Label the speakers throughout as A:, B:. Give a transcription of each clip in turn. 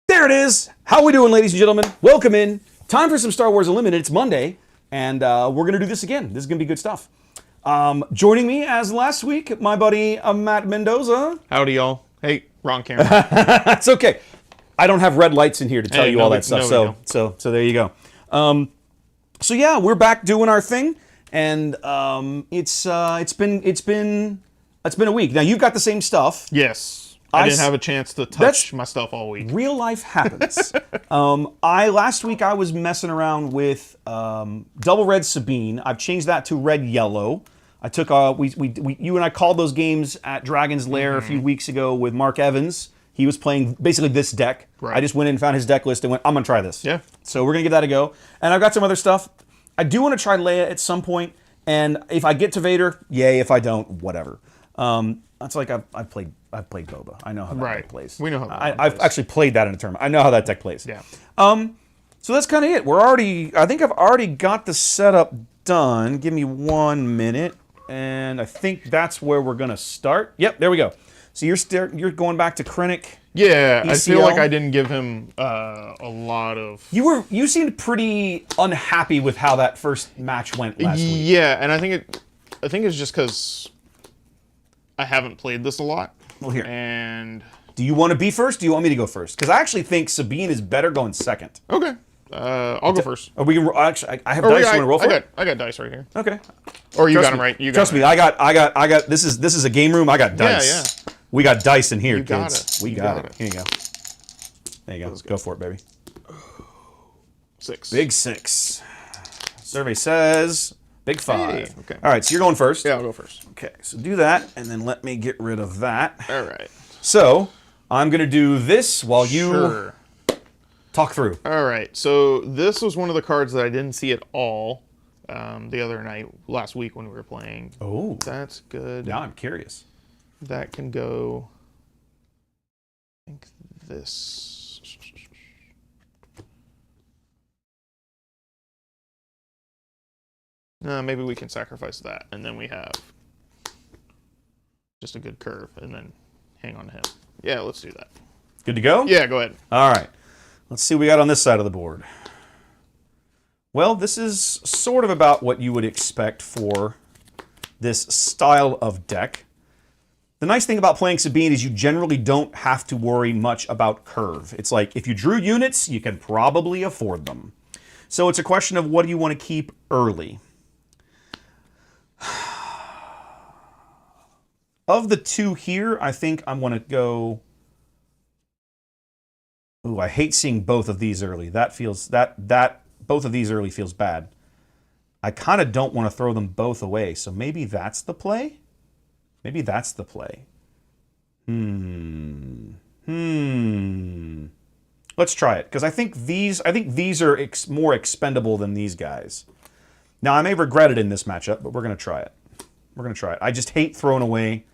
A: There it is. How we doing, ladies and gentlemen? Welcome in. Time for some Star Wars Unlimited. It's Monday, and we're going to do this again. This is going to be good stuff. Joining me as last week, my buddy Matt Mendoza.
B: Howdy, y'all. Hey, wrong camera.
A: That's okay. I don't have red lights in here to tell you all that stuff,
B: no,
A: so there you go. So yeah, we're back doing our thing, and it's been a week. Now you've got the same stuff.
B: Yes. I didn't have a chance to touch my stuff all week.
A: Real life happens. Last week I was messing around with Double Red Sabine. I've changed that to Red Yellow. I took you and I called those games at Dragon's Lair a few weeks ago with Mark Evans. He was playing basically this deck.
B: Right.
A: I just went in and found his deck list and went, I'm gonna try this.
B: Yeah.
A: So we're gonna give that a go. And I've got some other stuff. I do want to try Leia at some point. And if I get to Vader, yay. If I don't, whatever. That's like I've played Boba. I know how that deck plays.
B: We know how that
A: I've
B: plays.
A: actually played that in a tournament. I know how that deck plays.
B: Yeah.
A: So that's kind of it. I think I've already got the setup done. Give me 1 minute, and I think that's where we're gonna start. Yep, there we go. So you're going back to Krennic.
B: Yeah,
A: ECL.
B: I feel like I didn't give him a lot of...
A: You seemed pretty unhappy with how that first match went last week.
B: Yeah, and I think it's just because I haven't played this a lot.
A: Well, here.
B: And...
A: Do you want to be first? Do you want me to go first? Because I actually think Sabine is better going second.
B: Okay. I'll go first.
A: Are we gonna, actually, I have dice. You want to roll for it?
B: I got dice right here.
A: Okay.
B: Or you
A: Trust
B: got them
A: me.
B: right. You got
A: Trust
B: them
A: me.
B: right.
A: I got. This is a game room. I got dice.
B: Yeah.
A: We got dice in here,
B: You got
A: kids.
B: it.
A: We
B: You
A: got
B: got
A: it.
B: it.
A: Here you go. There you go. Go for it, baby.
B: 6.
A: Big 6. Survey says big 5.
B: Hey, okay.
A: All right. So you're going first.
B: Yeah, I'll go first.
A: Okay. So do that, and then let me get rid of that.
B: All right.
A: So I'm gonna do this while you
B: Sure.
A: talk through.
B: All right, so this was one of the cards that I didn't see at all the other night, last week when we were playing.
A: Oh.
B: That's good.
A: Now I'm curious.
B: That can go, I think this. Maybe we can sacrifice that, and then we have just a good curve, and then hang on to him. Yeah, let's do that.
A: Good to go?
B: Yeah, go ahead.
A: All right. Let's see what we got on this side of the board. Well, this is sort of about what you would expect for this style of deck. The nice thing about playing Sabine is you generally don't have to worry much about curve. It's like if you drew units, you can probably afford them. So it's a question of what do you want to keep early. Of the two here, I think I'm going to go... Ooh, I hate seeing both of these early. That feels both of these early feels bad. I kind of don't want to throw them both away, so maybe that's the play. Maybe that's the play. Let's try it because I think these are more expendable than these guys. Now I may regret it in this matchup, but we're gonna try it. We're gonna try it. I just hate throwing away.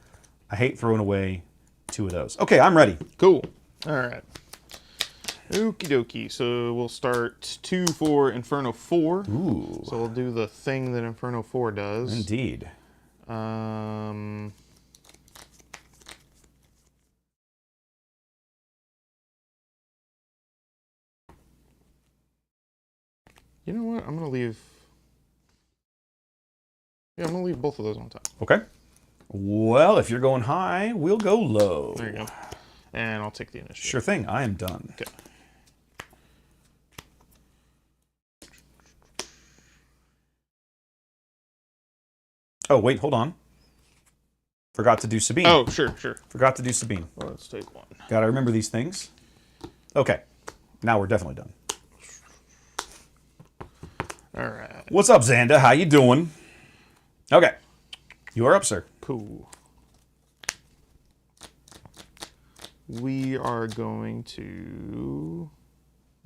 A: I hate throwing away two of those. Okay, I'm ready.
B: Cool. All right. Okie dokie. So we'll start 2 for Inferno 4.
A: Ooh.
B: So we'll do the thing that Inferno 4 does.
A: Indeed.
B: You know what? I'm gonna leave. Yeah, I'm gonna leave both of those on top.
A: Okay. Well, if you're going high, we'll go low.
B: There you go. And I'll take the initiative.
A: Sure thing. I am done.
B: Okay.
A: Oh, wait, hold on. Forgot to do Sabine.
B: Oh, sure.
A: Forgot to do Sabine.
B: Well, let's take one.
A: Gotta remember these things. Okay. Now we're definitely done.
B: All right.
A: What's up, Xanda? How you doing? Okay. You are up, sir.
B: Cool. We are going to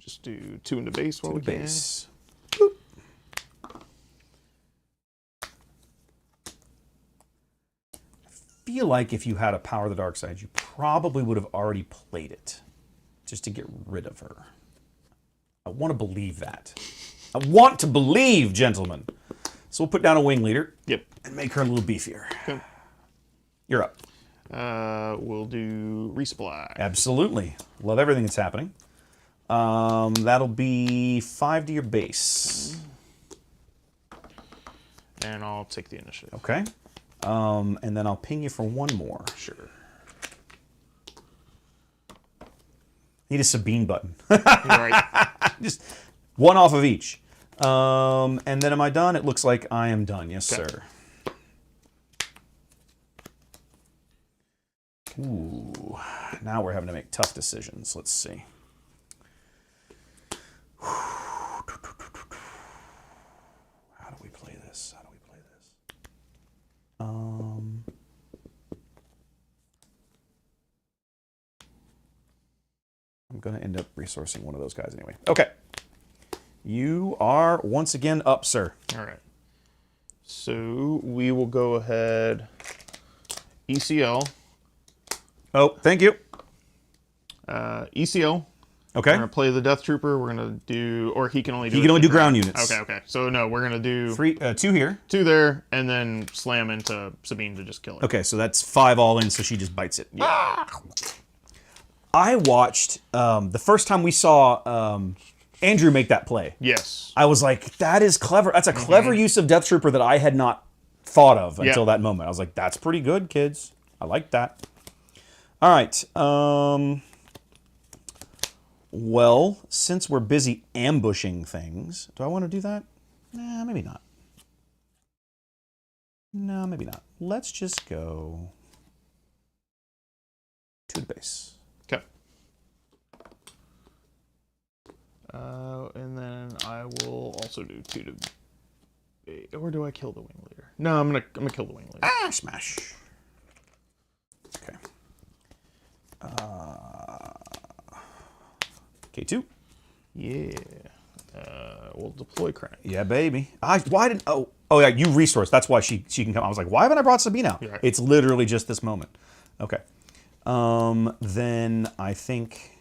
B: just do 2 into base while we can.
A: Base. Boop. feel like if you had a Power of the Dark Side, you probably would have already played it just to get rid of her. I want to believe that. I want to believe, gentlemen. So we'll put down a wing leader.
B: Yep.
A: And make her a little beefier.
B: Okay.
A: You're up.
B: We'll do resupply.
A: Absolutely. Love everything that's happening. That'll be 5 to your base.
B: And I'll take the initiative.
A: Okay. And then I'll ping you for one more.
B: Sure.
A: Need a Sabine button.
B: You're right.
A: Just one off of each. And then am I done? It looks like I am done. Yes,
B: Okay.
A: sir. Ooh. Now we're having to make tough decisions. Let's see. How do we play this? How do we play this? I'm going to end up resourcing one of those guys anyway. Okay. You are once again up, sir.
B: All right. So we will go ahead. ECL.
A: Oh, thank you.
B: ECL.
A: Okay.
B: We're gonna play the Death Trooper. We're gonna do, or he can only do.
A: He can only do ground units.
B: Okay, okay. So no, we're gonna do
A: 2 here.
B: 2 there, and then slam into Sabine to just kill her.
A: Okay, so that's 5 all in, so she just bites it. Yeah. I watched the first time we saw Andrew make that play.
B: Yes.
A: I was like, that is clever. That's a clever use of Death Trooper that I had not thought of until that moment. I was like, that's pretty good, kids. I like that. All right. Well, since we're busy ambushing things, do I want to do that? Nah, maybe not. No, maybe not. Let's just go to the base.
B: Okay. And then I will also do 2 to. Or do I kill the wing leader? No, I'm gonna kill the wing leader.
A: Ah, smash. Okay. K2.
B: Yeah. We'll deploy Krennic.
A: Yeah, baby. Why didn't? Oh, yeah. You resource. That's why she can come. I was like, why haven't I brought Sabine out?
B: Yeah.
A: It's literally just this moment. Okay. Then I think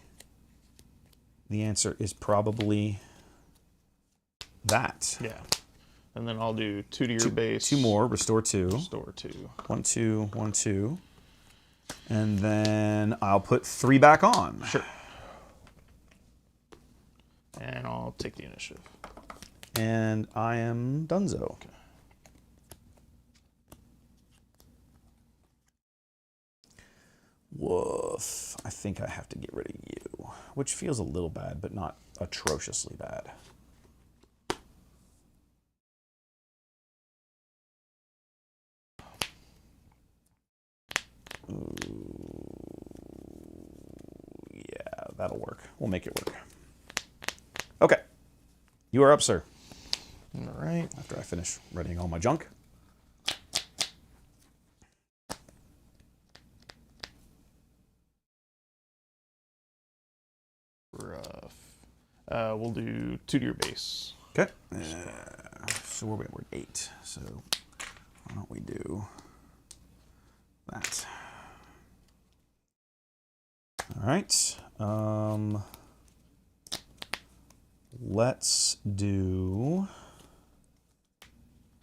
A: the answer is probably that.
B: Yeah. And then I'll do 2 to your base.
A: 2 more. Restore 2.
B: Restore 2.
A: 1, 2, 1, 2. And then I'll put 3 back on.
B: Sure. And I'll take the initiative.
A: And I am donezo.
B: Okay.
A: Woof. I think I have to get rid of you, which feels a little bad, but not atrociously bad. Ooh. Yeah, that'll work. We'll make it work. Okay. You are up, sir.
B: All right.
A: After I finish readying all my junk.
B: Rough. We'll do 2 to your base.
A: Okay. So we're at 8. So why don't we do that? All right. Let's do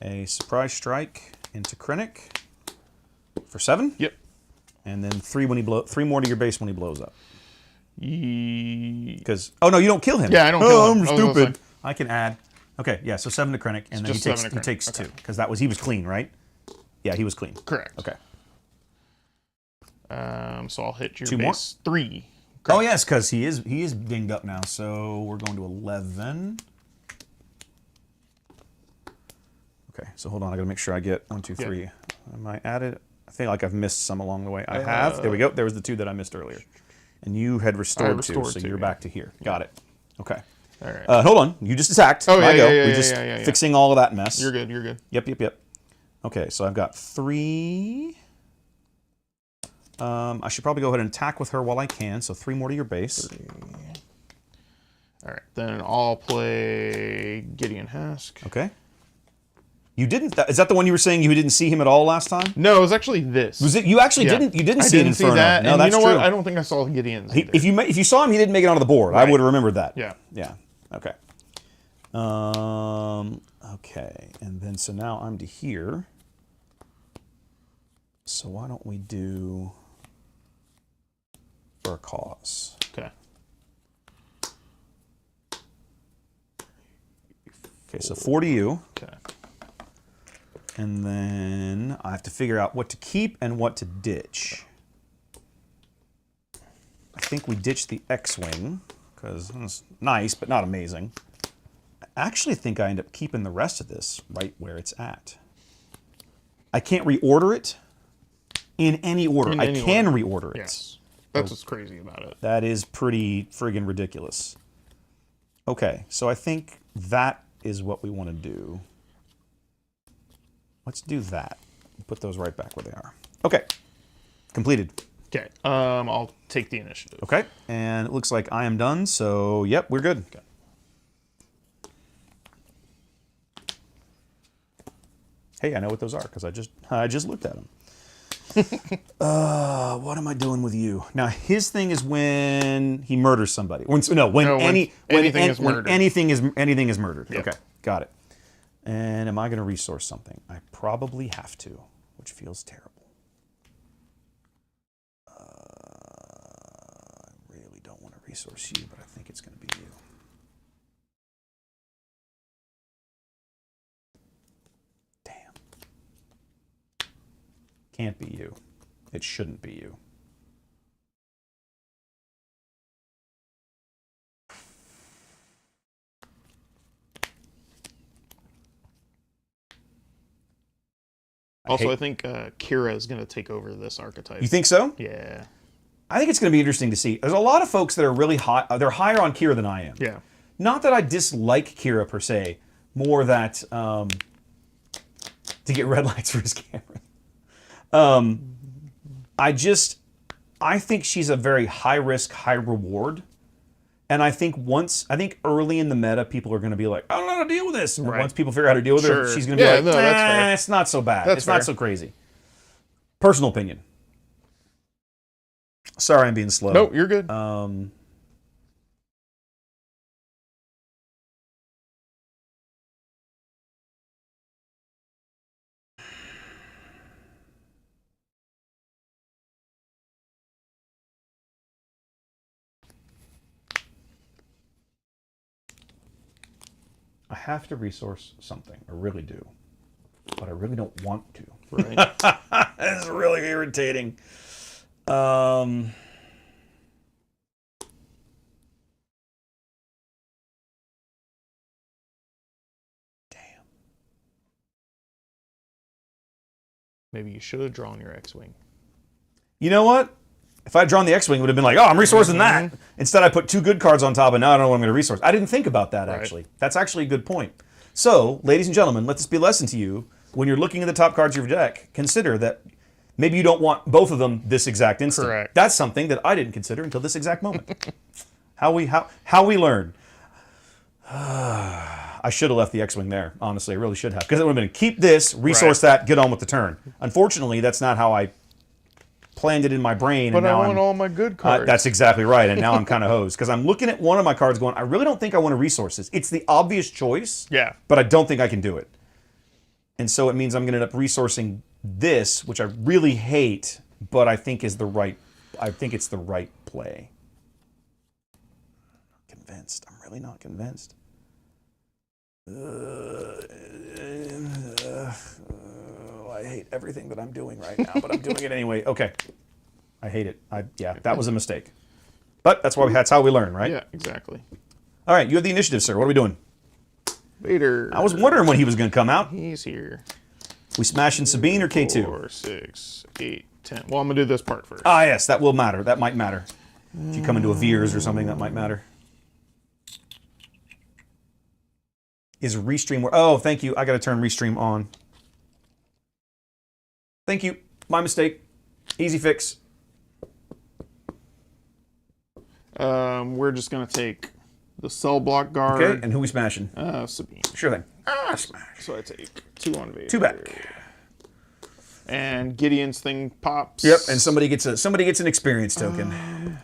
A: a surprise strike into Krennic for 7.
B: Yep.
A: And then 3 more to your base when he blows up.
B: Ye-
A: Because no, you don't kill him.
B: Yeah, I don't kill him.
A: I'm
B: I was gonna
A: stupid.
B: say.
A: I can add. Okay, yeah. So 7 to Krennic, and then
B: just
A: he
B: 7 to Krennic.
A: takes
B: Okay.
A: 2 because he was clean, right? Yeah, he was clean.
B: Correct.
A: Okay.
B: So I'll hit your
A: 2 more?
B: base. 3.
A: Oh yes, because he is dinged up now. So we're going to 11. Okay, so hold on. I got to make sure I get 1, 2, 3. Am I added? I feel like I've missed some along the way. I have. There we go. There was the 2 that I missed earlier, and you had restored 2, so
B: 2,
A: you're
B: yeah.
A: back to here. Got it. Okay.
B: All right.
A: Hold on. You just attacked.
B: Oh, yeah,
A: I go.
B: yeah,
A: We're
B: yeah,
A: just
B: yeah.
A: fixing all of that mess.
B: You're good. You're good.
A: Yep. Okay, so I've got 3. I should probably go ahead and attack with her while I can. So 3 more to your base.
B: 3. All right. Then I'll play Gideon Hask.
A: Okay. You didn't. Is that the one you were saying you didn't see him at all last time?
B: No, it was actually this.
A: Was it? You actually didn't. You didn't
B: I
A: see
B: didn't
A: Inferno.
B: see that.
A: No,
B: and
A: that's
B: you know
A: true.
B: what? I don't think I saw Gideon's either.
A: If you saw him, he didn't make it onto the board. I
B: Right.
A: would have remembered that.
B: Yeah.
A: Yeah. Okay. Okay. And then so now I'm to here. So why don't we do for a cause?
B: Okay.
A: Okay. So 4 to you.
B: Okay.
A: And then I have to figure out what to keep and what to ditch. I think we ditched the X-Wing, because it's nice, but not amazing. I actually think I end up keeping the rest of this right where it's at. I can't reorder it in any order.
B: In
A: I
B: any
A: can
B: order.
A: reorder it.
B: Yes. That's what's crazy about it.
A: That is pretty friggin' ridiculous. Okay, so I think that is what we want to do. Let's do that. Put those right back where they are. Okay, completed.
B: Okay. I'll take the initiative.
A: Okay, and it looks like I am done, so yep, we're good.
B: Okay.
A: Hey, I know what those are because I just looked at them. What am I doing with you now? His thing is when he murders somebody. When anything
B: is murdered.
A: Anything is murdered.
B: Yep.
A: Okay, got it. And am I going to resource something? I probably have to, which feels terrible. I really don't want to resource you, but I think it's going to be you. Damn. Can't be you. It shouldn't be you.
B: Also, I think Kira is going to take over this archetype.
A: You think so?
B: Yeah.
A: I think it's going to be interesting to see. There's a lot of folks that are really high. They're higher on Kira than I am.
B: Yeah.
A: Not that I dislike Kira per se, more that to get red lights for his camera. I think she's a very high risk, high reward. And I think early in the meta, people are going to be like, I don't know how to deal with this. And
B: Right.
A: once people figure out how to deal with
B: Sure.
A: it, she's going to be
B: Yeah,
A: like,
B: no, that's fair.
A: it's not so bad.
B: That's
A: it's not
B: fair.
A: so crazy. Personal opinion. Sorry, I'm being slow.
B: Nope, you're good.
A: I have to resource something. I really do. But I really don't want to.
B: Right.
A: This is really irritating. Damn.
B: Maybe you should have drawn your X-Wing.
A: You know what? If I'd drawn the X-Wing, it would have been like, oh, I'm resourcing that. Instead, I put 2 good cards on top, and now I don't know what I'm going to resource. I didn't think about that,
B: Right.
A: actually. That's actually a good point. So, ladies and gentlemen, let this be a lesson to you. When you're looking at the top cards of your deck, consider that maybe you don't want both of them this exact instant.
B: Correct.
A: That's something that I didn't consider until this exact moment. How we learn. I should have left the X-Wing there. Honestly, I really should have, because it would have been keep this, resource that, get on with the turn. Unfortunately, that's not how I planned it in my brain.
B: But
A: and now
B: I want all my good cards.
A: that's exactly right, and now I'm kind of hosed because I'm looking at one of my cards, going, I really don't think I want to resource this. It's the obvious choice.
B: Yeah.
A: But I don't think I can do it. And so it means I'm going to end up resourcing this, which I really hate, but I think is the right. I think it's the right play. I'm not convinced. I'm really not convinced. I hate everything that I'm doing right now, but I'm doing it anyway. Okay, I hate it. Yeah, that was a mistake. But that's how we learn, right?
B: Yeah, exactly.
A: All right, you have the initiative, sir. What are we doing?
B: Vader.
A: I was wondering when he was going to come out.
B: He's here.
A: We smashing Sabine or K2?
B: 4, 6, 8, 10. Well, I'm going to do this part first.
A: Ah, yes, that will matter. That might matter. If you come into a Veers or something, that might matter. Is Restream... Oh, thank you. I got to turn Restream on. Thank you. My mistake. Easy fix.
B: We're just going to take the cell block guard.
A: Okay, and who we smashing?
B: Sabine.
A: Sure thing. Smash.
B: So I take 2 on Vader.
A: 2 back.
B: And Gideon's thing pops.
A: Yep, and somebody gets an experience token.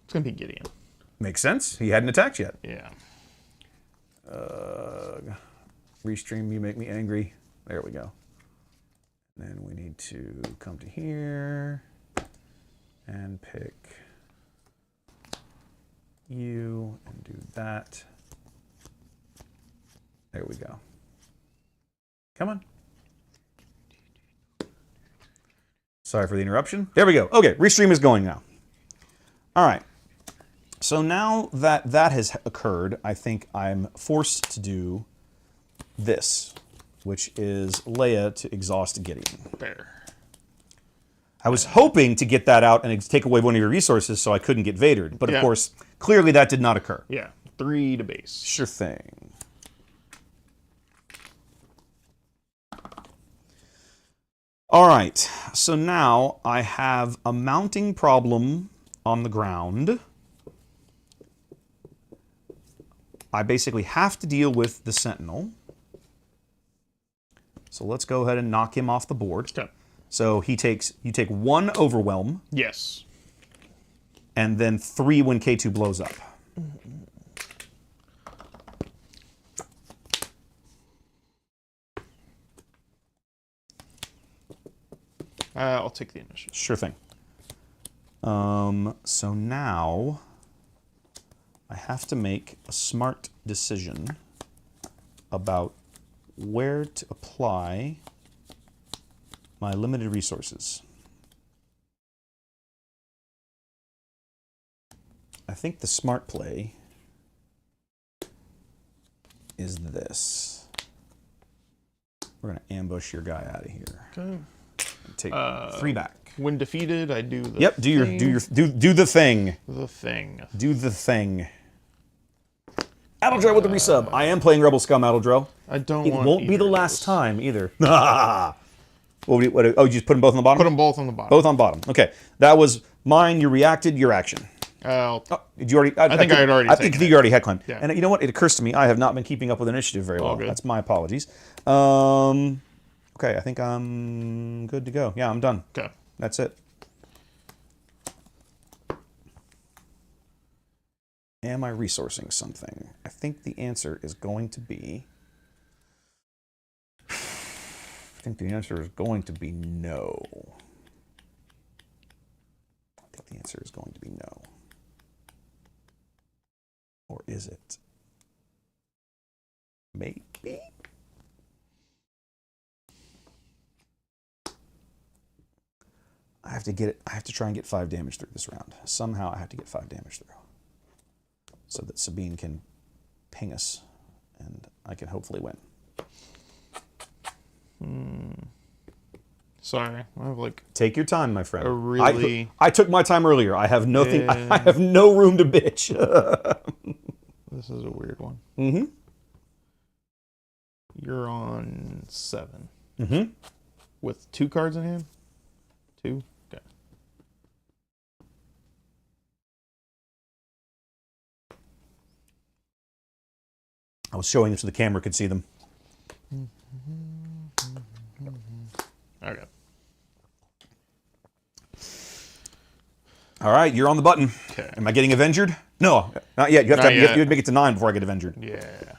B: It's gonna be Gideon.
A: Makes sense. He hadn't attacked yet.
B: Yeah.
A: Restream, you make me angry. There we go. Then we need to come to here and pick you and do that. There we go. Come on. Sorry for the interruption. There we go. Okay, Restream is going now. All right. So now that that has occurred, I think I'm forced to do this, which is Leia to exhaust Gideon.
B: Fair.
A: I was hoping to get that out and take away one of your resources so I couldn't get Vadered, but of course, clearly that did not occur.
B: Yeah. 3 to base.
A: Sure thing. All right, so now I have a mounting problem on the ground. I basically have to deal with the Sentinel. So let's go ahead and knock him off the board.
B: Okay.
A: So you take 1 overwhelm.
B: Yes.
A: And then 3 when K2 blows up.
B: I'll take the initiative.
A: Sure thing. So now I have to make a smart decision about where to apply my limited resources. I think the smart play is this. We're going to ambush your guy out of here.
B: Okay.
A: Take 3 back.
B: When defeated, I do the
A: Yep, do the thing.
B: The thing.
A: Do the thing. Adeldro with the resub. I am playing Rebel Scum, Adeldro.
B: I don't
A: It
B: want
A: won't be
B: either
A: the
B: of
A: last
B: those.
A: time either. Oh, you just put them both on the bottom?
B: Put them both on the bottom.
A: Both on bottom. Okay. That was mine. You reacted. Your action.
B: I'll
A: Did you already?
B: I think I had already
A: I think
B: taken
A: you already had claim.
B: Yeah.
A: And you know what? It occurs to me I have not been keeping up with initiative very well.
B: good.
A: That's my apologies. Okay, I think I'm good to go. Yeah, I'm done.
B: Okay.
A: That's it. Am I resourcing something? I think the answer is going to be... I think the answer is going to be no. I think the answer is going to be no. Or is it? Maybe? I have to get it. I have to try and get 5 damage through this round. Somehow I have to get 5 damage through. So that Sabine can ping us and I can hopefully win.
B: Sorry. I have like
A: Take your time, my friend.
B: a really...
A: I took my time earlier. I have nothing.
B: Yeah.
A: I have no room to bitch.
B: This is a weird one.
A: Mm-hmm.
B: You're on 7.
A: Mm-hmm.
B: With 2 cards in hand? 2? Okay.
A: I was showing them so the camera could see them.
B: Okay.
A: All right, you're on the button.
B: Okay.
A: Am I getting Avengered? No, not yet. You have
B: Not
A: to you
B: yet.
A: have to make it to 9 before I get Avengered.
B: Yeah.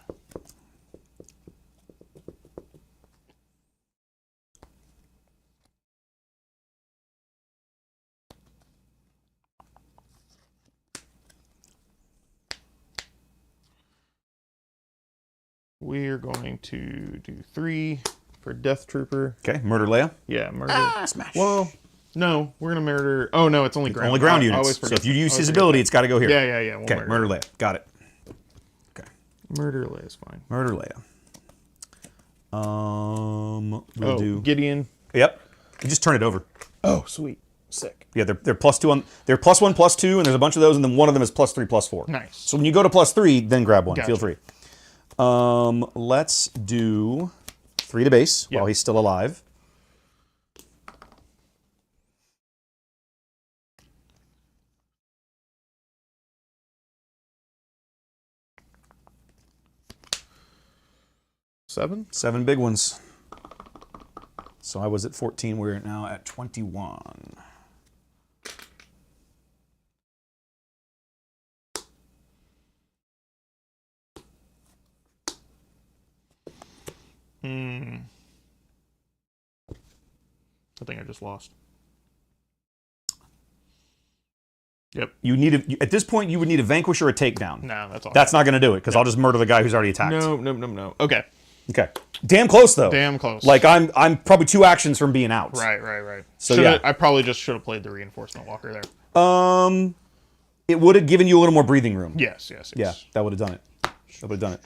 B: We're going to do 3 for Death Trooper.
A: Okay, Murder Leia.
B: Yeah, murder.
A: Smash.
B: Well, no, we're gonna murder. Oh no, it's only ground.
A: Only ground
B: I
A: units.
B: always
A: So
B: forget
A: if you
B: that.
A: use
B: I
A: his
B: always
A: ability, it's got to go here.
B: forget that. Yeah. We'll
A: Okay, Murder Leia. Got it. Okay,
B: Murder Leia is fine.
A: Murder Leia. We'll do.
B: Gideon.
A: Yep. You just turn it over.
B: Oh, sweet. Sick.
A: Yeah, they're +2 on. They're +1, +2, and there's a bunch of those, and then one of them is +3, +4.
B: Nice.
A: So when you go to +3, then grab one.
B: Gotcha.
A: Feel free. Let's do 3 to base while he's still alive.
B: 7?
A: 7 big ones. So I was at 14. We're now at 21.
B: I think I just lost. Yep.
A: You need at this point you would need a vanquish or a takedown.
B: No, that's all.
A: That's not going to do it because I'll just murder the guy who's already attacked.
B: No. Okay.
A: Okay. Damn close though.
B: Damn close.
A: Like I'm probably 2 actions from being out.
B: Right.
A: So
B: Should've-
A: yeah.
B: I probably just should have played the reinforcement walker there.
A: It would have given you a little more breathing room.
B: Yes.
A: Yeah, that would have done it. That would have done it.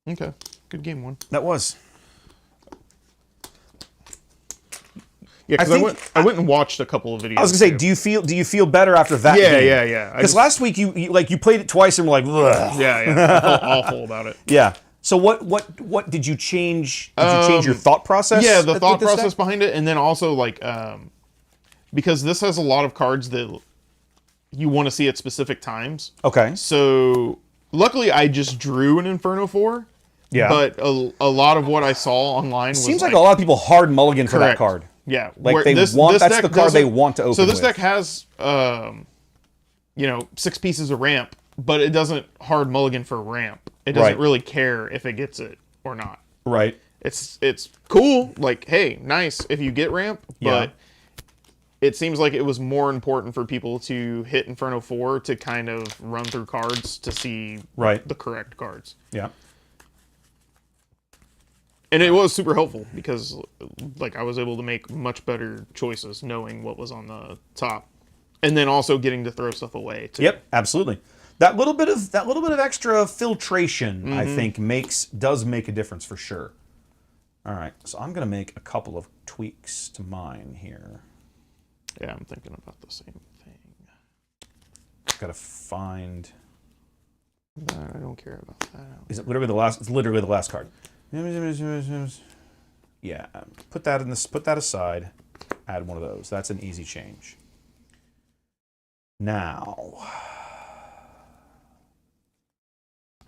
B: Okay. Good game one.
A: That was.
B: Yeah, because
A: I
B: I,
A: think-
B: went and watched a couple of videos.
A: I was gonna say,
B: too.
A: do you feel better after that?
B: Yeah,
A: game?
B: yeah. I
A: Because
B: just-
A: last week you played it twice and were like, ugh.
B: Yeah. I felt awful about it.
A: Yeah. So what did you change? Did you change your thought process?
B: Yeah, the
A: with
B: thought
A: this
B: process
A: deck?
B: behind it, and then also like because this has a lot of cards that you want to see at specific times.
A: Okay.
B: So luckily, I just drew an Inferno 4.
A: Yeah.
B: But a lot of what I saw online was
A: Seems like a lot of people hard mulligan for that
B: correct.
A: card.
B: Yeah,
A: Like
B: where
A: they want that's
B: deck
A: the card they
B: doesn't-
A: want to open.
B: So this
A: with.
B: deck has 6 pieces of ramp, but it doesn't hard mulligan for ramp. It doesn't
A: Right.
B: really care if it gets it or not.
A: Right.
B: It's cool, like, hey, nice if you get ramp, but it seems like it was more important for people to hit Inferno 4 to kind of run through cards to see
A: Right.
B: the correct cards.
A: Yeah.
B: And it was super helpful because like I was able to make much better choices knowing what was on the top. And then also getting to throw stuff away too.
A: Yep. Absolutely. That little bit of extra filtration, I
B: Mm-hmm.
A: think, does make a difference for sure. All right. So I'm gonna make a couple of tweaks to mine here.
B: Yeah, I'm thinking about the same thing.
A: Gotta find.
B: I don't care about that.
A: Is it literally the last? It's literally the last card. Yeah. Put that in this. Put that aside. Add one of those. That's an easy change. Now,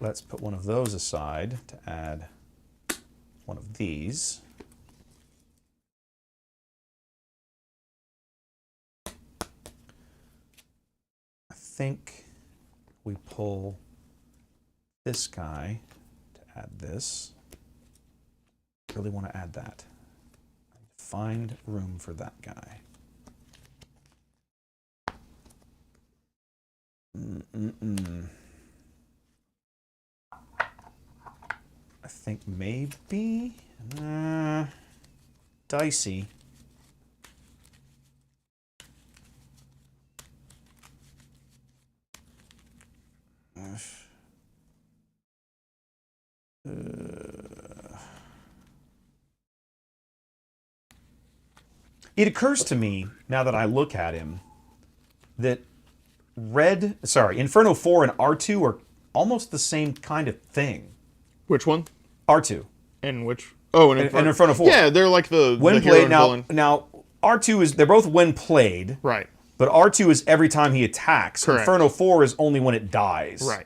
A: let's put one of those aside to add one of these. I think we pull this guy to add this. Really want to add that. Find room for that guy. I think maybe dicey. It occurs to me, now that I look at him, that Inferno 4 and R2 are almost the same kind of thing.
B: Which one?
A: R2.
B: And which? Oh, and
A: And Inferno 4.
B: Yeah, they're like the
A: When
B: the hero
A: played,
B: and
A: now,
B: villain.
A: now R2 is, they're both when played,
B: Right.
A: but R2 is every time he attacks.
B: Correct.
A: Inferno 4 is only when it dies.
B: Right.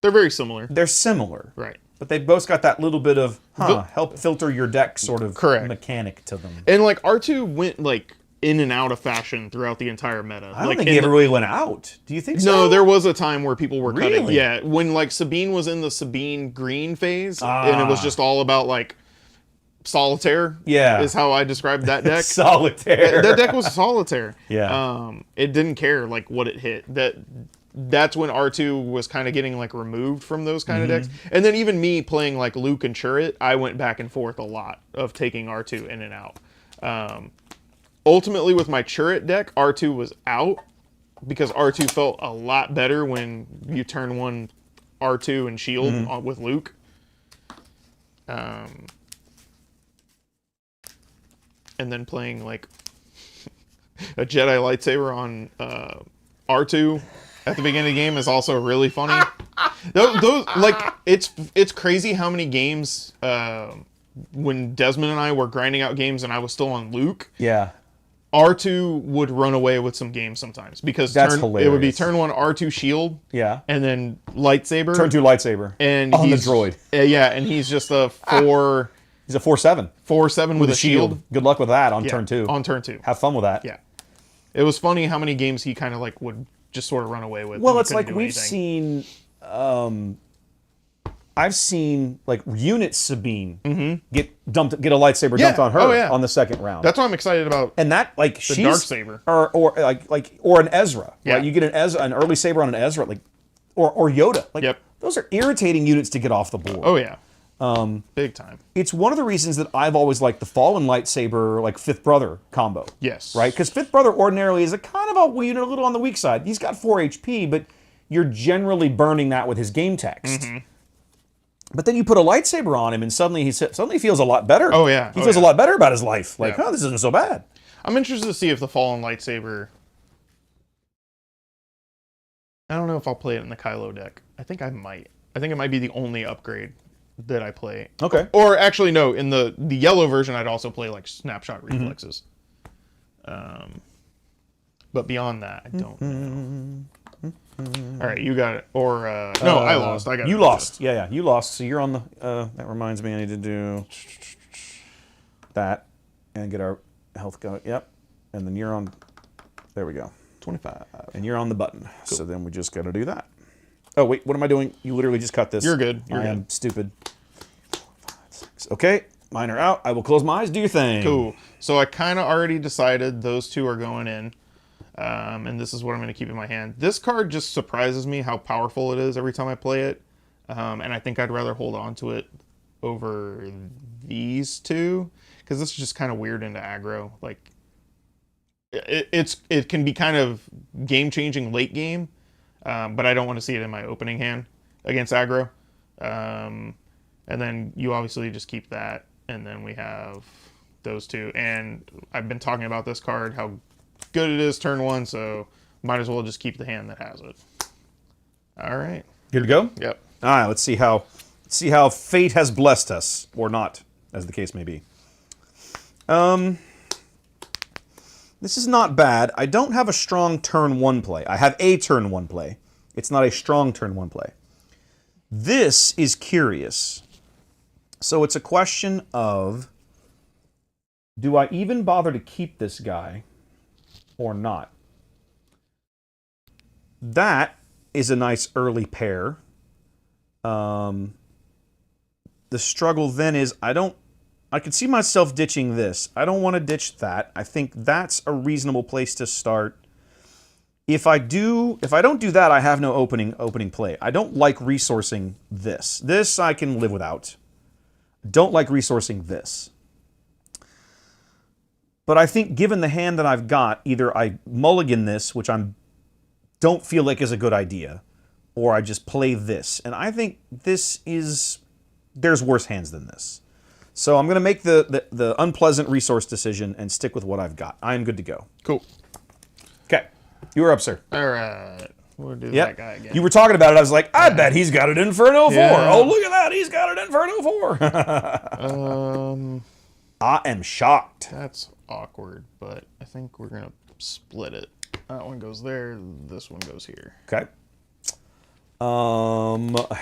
B: They're very similar.
A: They're similar.
B: Right.
A: But they've both got that little bit of, help filter your deck sort of
B: Correct.
A: mechanic to them.
B: And like R2 went like in and out of fashion throughout the entire meta.
A: I don't
B: like
A: think he ever really went out. Do you think so?
B: No, there was a time where people were cutting.
A: Really?
B: Yeah, when like Sabine was in the Sabine green phase, and it was just all about like solitaire.
A: Yeah.
B: is how I described that deck.
A: Solitaire.
B: That deck was solitaire.
A: Yeah.
B: It didn't care like what it hit. That's when R2 was kind of getting like removed from those kind of decks. And then even me playing like Luke and Churret, I went back and forth a lot of taking R2 in and out. Ultimately with my Churret deck, R2 was out because R2 felt a lot better when you turn one R2 and shield with Luke. And then playing like a Jedi lightsaber on R2 at the beginning of the game is also really funny. Those like it's crazy how many games when Desmond and I were grinding out games and I was still on Luke.
A: Yeah.
B: R2 would run away with some games sometimes because
A: That's
B: it would be
A: hilarious.
B: turn 1 R2 shield,
A: Yeah.
B: and then lightsaber.
A: Turn 2 lightsaber.
B: and
A: on the
B: he's,
A: droid.
B: Yeah, and he's just a 4-7
A: He's a 4/7
B: with a shield.
A: Good luck with that on
B: Yeah,
A: turn 2.
B: On turn 2.
A: Have fun with that.
B: Yeah. It was funny how many games he kind of like would just sort of run away with.
A: Well,
B: and
A: it's
B: couldn't
A: like
B: do
A: we've
B: anything.
A: seen. I've seen like unit Sabine get a lightsaber
B: Yeah.
A: dumped on her
B: Oh, yeah.
A: on the second round.
B: That's what I'm excited about.
A: and that like she's
B: Darksaber.
A: or an Ezra.
B: Yeah.
A: Right? You get an early saber on an Ezra, like or Yoda. Like
B: Yep.
A: those are irritating units to get off the board.
B: Oh yeah. Big time.
A: It's one of the reasons that I've always liked the Fallen lightsaber, like Fifth Brother combo.
B: Yes.
A: Right? Because Fifth Brother ordinarily is a kind of a unit a little on the weak side. He's got 4 HP, but you're generally burning that with his game text.
B: Mm-hmm.
A: But then you put a lightsaber on him, and suddenly he feels a lot better.
B: Oh, yeah.
A: He
B: Oh,
A: feels a
B: yeah.
A: lot better about his life. Like,
B: Yeah.
A: oh, this isn't so bad.
B: I'm interested to see if the Fallen lightsaber. I don't know if I'll play it in the Kylo deck. I think I might. I think it might be the only upgrade that I play.
A: Okay.
B: Or actually, no. In the yellow version, I'd also play like snapshot reflexes. But beyond that, I don't know. All right, you got it. Or no, I lost. I got
A: You
B: it.
A: lost. Yeah, you lost. So you're on the. That reminds me, I need to do that and get our health going. Yep. And then you're on. There we go.
B: 25.
A: And you're on the button. So then we just got to do that. Oh wait, what am I doing? You literally just cut this.
B: You're good. You're
A: I am
B: good.
A: stupid. 4, 5, 6. Okay, mine are out. I will close my eyes. Do your thing.
B: Cool. So I kind of already decided those two are going in. And this is what I'm going to keep in my hand. This card just surprises me how powerful it is every time I play it. And I think I'd rather hold on to it over these two. Because this is just kind of weird into aggro. Like, it can be kind of game-changing late game. But I don't want to see it in my opening hand against aggro. And then you obviously just keep that. And then we have those two. And I've been talking about this card, how good it is turn 1, so might as well just keep the hand that has it. All right.
A: Good to go.
B: Yep.
A: All right. Let's see how fate has blessed us, or not, as the case may be. This is not bad. I don't have a strong turn 1 play. I have a turn 1 play. It's not a strong turn 1 play. This is curious. So it's a question of, do I even bother to keep this guy or not? That is a nice early pair. The struggle then is I could see myself ditching this. I don't want to ditch that. I think that's a reasonable place to start. If I don't do that, I have no opening play. I don't like resourcing this. This I can live without. Don't like resourcing this. But I think given the hand that I've got, either I mulligan this, which don't feel like is a good idea, or I just play this. And I think there's worse hands than this. So I'm going to make the unpleasant resource decision and stick with what I've got. I am good to go.
B: Cool.
A: Okay. You were up, sir.
B: All right. We'll do
A: Yep.
B: that guy again.
A: You were talking about it. I was like, I bet he's got an Inferno 4.
B: Yeah.
A: Oh, look at that. He's got an Inferno 4. I am shocked.
B: That's awkward, but I think we're going to split it. That one goes there. This one goes here.
A: Okay.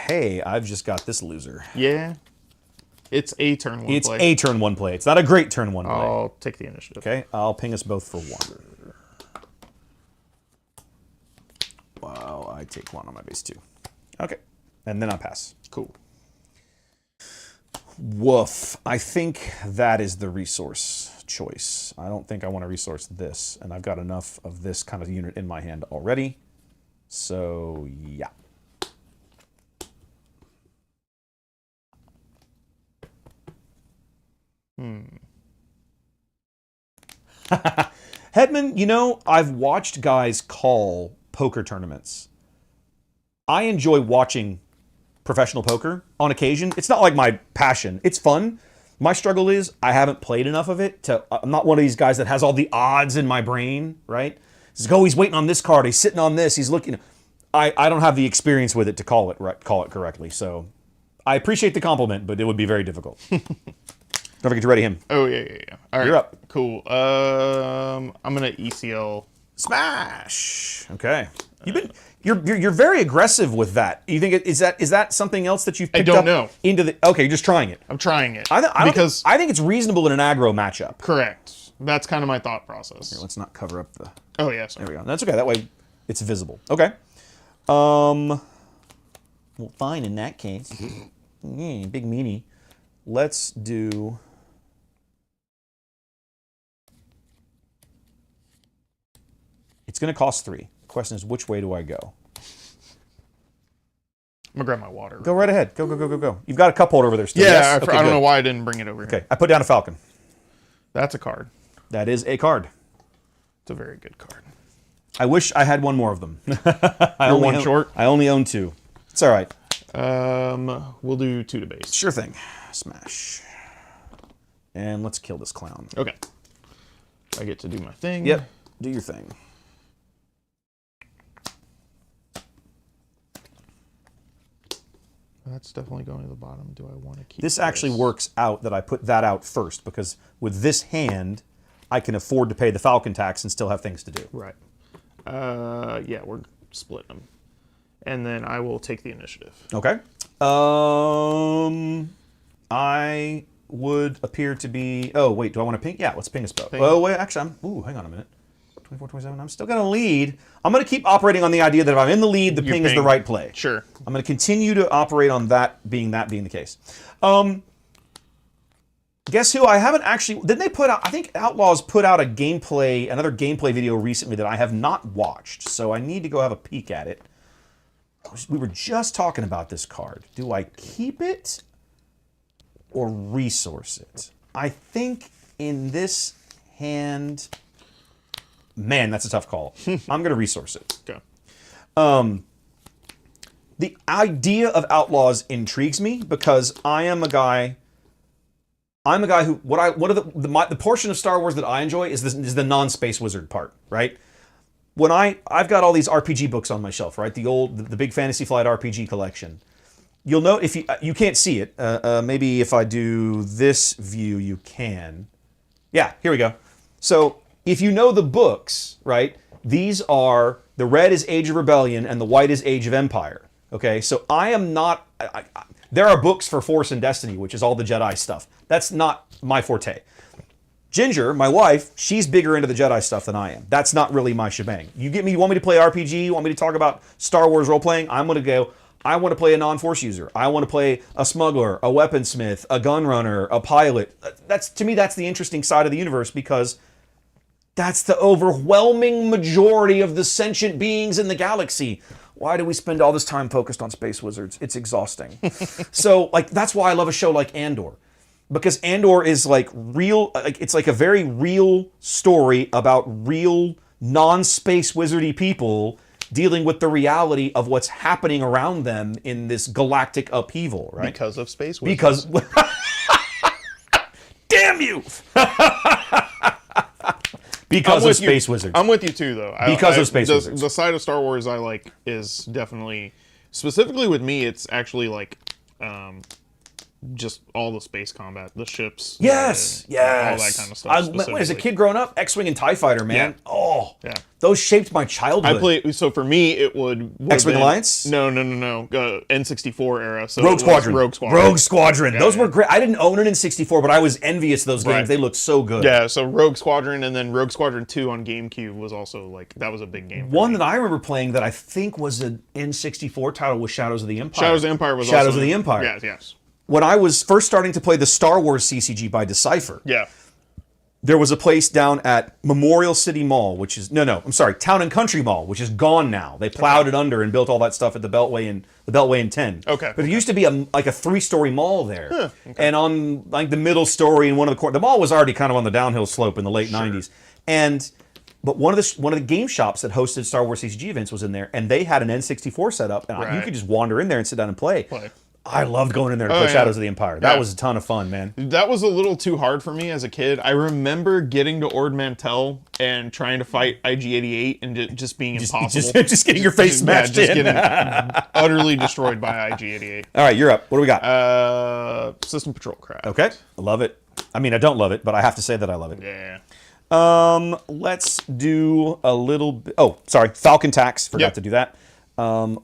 A: Hey, I've just got this loser.
B: Yeah. It's a turn 1
A: It's
B: play.
A: a turn 1 play. It's not a great turn 1 play.
B: I'll take the initiative.
A: Okay, I'll ping us both for 1. Wow, I take 1 on my base 2. Okay, and then I pass.
B: Cool.
A: Woof. I think that is the resource choice. I don't think I want to resource this, and I've got enough of this kind of unit in my hand already. So, yeah. Hedman, I've watched guys call poker tournaments. I enjoy watching professional poker on occasion. It's not like my passion. It's fun. My struggle is I haven't played enough of it. I'm not one of these guys that has all the odds in my brain, right? It's like, oh, he's waiting on this card. He's sitting on this. He's looking. I don't have the experience with it to call it correctly. So I appreciate the compliment, but it would be very difficult. Don't forget to ready him.
B: Oh, yeah. All right.
A: You're up.
B: Cool. I'm going to ECL.
A: Smash. Okay. You're very aggressive with that. You think is that something else that you've picked
B: don't
A: up
B: know.
A: into the? Okay, you're just trying it.
B: I'm trying it.
A: Because I think it's reasonable in an aggro matchup.
B: Correct. That's kind of my thought process.
A: Let's not cover up the.
B: Oh, yeah. Sorry.
A: There we go. That's okay. That way, it's visible. Okay. Well, fine in that case. Big meanie. Let's do. It's going to cost 3. The question is, which way do I go?
B: I'm going to grab my water.
A: Go right ahead. Go. You've got a cup holder over there still.
B: Yeah,
A: yes?
B: I don't know why I didn't bring it over here.
A: Okay, I put down a falcon.
B: That's a card.
A: That is a card.
B: It's a very good card.
A: I wish I had one more of them.
B: You're one short?
A: I only own 2. It's all right.
B: We'll do 2 to base.
A: Sure thing. Smash. And let's kill this clown.
B: Okay. I get to do my thing.
A: Yep. Do your thing.
B: That's definitely going to the bottom. Do I want to keep
A: this? Actually works out that I put that out first, because with this hand, I can afford to pay the falcon tax and still have things to do.
B: Right. Yeah, we're splitting them. And then I will take the initiative.
A: Okay. I would appear to be... Oh, wait, do I want to ping? Yeah, let's ping a spell. Oh, wait, actually, hang on a minute. 24, 27, I'm still going to lead. I'm going to keep operating on the idea that if I'm in the lead, the ping is the right play.
B: Sure.
A: I'm going to continue to operate on that being the case. Guess who? I haven't actually... Didn't they put out... I think Outlaws put out another gameplay video recently that I have not watched, so I need to go have a peek at it. We were just talking about this card. Do I keep it or resource it? I think in this hand... Man, that's a tough call. I'm going to resource it.
B: Okay.
A: The idea of Outlaws intrigues me because I am a guy who the portion of Star Wars that I enjoy is the non-space wizard part, right? When I've got all these RPG books on my shelf, right? The big Fantasy Flight RPG collection. You'll note if you can't see it. Maybe if I do this view, you can. Yeah, here we go. So if you know the books, right? These are the red is Age of Rebellion and the white is Age of Empire. Okay, so I am not. There are books for Force and Destiny, which is all the Jedi stuff. That's not my forte. Ginger, my wife, she's bigger into the Jedi stuff than I am. That's not really my shebang. You want me to play RPG? You want me to talk about Star Wars role playing? I'm going to go. I want to play a non-force user. I want to play a smuggler, a weaponsmith, a gunrunner, a pilot. To me, that's the interesting side of the universe because that's the overwhelming majority of the sentient beings in the galaxy. Why do we spend all this time focused on space wizards? It's exhausting. So, that's why I love a show like Andor. Because Andor is real, it's a very real story about real non-space wizardy people dealing with the reality of what's happening around them in this galactic upheaval, right?
B: Because of space wizards.
A: Damn you! Because of space wizards.
B: I'm with you too, though.
A: Because of space wizards.
B: The side of Star Wars I like is definitely, specifically with me, it's actually just all the space combat, the ships.
A: Yes.
B: All that kind of stuff.
A: As a kid growing up, X-Wing and TIE Fighter, man.
B: Yeah.
A: Oh,
B: yeah.
A: Those shaped my childhood.
B: So for me, it would
A: X-Wing Alliance?
B: No. N64 era. So
A: Rogue Squadron.
B: Rogue Squadron.
A: Those were great. I didn't own an N64, but I was envious of those games.
B: Right.
A: They looked so good.
B: Yeah, so Rogue Squadron, and then Rogue Squadron 2 on GameCube was also that was a big game.
A: One that I remember playing that I think was an N64 title was Shadows of the Empire.
B: Shadows of the Empire was
A: Shadows
B: also
A: of the Empire.
B: Yes.
A: When I was first starting to play the Star Wars CCG by Decipher,
B: Yeah.
A: there was a place down at Memorial City Mall, which is Town and Country Mall, which is gone now. They plowed it under and built all that stuff at the Beltway and 10.
B: Okay.
A: But it used to be a 3-story mall there, and on the middle story and one of the mall was already kind of on the downhill slope in the late '90s, But one of the game shops that hosted Star Wars CCG events was in there, and they had an N64 set up, and you could just wander in there and sit down and play. I loved going in there to play Shadows of the Empire. That was a ton of fun, man.
B: That was a little too hard for me as a kid. I remember getting to Ord Mantell and trying to fight IG-88 and just being impossible.
A: Just getting your face smashed in.
B: Getting utterly destroyed by IG-88.
A: All right, you're up. What do we got?
B: System Patrol Craft.
A: Okay, I love it. I mean, I don't love it, but I have to say that I love it.
B: Yeah.
A: Let's do a little bit. Oh, sorry. Falcon Tax. Forgot
B: Yep.
A: to do that.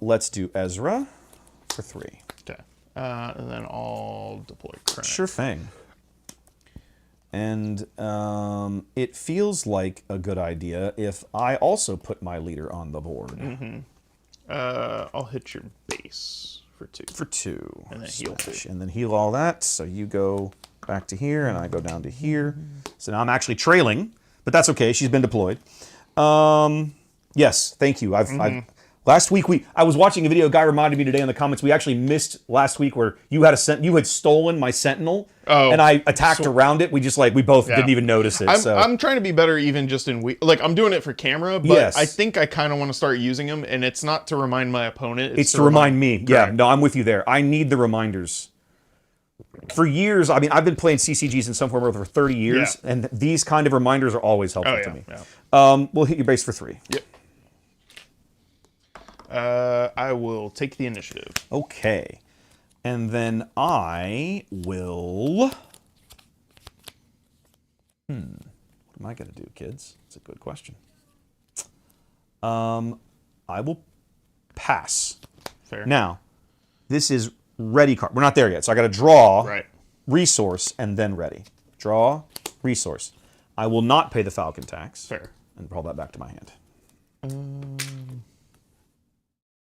A: Let's do Ezra for 3.
B: Okay. And then I'll deploy Krennic.
A: Sure thing. And it feels like a good idea if I also put my leader on the board.
B: I'll hit your base for 2.
A: For 2.
B: And then heal 2.
A: And then heal all that. So you go back to here, and I go down to here. So now I'm actually trailing, but that's okay. She's been deployed. Yes, thank you. Last week I was watching a video. A guy reminded me today in the comments. We actually missed last week where you had stolen my Sentinel, and I attacked around it. We both didn't even notice it.
B: I'm trying to be better, even just in I'm doing it for camera, but
A: Yes.
B: I think I kind of want to start using them, and it's not to remind my opponent.
A: It's to remind me. Yeah,
B: Correct.
A: no, I'm with you there. I need the reminders. For years, I mean, I've been playing CCGs in some form or other for 30 years,
B: Yeah.
A: and these kind of reminders are always helpful to me.
B: Yeah.
A: We'll hit your base for 3.
B: Yep. I will take the initiative.
A: Okay. And then I will... What am I going to do, kids? It's a good question. I will pass.
B: Fair.
A: Now, this is ready card. We're not there yet, so I got to draw
B: Right.
A: resource and then ready. Draw resource. I will not pay the Falcon Tax.
B: Fair.
A: And roll that back to my hand.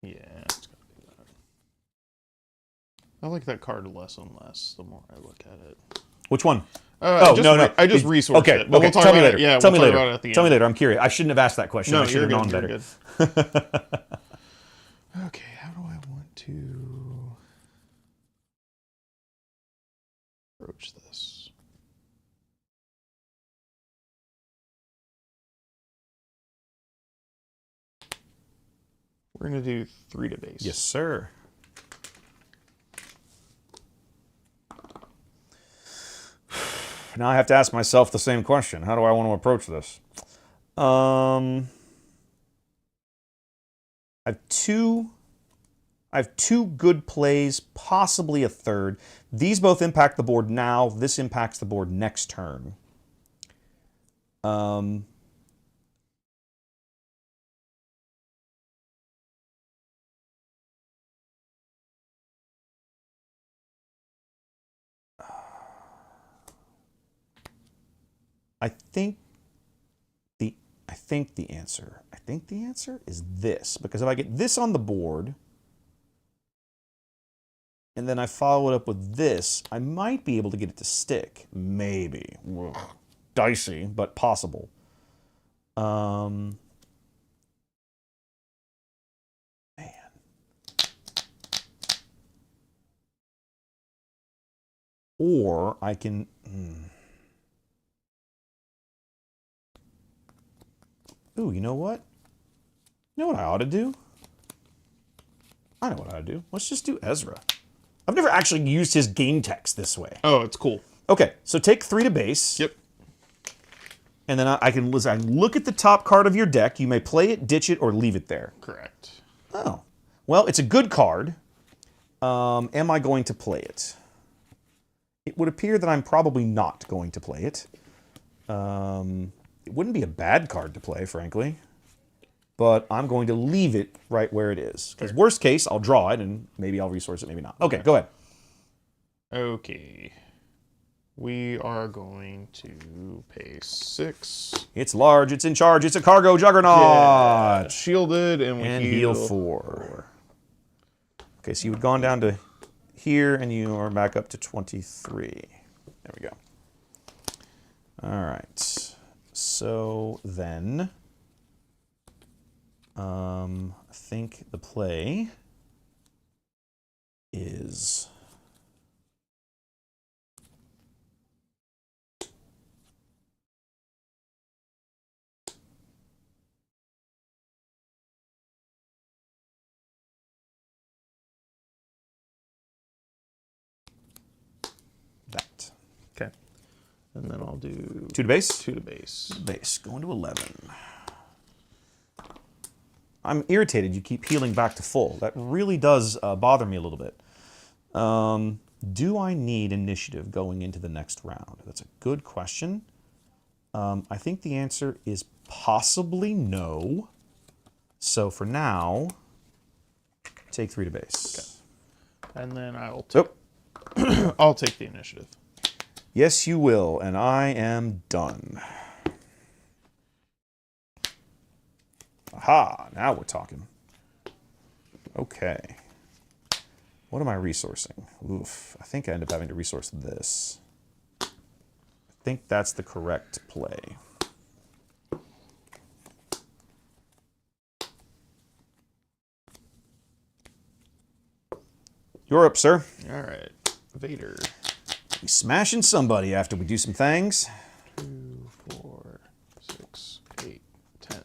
B: Yeah. It's gonna be that. I like that card less and less the more I look at it.
A: Which one?
B: I just resourced
A: okay,
B: it. But
A: okay.
B: we'll talk
A: Tell me
B: about
A: later.
B: it. Yeah,
A: Tell
B: we'll
A: me
B: talk
A: later.
B: about it at the end.
A: Tell me later. I'm curious. I shouldn't have asked that question.
B: No,
A: I should have
B: you're
A: known
B: good.
A: better.
B: You're good. Okay, how do I want to approach this? We're gonna do 3 to base.
A: Yes, sir. Now I have to ask myself the same question. How do I want to approach this? I have two good plays, possibly a third. These both impact the board now. This impacts the board next turn. I think the answer is this, because if I get this on the board and then I follow it up with this, I might be able to get it to stick. Maybe. Ugh. Dicey, but possible. Man. Or I can... Ooh, you know what? You know what I ought to do? I know what I ought to do. Let's just do Ezra. I've never actually used his game text this way.
B: Oh, it's cool.
A: Okay, so take 3 to base.
B: Yep.
A: And then I can look at the top card of your deck. You may play it, ditch it, or leave it there.
B: Correct.
A: Oh. Well, it's a good card. Am I going to play it? It would appear that I'm probably not going to play it. It wouldn't be a bad card to play, frankly. But I'm going to leave it right where it is. Because worst case, I'll draw it, and maybe I'll resource it, maybe not. Okay, go ahead.
B: Okay. We are going to pay 6.
A: It's large, it's in charge, it's a cargo juggernaut!
B: Shielded, and we
A: And heal 4. Okay, so you had gone down to here, and you are back up to 23. There we go. All right. So then, I think the play is... that.
B: Okay. And then I'll do
A: 2 to base?
B: 2 to base.
A: Base, going to 11. I'm irritated you keep healing back to full. That really does bother me a little bit. Do I need initiative going into the next round? That's a good question. I think the answer is possibly no. So for now, take 3 to base.
B: And then I'll take,
A: Oh,
B: I'll take the initiative.
A: yes, you will, and I am done. Aha, now we're talking. Okay. What am I resourcing? Oof, I think I end up having to resource this. I think that's the correct play. You're up, sir.
B: All right. Vader.
A: We smashing somebody after we do some things.
B: 2, 4, 6, 8, 10.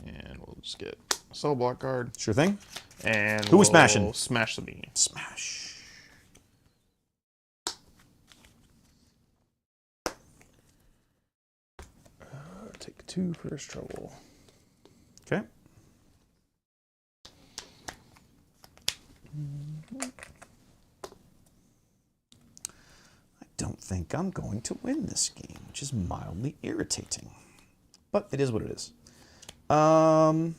B: And we'll just get a cell block guard.
A: Sure thing.
B: And
A: Who we
B: we'll
A: smashing?
B: Smash the beanie.
A: Smash.
B: Take 2 first trouble.
A: Okay. I don't think I'm going to win this game, which is mildly irritating. But it is what it is. I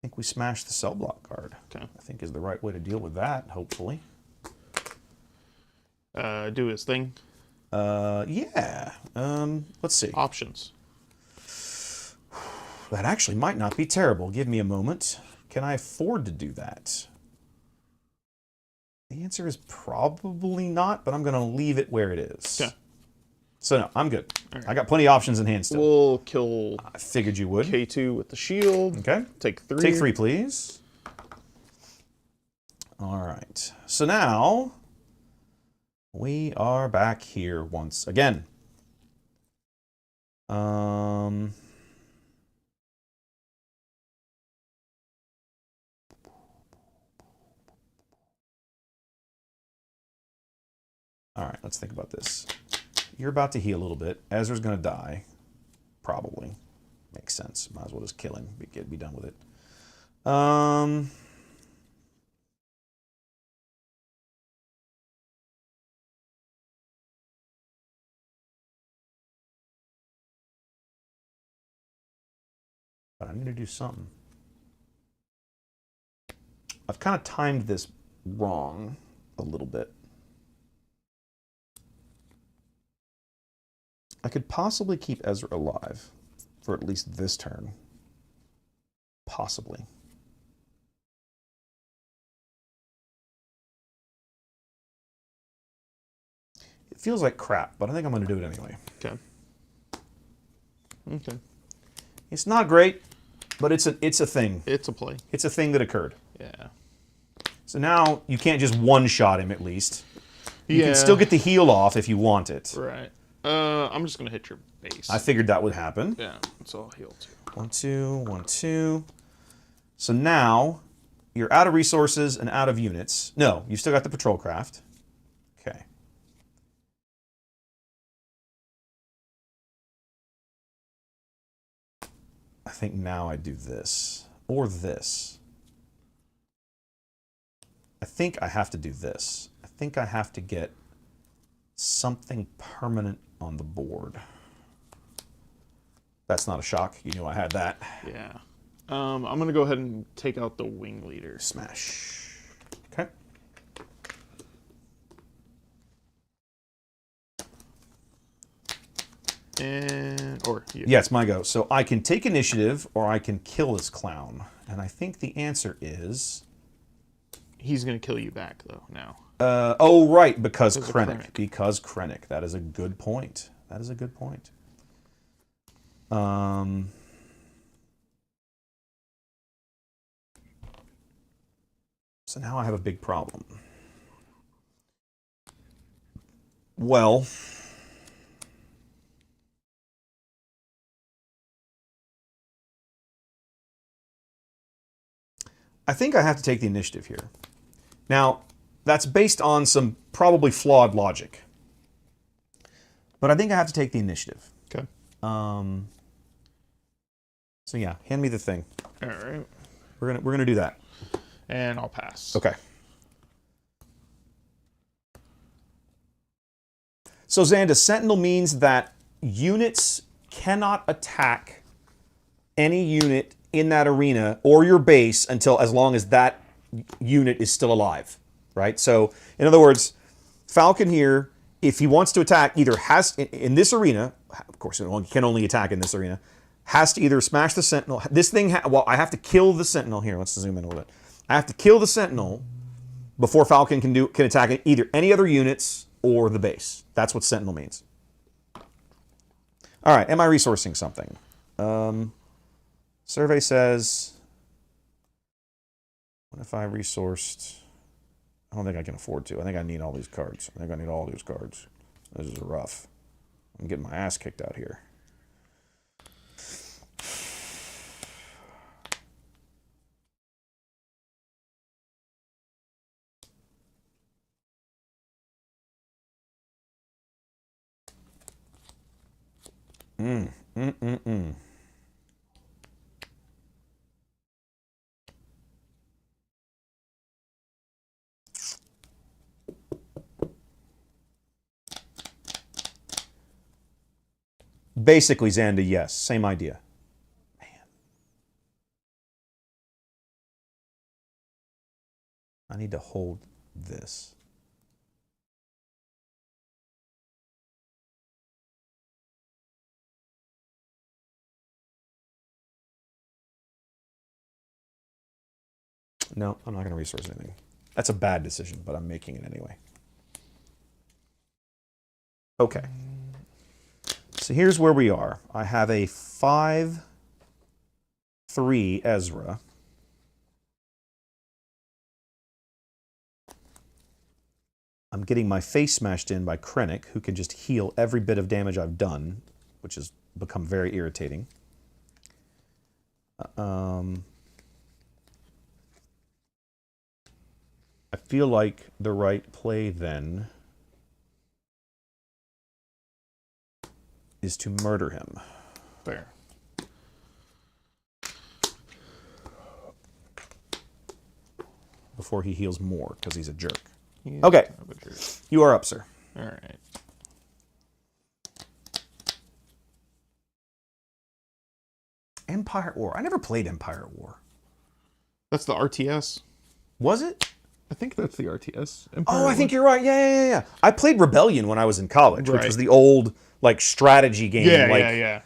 A: think we smash the cell block card.
B: Okay.
A: I think is the right way to deal with that, hopefully.
B: Do his thing.
A: Yeah. Let's see.
B: Options.
A: That actually might not be terrible. Give me a moment. Can I afford to do that? The answer is probably not, but I'm going to leave it where it is.
B: Okay.
A: So no, I'm good.
B: All right.
A: I got plenty of options in hand still.
B: We'll kill
A: I figured you would.
B: K2 with the shield.
A: Okay.
B: Take 3.
A: Take 3, please. All right. So now we are back here once again. All right, let's think about this. You're about to heal a little bit. Ezra's going to die. Probably. Makes sense. Might as well just kill him. Be done with it. But I need to do something. I've kind of timed this wrong a little bit. I could possibly keep Ezra alive for at least this turn. Possibly. It feels like crap, but I think I'm going to do it anyway.
B: Okay. Okay.
A: It's not great, but it's a thing.
B: It's a play.
A: It's a thing that occurred.
B: Yeah.
A: So now you can't just one-shot him at least. You
B: Yeah.
A: can still get the heal off if you want it.
B: Right. I'm just gonna hit your base.
A: I figured that would happen.
B: Yeah. So I'll heal 2.
A: 1, 2, 1, 2. So now you're out of resources and out of units. No, you've still got the patrol craft. Okay. I think now I do this or this. I think I have to do this. I think I have to get something permanent on the board. That's not a shock. You knew I had that.
B: Yeah. I'm gonna go ahead and take out the wing leader.
A: Smash. Okay. Yeah, it's my go. So I can take initiative or I can kill this clown. And I think the answer is...
B: He's gonna kill you back though now.
A: Oh, right, because
B: Because of
A: Krennic.
B: Krennic.
A: Because Krennic. That is a good point. That is a good point. So now I have a big problem. Well... I think I have to take the initiative here. Now, that's based on some probably flawed logic. But I think I have to take the initiative.
B: Okay.
A: So yeah, hand me the thing.
B: All right.
A: We're gonna do that.
B: And I'll pass.
A: Okay. So Xanda, Sentinel means that units cannot attack any unit in that arena or your base until as long as that unit is still alive, right? So in other words, Falcon here, if he wants to attack, either has in this arena, of course, he can only attack in this arena, has to either smash the Sentinel. This thing, well, I have to kill the Sentinel here. Let's zoom in a little bit. I have to kill the Sentinel before Falcon can attack either any other units or the base. That's what Sentinel means. All right, am I resourcing something? Survey says, what if I resourced? I don't think I can afford to. I think I need all these cards. I think I need all these cards. This is rough. I'm getting my ass kicked out here. Basically, Xanda, yes. Same idea. Man. I need to hold this. No, I'm not going to resource anything. That's a bad decision, but I'm making it anyway. Okay. So here's where we are. I have a 5-3 Ezra. I'm getting my face smashed in by Krennic, who can just heal every bit of damage I've done, which has become very irritating. I feel like the right play then is to murder him.
B: Fair.
A: Before he heals more, because he's a jerk.
B: He's
A: Okay.
B: kind of a jerk.
A: You are up, sir.
B: All right.
A: Empire at War. I never played Empire at War.
B: That's the RTS.
A: Was it?
B: I think that's the RTS.
A: Oh, I think you're right. Yeah. I played Rebellion when I was in college, which
B: Right.
A: was the old like strategy game,
B: Yeah.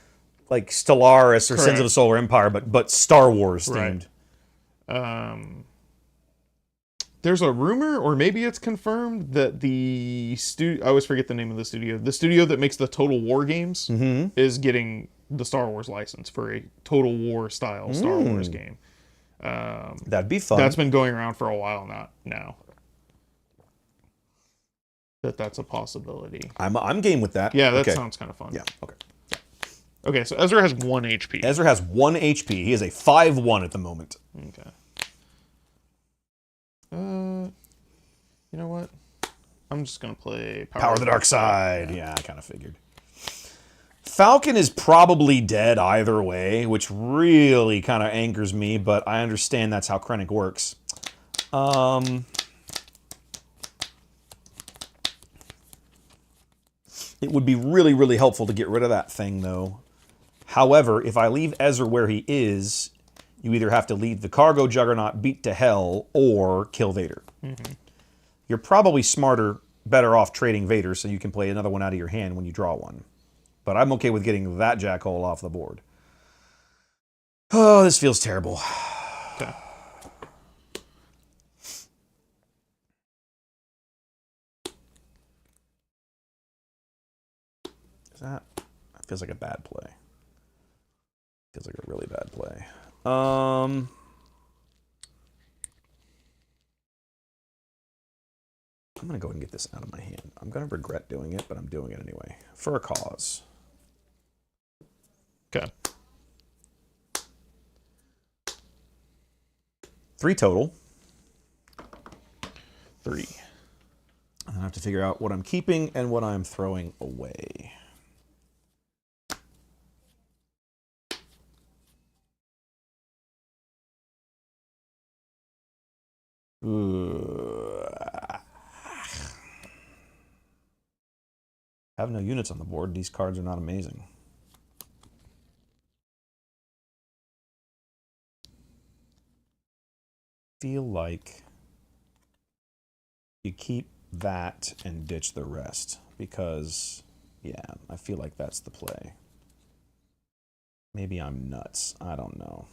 A: like Stellaris or Sins
B: Correct.
A: of the Solar Empire, but Star Wars themed.
B: There's a rumor, or maybe it's confirmed, that the studio, I always forget the name of the studio that makes the Total War games is getting the Star Wars license for a Total War style Star Wars game.
A: That'd be fun.
B: That's been going around for a while now. That's a possibility.
A: I'm game with that.
B: Yeah, that
A: Okay.
B: sounds kind of fun.
A: Yeah. Okay.
B: Okay, so Ezra has 1 HP.
A: Ezra has 1 HP. He is a 5-1 at the moment.
B: Okay. You know what? I'm just gonna play
A: Power of the Dark Side. Yeah, I kind of figured. Falcon is probably dead either way, which really kind of angers me, but I understand that's how Krennic works. It would be really, really helpful to get rid of that thing, though. However, if I leave Ezra where he is, you either have to leave the cargo juggernaut beat to hell or kill Vader. You're probably better off trading Vader so you can play another one out of your hand when you draw one. But I'm okay with getting that jackhole off the board. Oh, this feels terrible.
B: Okay.
A: That feels like a bad play. Feels like a really bad play. I'm going to go ahead and get this out of my hand. I'm going to regret doing it, but I'm doing it anyway. For a cause.
B: Okay.
A: 3 total.
B: 3.
A: And I have to figure out what I'm keeping and what I'm throwing away. Have no units on the board. These cards are not amazing. Feel like you keep that and ditch the rest because, yeah, I feel like that's the play. Maybe I'm nuts. I don't know.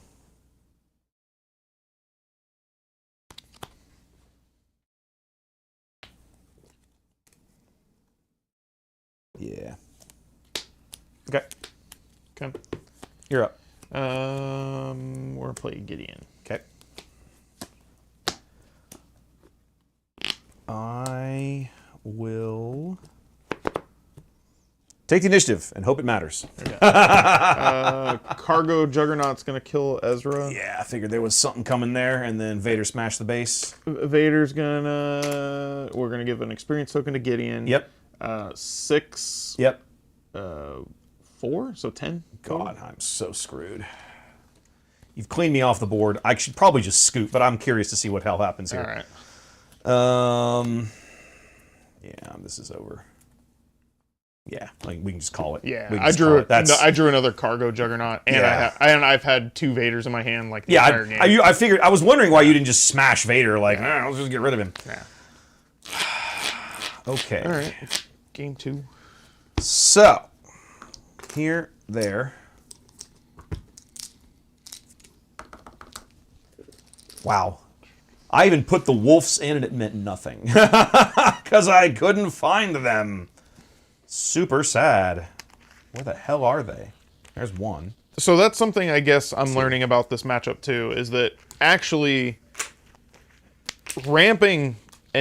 A: Yeah. Okay.
B: Okay.
A: You're up.
B: We're gonna play Gideon.
A: Okay. I will take the initiative and hope it matters.
B: Cargo Juggernaut's gonna kill Ezra.
A: Yeah, I figured there was something coming there, and then Vader smashed the base.
B: Vader's gonna. We're gonna give an experience token to Gideon.
A: Yep.
B: 6.
A: Yep.
B: 4. So 10.
A: God, I'm so screwed. You've cleaned me off the board. I should probably just scoot, but I'm curious to see what hell happens here.
B: All right.
A: Yeah, this is over. Yeah, like we can just call it.
B: Yeah,
A: We can
B: I
A: just call
B: drew.
A: it. That's
B: I drew another Cargo Juggernaut, and
A: Yeah.
B: I've had 2 Vaders in my hand like the
A: yeah.
B: entire game.
A: I figured. I was wondering why you didn't just smash Vader. Like, let's just get rid of him.
B: Yeah.
A: Okay.
B: All right. Game 2.
A: So, here, there. Wow. I even put the wolves in and it meant nothing. Because I couldn't find them. Super sad. Where the hell are they? There's one.
B: So that's something I guess I'm learning about this matchup too, is that actually ramping early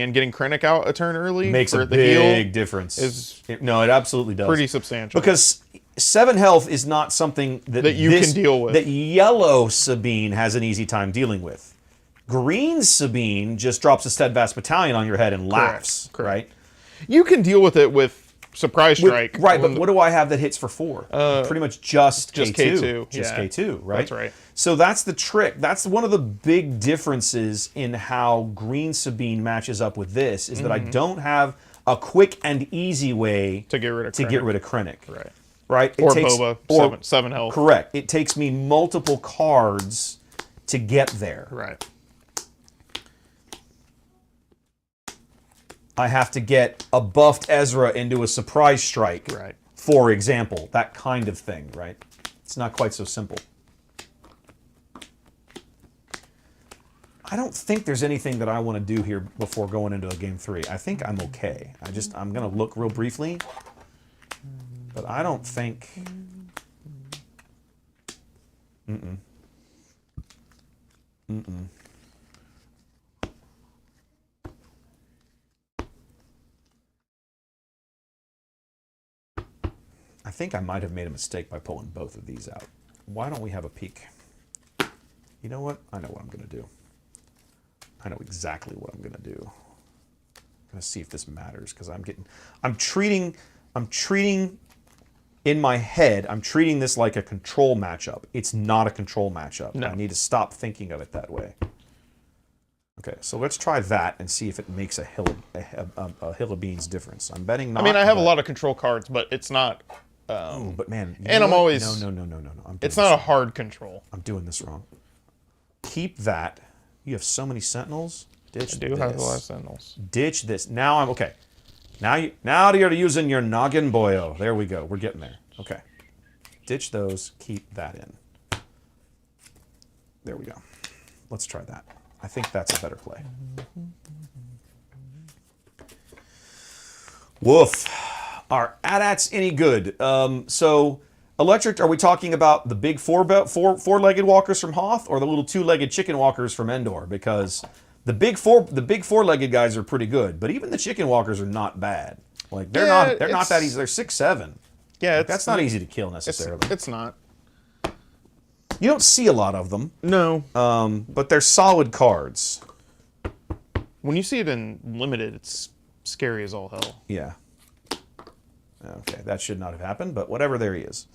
B: and getting Krennic out a turn early
A: Makes
B: for
A: a
B: the
A: big
B: heal
A: difference. No, it absolutely does.
B: pretty substantial.
A: Because 7 health is not something that
B: you can deal with.
A: That yellow Sabine has an easy time dealing with. Green Sabine just drops a Steadfast Battalion on your head and laughs.
B: Correct.
A: Right?
B: You can deal with it with Surprise Strike.
A: Right, but what do I have that hits for 4? Pretty much just K2.
B: K2,
A: Just
B: yeah.
A: K2, right?
B: That's right.
A: So that's the trick. That's one of the big differences in how Green Sabine matches up with this, is that I don't have a quick and easy way
B: To get rid of
A: Krennic.
B: Right.
A: Right?
B: Or Boba, 7 health.
A: Correct. It takes me multiple cards to get there.
B: Right.
A: I have to get a buffed Ezra into a surprise strike.
B: Right.
A: For example, that kind of thing, right? It's not quite so simple. I don't think there's anything that I want to do here before going into a game 3. I think I'm okay. I'm going to look real briefly, but I don't think. I think I might have made a mistake by pulling both of these out. Why don't we have a peek? You know what? I know what I'm going to do. I know exactly what I'm going to do. I'm going to see if this matters, because I'm treating in my head, I'm treating this like a control matchup. It's not a control matchup.
B: No.
A: I need to stop thinking of it that way. Okay, so let's try that and see if it makes a hill of beans difference. I'm betting not.
B: I mean, I have a lot of control cards, but it's not.
A: But man, you
B: And
A: know
B: I'm
A: what?
B: always-
A: no. I'm doing
B: It's
A: this
B: not a hard control.
A: I'm doing this wrong. Keep that. You have so many sentinels. Ditch
B: I do
A: this.
B: have a lot of Sentinels.
A: Ditch this. Now I'm okay. Now you're using your noggin, boyo. There we go. We're getting there. Okay. Ditch those. Keep that in. There we go. Let's try that. I think that's a better play. Woof. Are AT-ATs any good? So electric, are we talking about the big four-legged walkers from Hoth, or the little 2-legged chicken walkers from Endor? Because the big four-legged guys are pretty good, but even the chicken walkers are not bad. Like they're not that easy. They're 6'7".
B: Yeah,
A: That's not easy to kill necessarily.
B: It's not.
A: You don't see a lot of them,
B: No.
A: but they're solid cards.
B: When you see it in limited, it's scary as all hell.
A: Yeah. Okay, that should not have happened, but whatever, there he is.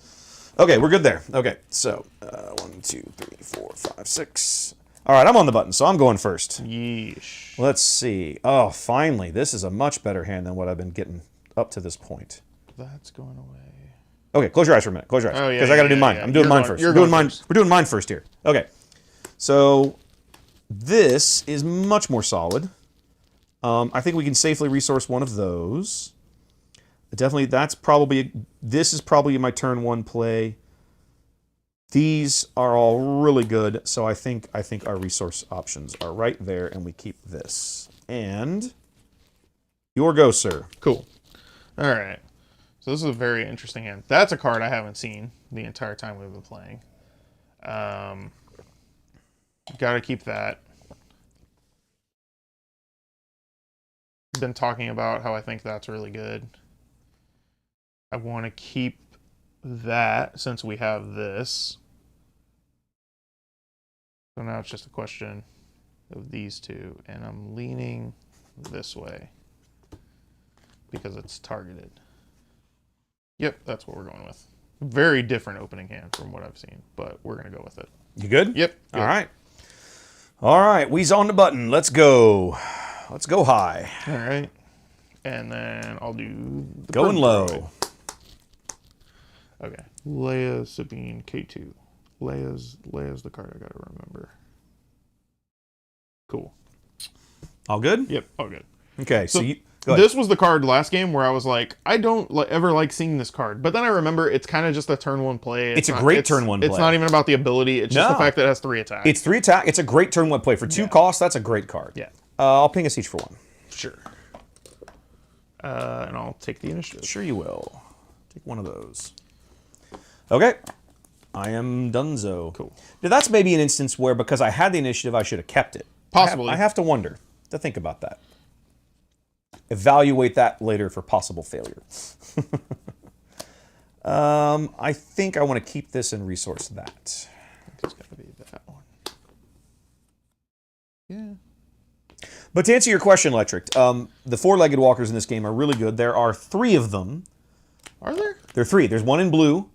A: Okay, we're good there. Okay, so 1, 2, 3, 4, 5, 6. All right, I'm on the button, so I'm going first.
B: Yeesh.
A: Let's see. Oh, finally. This is a much better hand than what I've been getting up to this point.
B: That's going away.
A: Okay, close your eyes for a minute. Close your eyes.
B: Oh, yeah,
A: Because I got to do
B: yeah,
A: mine.
B: yeah.
A: I'm doing
B: You're
A: mine
B: going-
A: first.
B: you're
A: We're doing
B: going
A: mine.
B: first.
A: We're doing mine first here. Okay. So this is much more solid. I think we can safely resource one of those. Definitely, this is probably my turn 1 play. These are all really good, so I think our resource options are right there, and we keep this. And your go, sir.
B: Cool. All right. So this is a very interesting hand. That's a card I haven't seen the entire time we've been playing. Got to keep that. Been talking about how I think that's really good. I want to keep that since we have this. So now it's just a question of these two, and I'm leaning this way because it's targeted. Yep, that's what we're going with. Very different opening hand from what I've seen, but we're going to go with it.
A: You good?
B: Yep. Good.
A: All right. All right, we's on the button. Let's go. Let's go high.
B: All right. And then I'll do the
A: Going
B: purple
A: low.
B: droid. Okay. Leia, Sabine, K2. Leia's the card I got to remember. Cool.
A: All good?
B: Yep, all good.
A: Okay, so
B: So
A: you go ahead.
B: This was the card last game where I was like, I don't ever like seeing this card. But then I remember it's kind of just a turn 1 play.
A: It's a great turn 1
B: It's
A: play.
B: not even about the ability. It's just
A: No.
B: the fact that it has 3 attacks.
A: It's 3 attack. It's a great turn 1 play. For 2 costs, that's a great card.
B: Yeah.
A: I'll ping us each for 1.
B: Sure. And I'll take the initiative.
A: Sure you will. Take one of those. Okay. I am donezo.
B: Cool.
A: Now that's maybe an instance where because I had the initiative, I should have kept it.
B: Possibly.
A: I have to wonder, to think about that. Evaluate that later for possible failure. I think I want to keep this and resource that.
B: It's got to be that one. Yeah.
A: But to answer your question, Electric, the 4-legged walkers in this game are really good. There are 3 of them.
B: Are there?
A: There are 3. There's one in blue.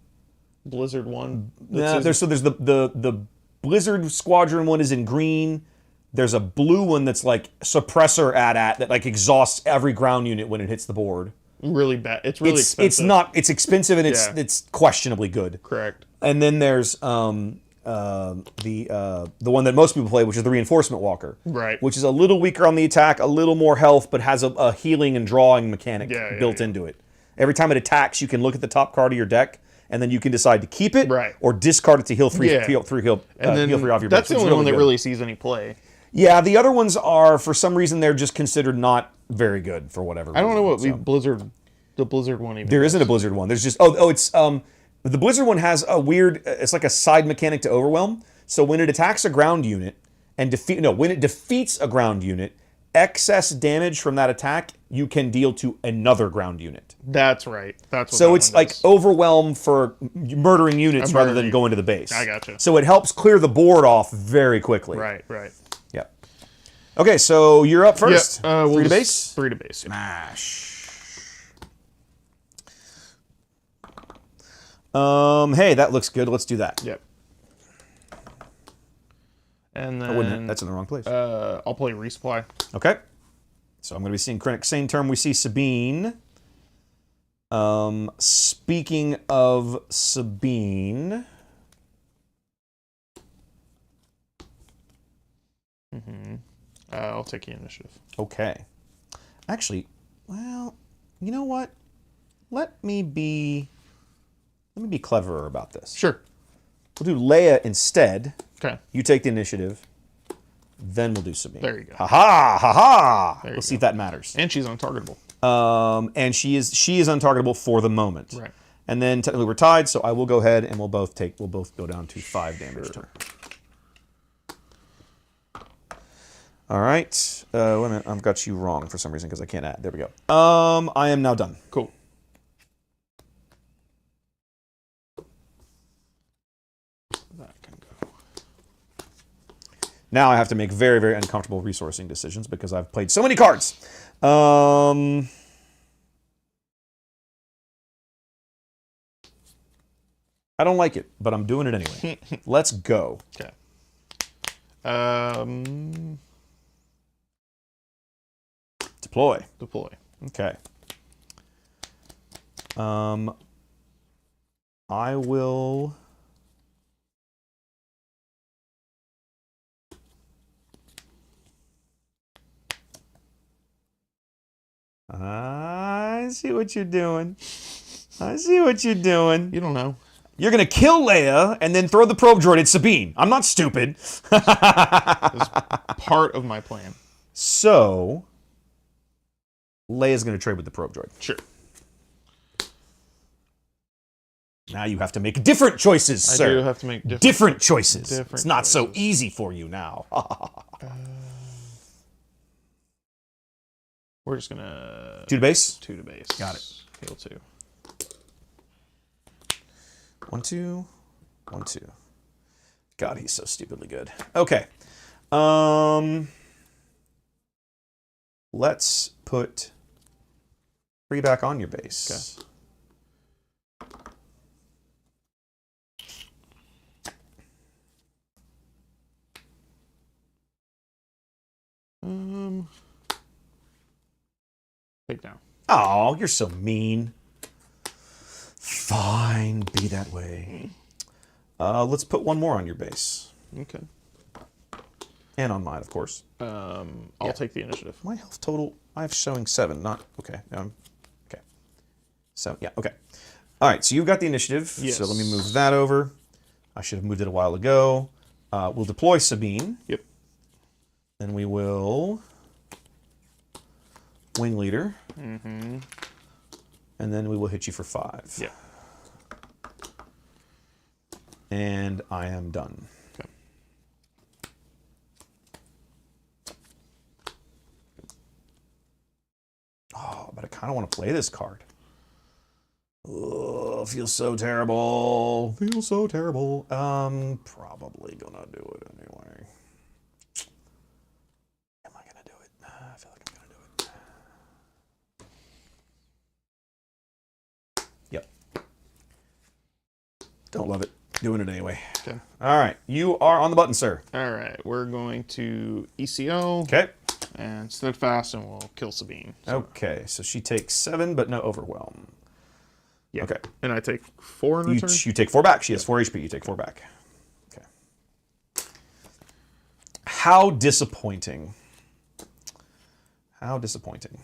B: Blizzard one.
A: There's the Blizzard Squadron one is in green. There's a blue one that's like suppressor AT-AT that like exhausts every ground unit when it hits the board.
B: Really bad. It's really
A: It's
B: expensive.
A: it's expensive and
B: Yeah.
A: it's questionably good.
B: Correct.
A: And then there's the one that most people play, which is the Reinforcement Walker.
B: Right.
A: Which is a little weaker on the attack, a little more health, but has a healing and drawing mechanic built into it. Every time it attacks, you can look at the top card of your deck, and then you can decide to keep it
B: Right.
A: or discard it to heal 3
B: Yeah.
A: heal
B: And then
A: heal 3 off your
B: that's
A: bench.
B: the
A: It's
B: only one that
A: good.
B: really sees any play.
A: Yeah, the other ones are, for some reason, they're just considered not very good for whatever reason.
B: I don't know what
A: So-
B: the Blizzard one even
A: There
B: does.
A: isn't a Blizzard one. There's just it's the Blizzard one has a weird. It's like a side mechanic to overwhelm. So when it attacks a ground unit and when it defeats a ground unit, excess damage from that attack you can deal to another ground unit.
B: That's right. That's what
A: So
B: that
A: it's
B: one
A: like
B: does.
A: overwhelm for murdering units rather than
B: murdering.
A: going to the base.
B: I gotcha.
A: So it helps clear the board off very quickly.
B: Right. Right.
A: Yep. Okay, so you're up first.
B: Yeah.
A: Three to
B: just-
A: base.
B: 3 to base. Yeah.
A: Smash. Hey, that looks good. Let's do that.
B: Yep. And
A: I wouldn't.
B: then
A: That's in the wrong place.
B: I'll play resupply.
A: Okay. So I'm going to be seeing Krennic. Same turn we see Sabine. Speaking of Sabine.
B: I'll take the initiative.
A: Okay. Actually, well, you know what? Let me be cleverer about this.
B: Sure.
A: We'll do Leia instead.
B: Okay.
A: You take the initiative. Then we'll do Sabine.
B: There you go.
A: Ha ha ha ha.
B: you
A: Let's see if that matters.
B: And she's untargetable.
A: And she is untargetable for the moment.
B: Right.
A: And then technically we're tied, so I will go ahead and we'll both go down to 5 damage total. All right. Wait a minute. I've got you wrong for some reason because I can't add. There we go. I am now done.
B: Cool. That can go.
A: Now I have to make very, very uncomfortable resourcing decisions because I've played so many cards. I don't like it, but I'm doing it anyway. Let's go.
B: Okay.
A: Deploy.
B: Deploy.
A: Okay. I will. I see what you're doing. I see what you're doing.
B: You don't know.
A: You're gonna kill Leia and then throw the probe droid at Sabine. I'm not stupid.
B: That's part of my plan.
A: So, Leia's gonna trade with the probe droid.
B: Sure.
A: Now you have to make different choices,
B: I
A: sir.
B: do have to make
A: Different choices.
B: Different
A: It's not so
B: choices.
A: easy for you now.
B: We're just gonna
A: 2 to base.
B: 2 to base.
A: Got it.
B: Heal 2.
A: 1, 2, 1, 2. God, he's so stupidly good. Okay. Let's put 3 back on your base.
B: Okay. Take down.
A: Oh, you're so mean. Fine, be that way. Let's put 1 more on your base.
B: Okay.
A: And on mine, of course.
B: I'll take the initiative.
A: My health total, I have showing 7, not... Okay. Okay. So, yeah, okay. All right, so you've got the initiative.
B: Yes.
A: So let me move that over. I should have moved it a while ago. We'll deploy Sabine.
B: Yep.
A: Then we will... Wing leader.
B: Mm-hmm.
A: And then we will hit you for 5.
B: Yeah.
A: And I am done.
B: Okay.
A: Oh, but I kind of want to play this card. Oh, feels so terrible. Feels so terrible. Probably gonna do it anyway. Am I gonna do it? I feel like I'm gonna do it. Yep. Don't love it. Doing it anyway.
B: Okay.
A: All right. You are on the button, sir.
B: All right. We're going to ECO
A: Okay.
B: and steadfast, and we'll kill Sabine. So,
A: Okay. So she takes 7, but no overwhelm.
B: yeah.
A: Okay.
B: And I take 4 in
A: You,
B: return.
A: you take 4 back. She has 4 HP. You take 4 back. Okay. How disappointing. How disappointing.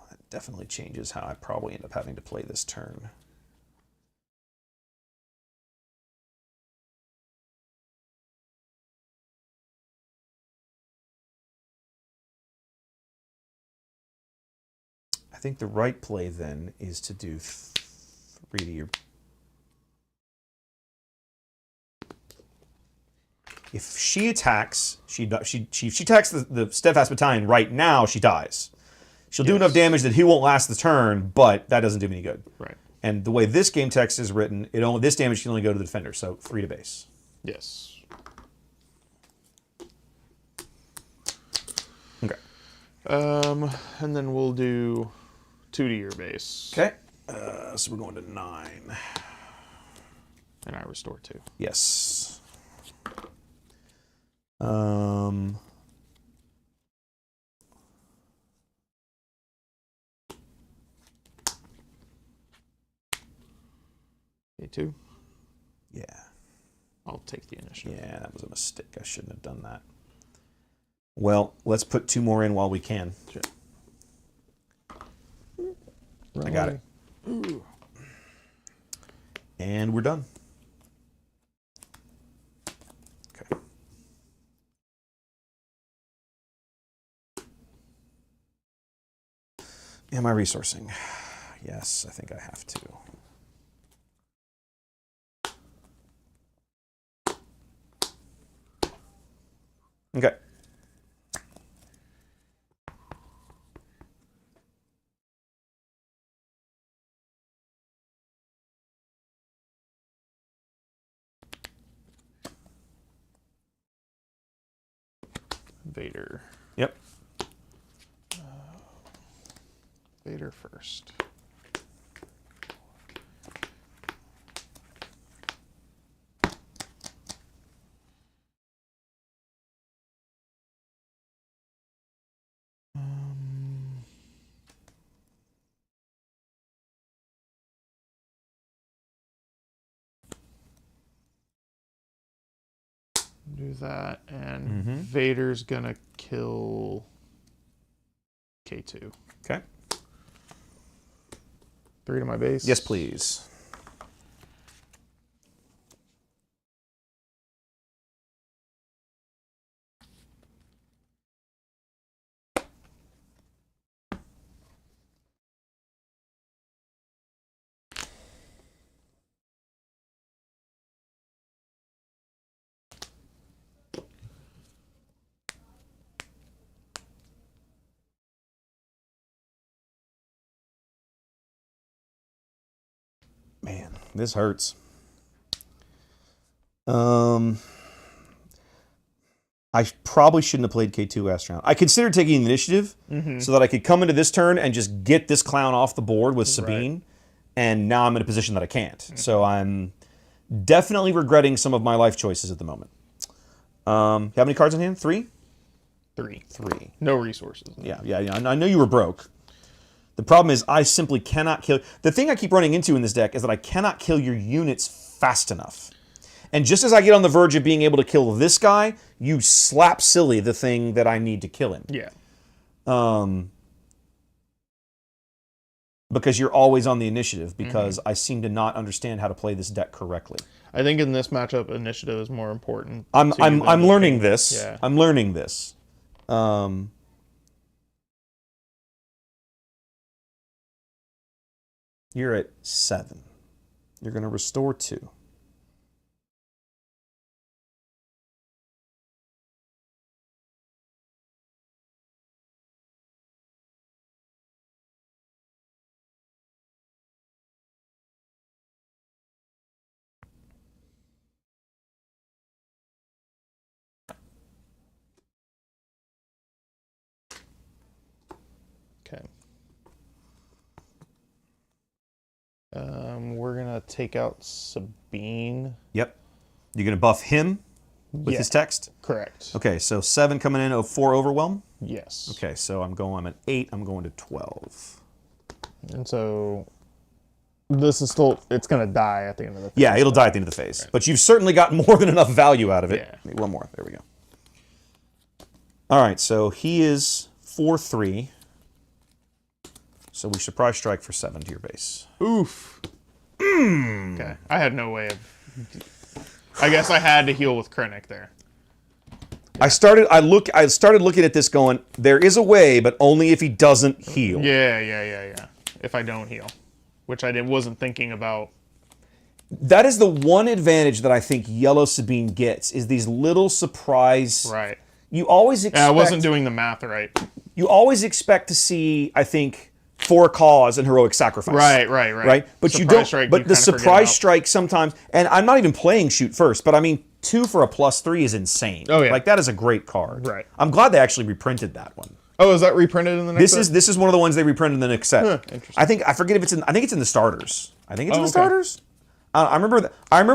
A: That definitely changes how I probably end up having to play this turn. I think the right play then is to do 3 to your... If she attacks, she attacks the Steadfast Battalion right now, she dies. She'll do
B: Yes.
A: enough damage that he won't last the turn, but that doesn't do me any good.
B: Right.
A: And the way this game text is written, this damage can only go to the defender, so 3 to base.
B: Yes.
A: Okay.
B: And then we'll do 2 to your base.
A: Okay. So we're going to 9.
B: And I restore 2.
A: Yes.
B: A2.
A: Yeah.
B: I'll take the initiative.
A: Yeah, that was a mistake. I shouldn't have done that. Well, let's put 2 more in while we can.
B: Sure.
A: I got it.
B: Ooh.
A: And we're done. Okay. Am I resourcing? Yes, I think I have to. Okay.
B: Vader.
A: Yep.
B: Vader first. Do that, and Vader's gonna kill K2.
A: Okay.
B: 3 to my base.
A: Yes, please. Man, this hurts. I probably shouldn't have played K2 last round. I considered taking the initiative so that I could come into this turn and just get this clown off the board with Sabine, and now I'm in a position that I can't. So I'm definitely regretting some of my life choices at the moment. How many cards in hand? 3?
B: 3.
A: 3.
B: No resources.
A: Yeah. I know you were broke. The problem is I simply cannot kill... The thing I keep running into in this deck is that I cannot kill your units fast enough. And just as I get on the verge of being able to kill this guy, you slap silly the thing that I need to kill him.
B: Yeah.
A: Because you're always on the initiative, because I seem to not understand how to play this deck correctly.
B: I think in this matchup, initiative is more important.
A: I'm learning this.
B: Yeah.
A: I'm learning this. You're at 7. You're going to restore 2.
B: Okay. We're gonna take out Sabine.
A: Yep. You're going to buff him with his text?
B: Correct.
A: Okay, so 7 coming in, 4 overwhelm?
B: Yes.
A: Okay, so I'm at 8, I'm going to 12.
B: And so this is still, it's gonna die at the end of the phase.
A: Yeah, it'll die at the end of the phase. But you've certainly gotten more than enough value out of it.
B: Yeah.
A: Maybe one more. There we go. All right, so he is 4-3. So we surprise strike for 7 to your base.
B: Oof. Okay. I had no way of... I guess I had to heal with Krennic there.
A: I started looking at this going, there is a way, but only if he doesn't heal.
B: Yeah. If I don't heal. Which I wasn't thinking about.
A: That is the one advantage that I think Yellow Sabine gets, is these little surprise...
B: Right.
A: You always expect...
B: Yeah, I wasn't doing the math right.
A: You always expect to see, I think, for a cause and heroic sacrifice.
B: Right.
A: But
B: Surprise
A: you don't.
B: strike,
A: But
B: you
A: the
B: kinda forget
A: surprise
B: about.
A: strike sometimes, and I'm not even playing shoot first, but I mean 2 for a +3 is insane.
B: Oh, yeah.
A: Like that is a great card.
B: Right.
A: I'm glad they actually reprinted that one.
B: Oh, is that reprinted in the next
A: This is one of the ones they reprinted in the next set.
B: interesting.
A: I forget if it's in. I think it's in the starters. I think it's in the
B: okay.
A: starters. I remember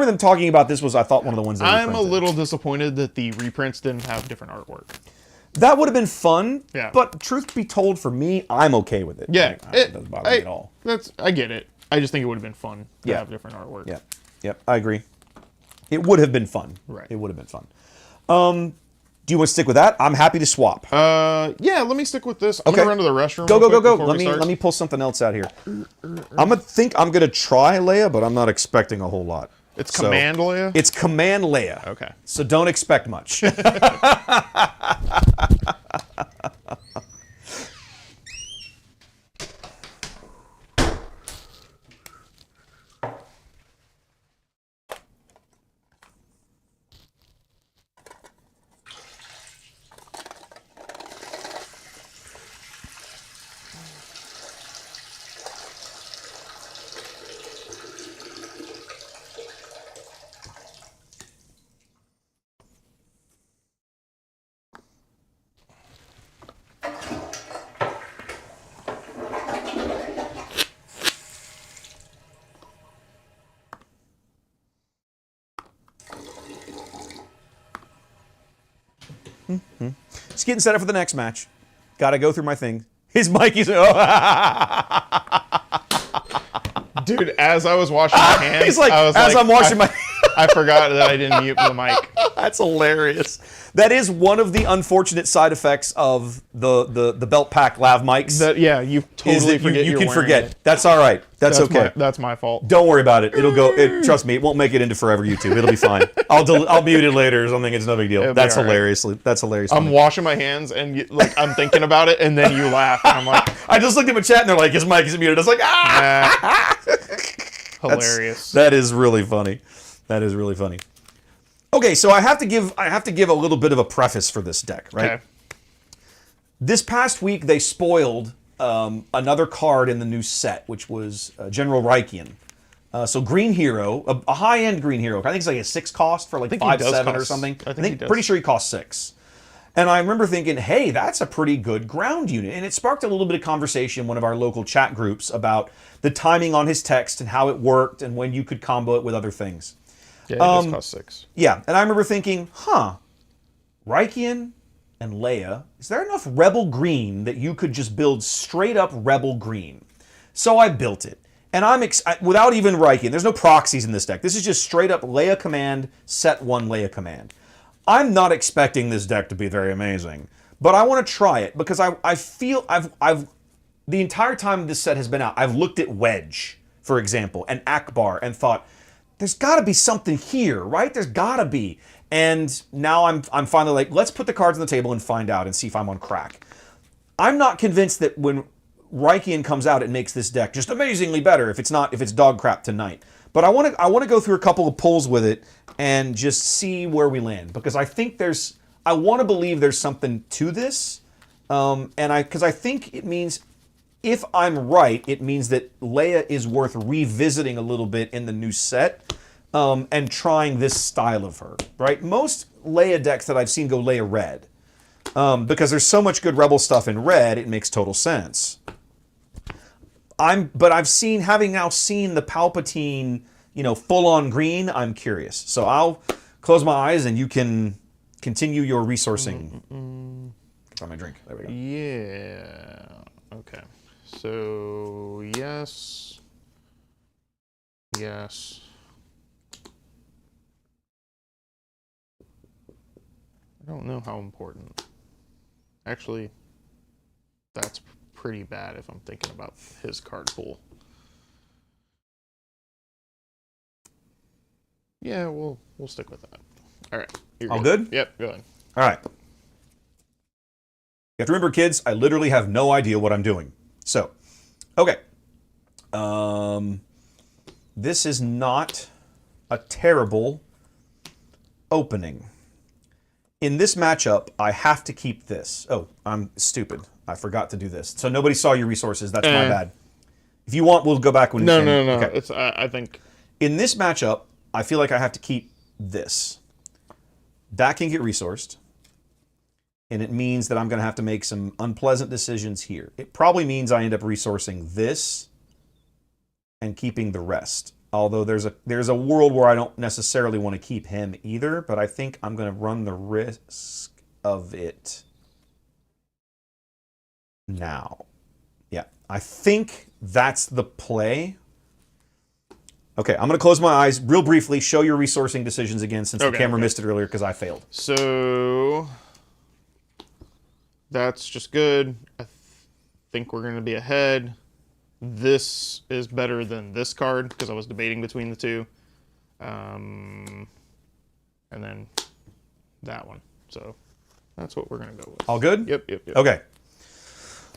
A: them talking about this. I thought one of the ones they
B: I'm a
A: reprinted.
B: little disappointed that the reprints didn't have different artwork.
A: That would have been fun.
B: Yeah.
A: But truth be told, for me, I'm okay with it.
B: Yeah,
A: Like, it doesn't bother me at all.
B: I get it. I just think it would have been fun to
A: Yeah.
B: have different artwork.
A: Yep, I agree. It would have been fun.
B: Right.
A: It would have been fun. Do you want to stick with that? I'm happy to swap.
B: Yeah, let me stick with this. I'm
A: Okay.
B: gonna run to the restroom.
A: Go.
B: real quick before
A: Let
B: we start.
A: me pull something else out here. I'm gonna try Leia, but I'm not expecting a whole lot.
B: It's Command Leia?
A: It's Command Leia.
B: Okay.
A: So don't expect much. Just getting set up for the next match. Got to go through my thing. His mic is...
B: Dude, as I was washing my hands,
A: He's like,
B: I was
A: as
B: like,
A: I'm washing my...
B: I forgot that I didn't mute the mic.
A: That's hilarious. That is one of the unfortunate side effects of the belt pack lav mics.
B: Yeah, you
A: is
B: totally
A: that
B: forget
A: you
B: you're
A: can
B: wearing
A: forget.
B: it.
A: That's all right. That's okay.
B: That's my fault.
A: Don't worry about it. It'll go. Trust me, it won't make it into forever YouTube. It'll be fine. I'll mute it later or something. It's no big deal.
B: It'll be
A: That's
B: all right.
A: hilariously. That's hilarious.
B: I'm
A: funny.
B: washing my hands and I'm thinking about it, and then you laugh, and I'm like,
A: I just looked at my chat and they're like, his mic is muted. I was like, ah.
B: hilarious.
A: That is really funny. That is really funny. Okay, so I have to give a little bit of a preface for this deck, right?
B: Okay.
A: This past week they spoiled another card in the new set, which was General Reichian. So Green Hero, a high-end Green Hero. I think it's like a 6 cost for like
B: think he
A: 5,
B: does
A: 7 or
B: cost-
A: something.
B: I think he does.
A: Pretty sure he costs 6. And I remember thinking, hey, that's a pretty good ground unit. And it sparked a little bit of conversation in one of our local chat groups about the timing on his text and how it worked and when you could combo it with other things.
B: Yeah, it does cost 6.
A: Yeah, and I remember thinking, Reichian and Leia, is there enough Rebel Green that you could just build straight up Rebel Green? So I built it. And without even Reichian, there's no proxies in this deck. This is just straight up Leia command, set 1 Leia command. I'm not expecting this deck to be very amazing, but I want to try it because I feel I've the entire time this set has been out, I've looked at Wedge, for example, and Akbar and thought, there's got to be something here, right? There's got to be. And now I'm finally like, let's put the cards on the table and find out and see if I'm on crack. I'm not convinced that when Reichian comes out, it makes this deck just amazingly better if it's dog crap tonight. But I want to go through a couple of pulls with it and just see where we land because I think I want to believe there's something to this, because I think it means, if I'm right, it means that Leia is worth revisiting a little bit in the new set and trying this style of her, right? Most Leia decks that I've seen go Leia red because there's so much good Rebel stuff in red, it makes total sense. But having now seen the Palpatine, full on green, I'm curious. So I'll close my eyes and you can continue your resourcing. Try my drink. There we go.
B: Yeah. Okay. So, yes. Yes. I don't know how important. Actually, that's pretty bad if I'm thinking about his card pool. Yeah, we'll stick with that. All right. You're
A: All good?
B: Yep, go ahead.
A: All right. You have to remember, kids, I literally have no idea what I'm doing. So, okay. This is not a terrible opening. In this matchup, I have to keep this. Oh, I'm stupid. I forgot to do this. So nobody saw your resources. That's my bad. If you want, we'll go back when...
B: No.
A: Okay.
B: It's I think...
A: In this matchup, I feel like I have to keep this. That can get resourced. And it means that I'm going to have to make some unpleasant decisions here. It probably means I end up resourcing this and keeping the rest. Although there's a world where I don't necessarily want to keep him either, but I think I'm going to run the risk of it now. Yeah, I think that's the play. Okay, I'm going to close my eyes real briefly, show your resourcing decisions again since the camera missed it earlier because I failed.
B: So... that's just good. I think we're going to be ahead. This is better than this card because I was debating between the two. And then that one. So that's what we're going to go with.
A: All good?
B: Yep.
A: Okay.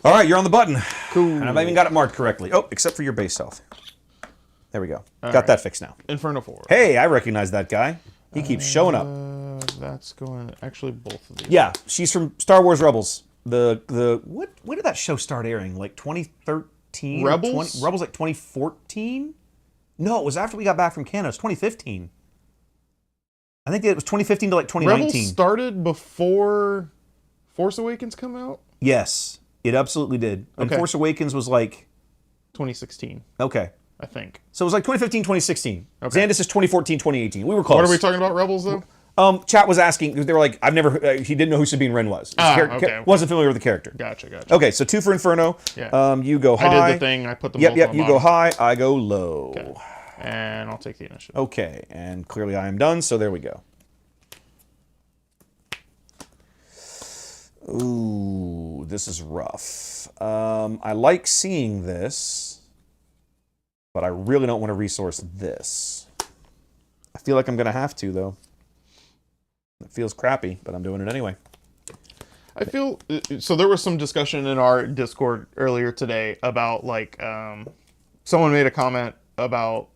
A: All right, you're on the button.
B: Cool.
A: And I've even got it marked correctly. Oh, except for your base health. There we go. Got
B: right.
A: that fixed now.
B: Inferno 4.
A: Hey, I recognize that guy. He keeps showing up.
B: That's going... actually, both of these.
A: Yeah, she's from Star Wars Rebels. When did that show start airing? Like 2013?
B: Rebels?
A: Rebels like 2014? No, it was after we got back from Canada. It was 2015. I think it was 2015 to like 2019.
B: Rebels started before Force Awakens come out?
A: Yes, it absolutely did. And
B: Okay.
A: Force Awakens was like...
B: 2016,
A: Okay.
B: I think.
A: So it was like 2015, 2016.
B: Okay.
A: Xandus is 2014, 2018. We were close.
B: What are we talking about, Rebels, though?
A: Chat was asking. They were like, "I've never." He didn't know who Sabine Wren was.
B: Okay.
A: Wasn't familiar with the character.
B: Gotcha.
A: Okay, so 2 for Inferno.
B: Yeah.
A: You go high.
B: I did the thing. I put them both
A: Yep.
B: on
A: You
B: the
A: go
B: bottom.
A: high. I go low.
B: Okay. And I'll take the initiative.
A: Okay, and clearly I am done. So there we go. Ooh, this is rough. I like seeing this, but I really don't want to resource this. I feel like I'm going to have to, though. It feels crappy, but I'm doing it anyway.
B: I feel so. There was some discussion in our Discord earlier today about like someone made a comment about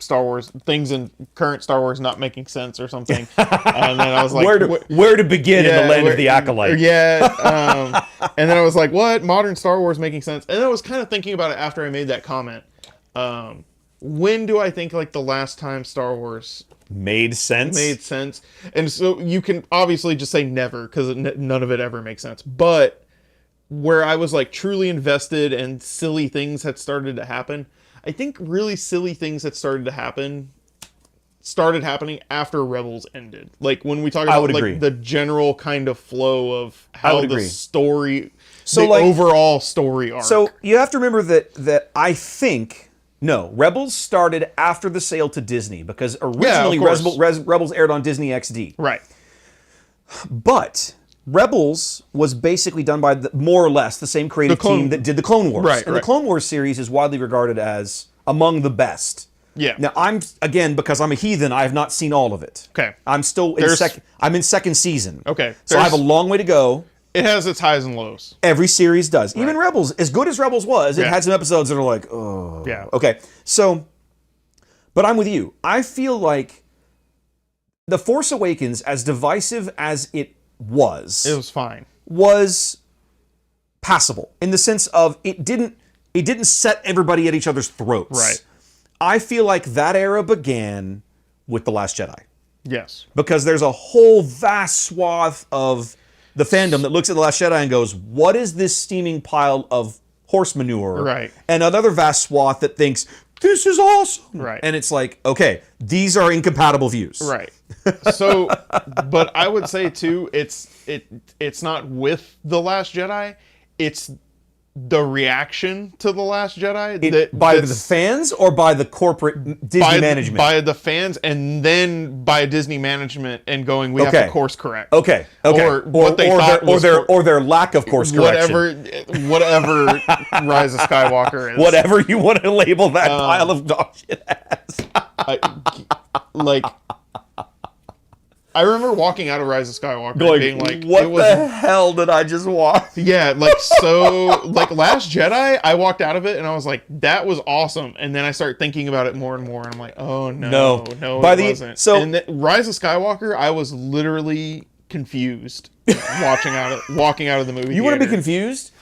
B: Star Wars things in current Star Wars not making sense or something, and then I was like,
A: where to begin in the land of the Acolyte?
B: Yeah, and then I was like, what modern Star Wars making sense? And then I was kind of thinking about it after I made that comment. When do I think like the last time Star Wars
A: Made sense?
B: made sense? And so you can obviously just say never because none of it ever makes sense. But where I was like truly invested and silly things had started to happen, I think really silly things that started happening after Rebels ended. Like when we talk about like the general kind of flow of how the story, so the like, overall story arc.
A: So you have to remember that I think. No, Rebels started after the sale to Disney because originally Rebels aired on Disney XD.
B: Right.
A: But Rebels was basically done by more or less the same creative team that did the Clone Wars.
B: Right,
A: and the Clone Wars series is widely regarded as among the best.
B: Yeah.
A: Now because I'm a heathen, I have not seen all of it.
B: Okay.
A: I'm still I'm in second season.
B: Okay.
A: So I have a long way to go.
B: It has its highs and lows.
A: Every series does. Even Rebels, as good as Rebels was, it had some episodes that are like, oh.
B: Yeah.
A: Okay. So, but I'm with you. I feel like The Force Awakens, as divisive as it was
B: fine.
A: Was passable in the sense of it didn't set everybody at each other's throats.
B: Right.
A: I feel like that era began with The Last Jedi.
B: Yes.
A: Because there's a whole vast swath of the fandom that looks at The Last Jedi and goes, what is this steaming pile of horse manure?
B: Right.
A: And another vast swath that thinks, this is awesome.
B: Right.
A: And it's like, okay, these are incompatible views.
B: Right. So, but I would say too, it's not with The Last Jedi, it's the reaction to The Last Jedi
A: by the fans or by the corporate Disney management?
B: By the fans, and then by Disney management and going, we have to course correct.
A: Okay.
B: Or what they thought was
A: their lack of course correction.
B: Whatever Rise of Skywalker is.
A: Whatever you want to label that pile of dog shit as.
B: I remember walking out of Rise of Skywalker and being like,
A: what the hell did I just watch?
B: Yeah, like Last Jedi, I walked out of it and I was like, that was awesome. And then I start thinking about it more and more and I'm like, oh no, it wasn't. And Rise of Skywalker, I was literally confused walking out of the movie.
A: You want to be confused?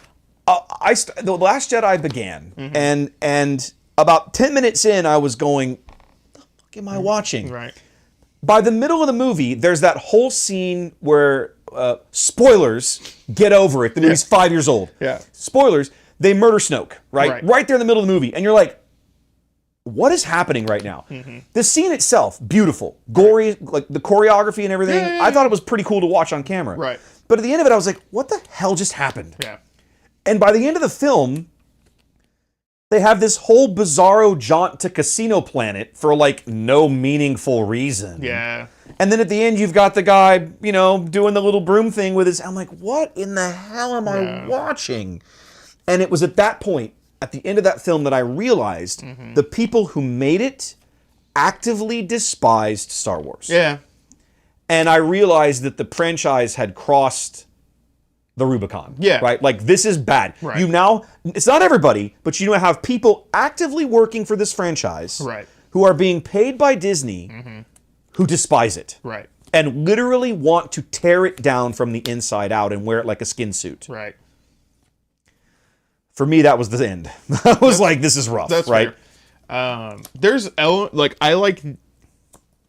A: The Last Jedi began and about 10 minutes in, I was going, what the fuck am I watching?
B: Right.
A: By the middle of the movie, there's that whole scene where, spoilers, get over it. The movie's 5 years old.
B: Yeah.
A: Spoilers, they murder Snoke, right? Right there in the middle of the movie. And you're like, what is happening right now? The scene itself, beautiful. Gory, like the choreography and everything.
B: Yeah.
A: I thought it was pretty cool to watch on camera.
B: Right.
A: But at the end of it, I was like, what the hell just happened?
B: Yeah.
A: And by the end of the film, they have this whole bizarro jaunt to Casino Planet for like no meaningful reason.
B: Yeah.
A: And then at the end, you've got the guy, doing the little broom thing with his. I'm like, what in the hell am I watching? And it was at that point, at the end of that film, that I realized the people who made it actively despised Star Wars.
B: Yeah.
A: And I realized that the franchise had crossed the Rubicon.
B: Yeah.
A: Right? Like, this is bad.
B: Right.
A: It's not everybody, but you have people actively working for this franchise who are being paid by Disney who despise it.
B: Right.
A: And literally want to tear it down from the inside out and wear it like a skin suit.
B: Right.
A: For me, that was the end. I was like, this is rough.
B: That's
A: right.
B: Fair. I like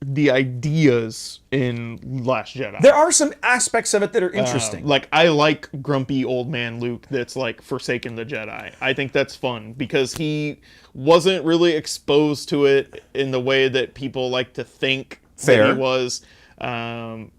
B: the ideas in Last Jedi.
A: There are some aspects of it that are interesting.
B: I like grumpy old man Luke that's like forsaken the Jedi. I think that's fun because he wasn't really exposed to it in the way that people like to think that he was.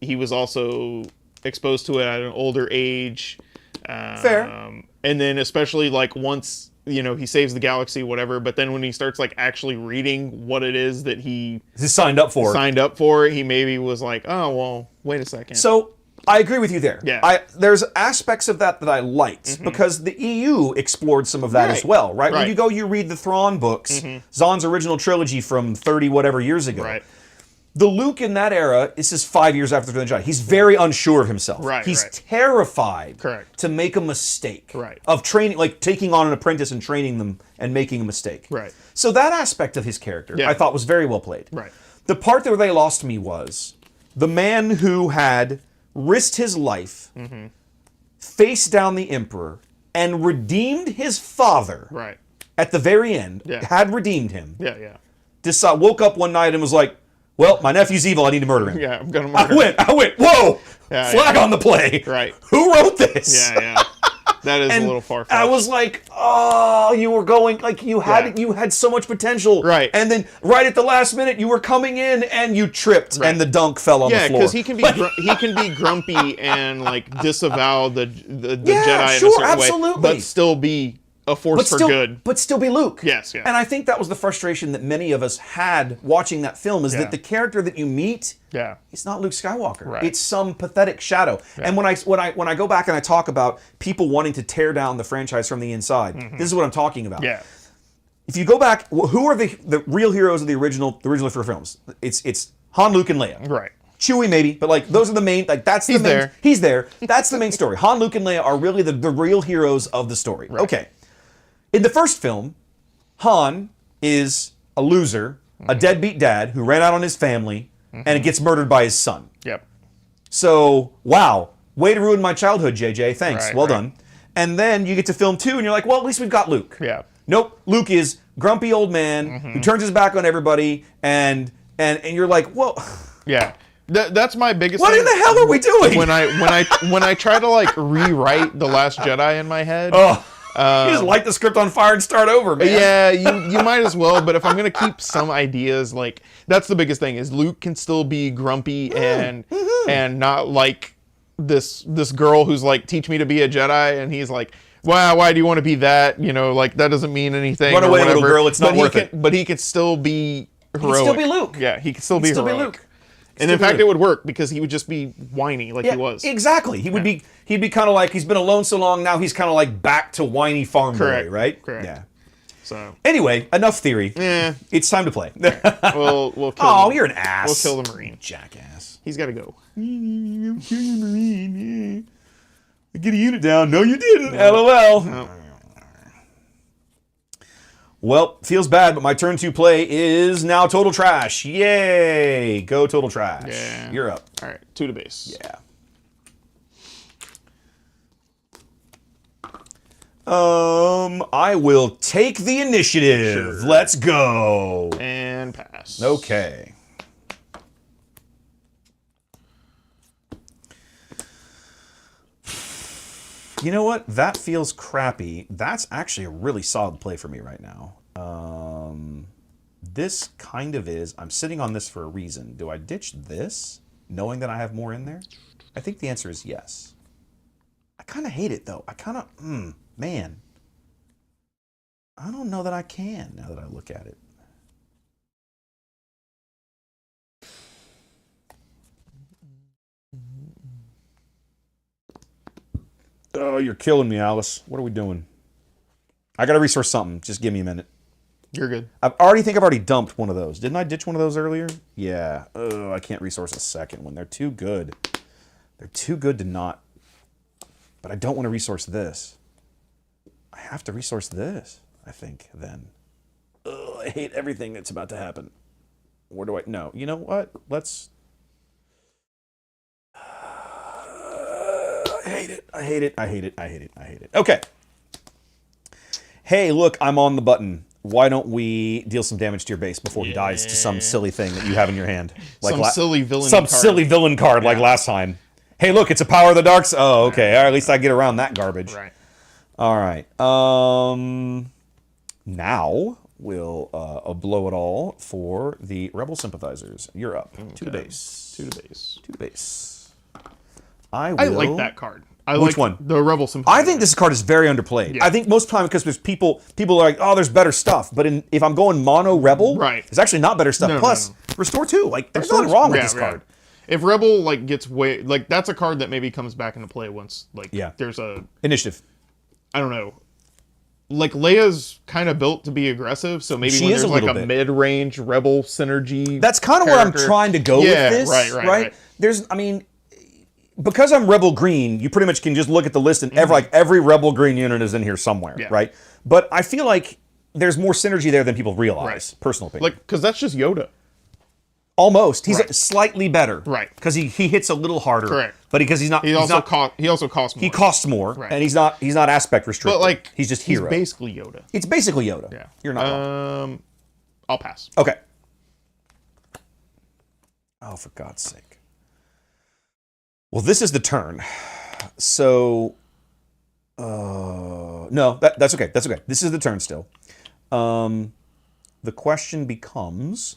B: He was also exposed to it at an older age.
A: Fair.
B: And then especially like once, he saves the galaxy, whatever, but then when he starts like actually reading what it is that he
A: He's signed up for.
B: he maybe was like, oh, well, wait a second.
A: So I agree with you there.
B: Yeah.
A: There's aspects of that I liked because the EU explored some of that as well, right? When you read the Thrawn books, Zahn's original trilogy from 30 whatever years ago.
B: Right.
A: The Luke in that era, this is 5 years after the Jedi. He's very unsure of himself.
B: Right,
A: He's
B: right.
A: terrified
B: Correct.
A: to make a mistake.
B: Right.
A: Of training, like taking on an apprentice and training them and making a mistake.
B: Right.
A: So that aspect of his character,
B: Yeah.
A: I thought was very well played.
B: Right.
A: The part where they lost me was the man who had risked his life, faced down the Emperor, and redeemed his father
B: Right.
A: at the very end,
B: Yeah.
A: had redeemed him,
B: Yeah.
A: woke up one night and was like, well, my nephew's evil, I need to murder him.
B: Yeah, I'm gonna murder.
A: I went, whoa,
B: Yeah,
A: flag on the play.
B: Right.
A: Who wrote this?
B: Yeah. That is
A: And
B: a little far-fetched.
A: I was like, oh, you were going, like you had so much potential.
B: Right.
A: And then right at the last minute, you were coming in and you tripped and the dunk fell on the floor.
B: Yeah, because he can be grumpy and like disavow the
A: Yeah,
B: Jedi in
A: sure,
B: a certain
A: absolutely.
B: way, but still be a force for good.
A: But still be Luke.
B: Yes, yeah.
A: And I think that was the frustration that many of us had watching that film is that the character that you meet,
B: Yeah.
A: it's not Luke Skywalker.
B: Right.
A: It's some pathetic shadow. And when I go back and I talk about people wanting to tear down the franchise from the inside, this is what I'm talking about.
B: Yeah.
A: If you go back, who are the real heroes of the original four films? It's Han, Luke, and Leia.
B: Right.
A: Chewie maybe, but like those are the main, like that's the
B: He's
A: main,
B: there.
A: He's there. That's the main story. Han, Luke, and Leia are really the real heroes of the story.
B: Right.
A: Okay. In the first film, Han is a loser, a deadbeat dad who ran out on his family and gets murdered by his son.
B: Yep.
A: So, wow, way to ruin my childhood, JJ. Thanks.
B: Right,
A: well
B: right.
A: done. And then you get to film 2 and you're like, well, at least we've got Luke.
B: Yeah.
A: Nope. Luke is grumpy old man who turns his back on everybody and you're like, whoa.
B: Yeah. That's my biggest
A: What
B: thing.
A: in the hell are we doing?
B: When I try to like rewrite The Last Jedi in my head.
A: Oh. You just light the script on fire and start over, man.
B: Yeah, you might as well. But if I'm gonna keep some ideas, like that's the biggest thing is Luke can still be grumpy and not like this girl who's like, teach me to be a Jedi, and he's like, wow, why do you want to be that? Like that doesn't mean anything.
A: Run
B: or
A: away,
B: whatever.
A: little girl. It's not worth it.
B: But he can still be heroic.
A: He can still be Luke.
B: Yeah, he can still be heroic.
A: Luke.
B: And in fact, it would work because he would just be whiny like he was.
A: Exactly. He'd be kind of like, he's been alone so long, now he's kind of like back to whiny farm
B: Correct.
A: boy, right?
B: Correct.
A: Yeah.
B: So
A: Anyway, enough theory.
B: Yeah.
A: It's time to play.
B: we'll kill
A: Oh,
B: him.
A: you're an ass.
B: We'll kill the Marine.
A: Jackass.
B: He's got to go.
A: I'm killing the Marine. Yeah. Get a unit down. No, you didn't. LOL.
B: No.
A: Well, feels bad, but my turn 2 play is now Total Trash. Yay! Go Total Trash.
B: Yeah.
A: You're up.
B: All right, 2 to base.
A: Yeah. I will take the initiative.
B: Sure.
A: Let's go.
B: And pass.
A: Okay. You know what? That feels crappy. That's actually a really solid play for me right now. This kind of is. I'm sitting on this for a reason. Do I ditch this, knowing that I have more in there? I think the answer is yes. I kind of hate it, though. I kind of, man. I don't know that I can, now that I look at it. Oh, you're killing me, Alice. What are we doing? I got to resource something. Just give me a minute.
B: You're good.
A: I think I've already dumped one of those. Didn't I ditch one of those earlier? Yeah. I can't resource a second one. They're too good. They're too good to not. But I don't want to resource this. I have to resource this, I think, then. I hate everything that's about to happen. Where do I... No. You know what? Let's... I hate it. I hate it. I hate it. I hate it. I hate it. Okay. Hey, look, I'm on the button. Why don't we deal some damage to your base before he dies to some silly thing that you have in your hand? Like
B: Some silly villain
A: Some
B: card.
A: silly villain card like last time. Hey, look, it's a Power of the Darks. Oh, okay. At least I get around that garbage.
B: Right.
A: All right. Now we'll blow it all for the Rebel sympathizers. You're up.
B: Okay.
A: 2 to base.
B: 2 to base.
A: 2 to base.
B: I like that card. I
A: Which
B: like
A: one?
B: The Rebel sympathizer.
A: I think this card is very underplayed.
B: Yeah.
A: I think most time because there's people are like, oh, there's better stuff. But if I'm going mono Rebel,
B: Right.
A: it's actually not better stuff.
B: No,
A: Plus,
B: no.
A: Restore 2. Like, there's nothing wrong with this card.
B: If Rebel like gets way like that's a card that maybe comes back into play once like there's a
A: Initiative.
B: I don't know. Like Leia's kind of built to be aggressive, so maybe
A: She
B: when
A: is
B: there's
A: a
B: like
A: little
B: a
A: bit.
B: mid-range Rebel synergy.
A: That's kind of where I'm
B: character.
A: trying to go with this.
B: Right.
A: There's, I mean, because I'm Rebel Green, you pretty much can just look at the list and every Rebel Green unit is in here somewhere,
B: Yeah.
A: right? But I feel like there's more synergy there than people realize. Personal opinion.
B: Like because that's just Yoda.
A: Almost. He's
B: Right.
A: slightly better.
B: Right.
A: Because he hits a little harder.
B: Correct.
A: But because he
B: also costs more.
A: he costs more.
B: Right.
A: And he's not aspect restricted.
B: but like
A: he's just hero.
B: He's basically Yoda.
A: It's basically Yoda.
B: Yeah.
A: You're not wrong.
B: I'll pass.
A: Okay. Oh, for God's sake. Well, this is the turn. So, no, that's okay. That's okay. This is the turn still. The question becomes...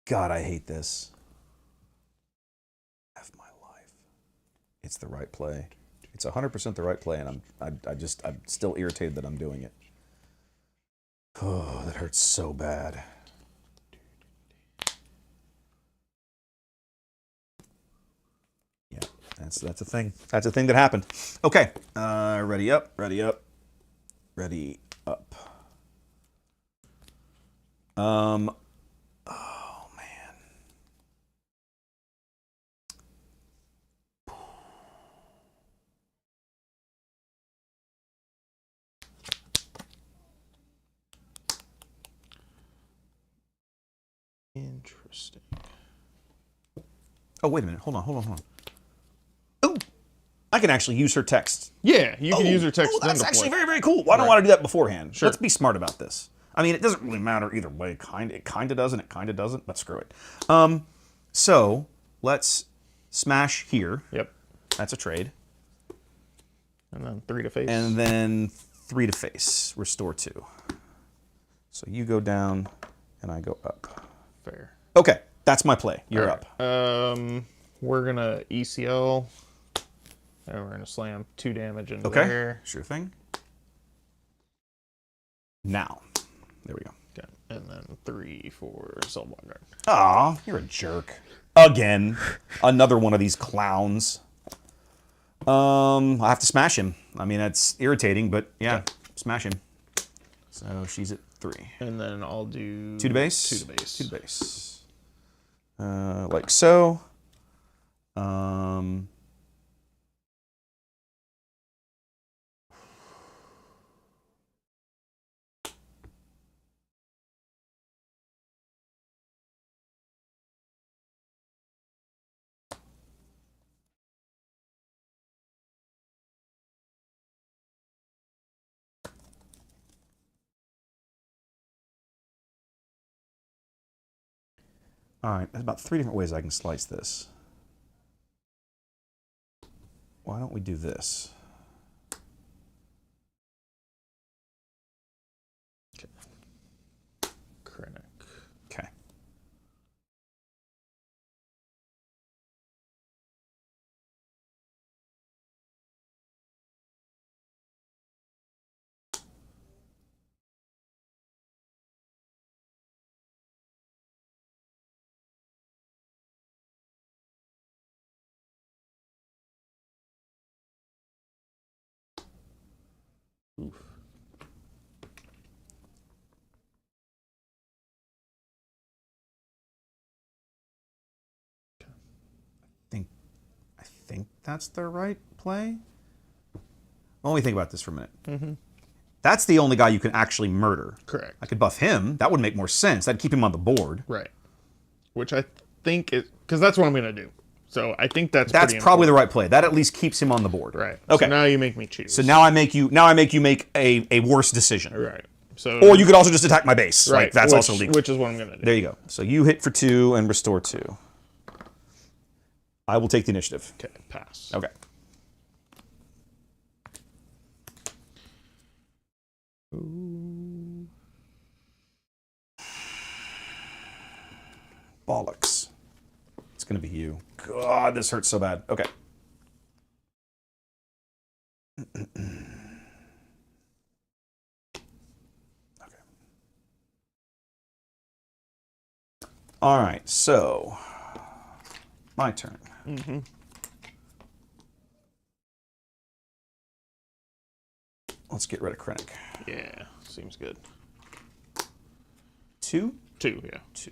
A: God, I hate this. F my life. It's the right play. It's 100% the right play, and I'm still irritated that I'm doing it. Oh, that hurts so bad. Yeah, that's a thing. That's a thing that happened. Okay, ready up, ready up, ready up. Oh man.
B: Interesting.
A: Oh, wait a minute. Hold on. Ooh, I can actually use her text.
B: Yeah, you can use her text.
A: Oh, that's
B: then to
A: actually
B: play.
A: very, very cool. Why don't I want to do that beforehand?
B: Sure.
A: Let's be smart about this. I mean, it doesn't really matter either way. It kind of does and it kind of doesn't, but screw it. So let's smash here.
B: Yep.
A: That's a trade.
B: And then 3 to face.
A: And then 3 to face. Restore 2. So you go down and I go up.
B: Fair.
A: Okay, that's my play. You're up.
B: We're gonna ECL. And we're gonna slam 2 damage into
A: Okay,
B: there.
A: sure thing. Now, there we go.
B: Okay. And then 3 for Soulblind Guard.
A: Aw, you're a jerk. Again. Another one of these clowns. I have to smash him. I mean, that's irritating, but yeah, smash him. So she's at 3.
B: And then I'll do
A: 2 to base?
B: 2 to base.
A: 2 to base. Like so. All right, there's about 3 different ways I can slice this. Why don't we do this?
B: Krennic.
A: Okay.
B: Oof.
A: I think that's the right play. Let me think about this for a minute. That's the only guy you can actually murder.
B: Correct.
A: I could buff him. That would make more sense. That'd keep him on the board.
B: Right. Which I think is because that's what I'm gonna do. So I think that's
A: That's
B: pretty
A: probably the
B: important.
A: right play. That at least keeps him on the board.
B: Right.
A: Okay.
B: So now you make me choose.
A: So now I make you make a worse decision.
B: Right. So
A: Or you could also just attack my base.
B: right.
A: Like, that's also legal.
B: Which is what I'm gonna do.
A: There you go. So you hit for 2 and restore 2. I will take the initiative.
B: Okay. Pass.
A: Okay. Bollocks. It's going to be you. God, this hurts so bad. Okay. Okay. All right, so my turn.
B: Mm-hmm.
A: Let's get rid of Krennic.
B: Yeah, seems good.
A: 2?
B: 2, yeah.
A: 2.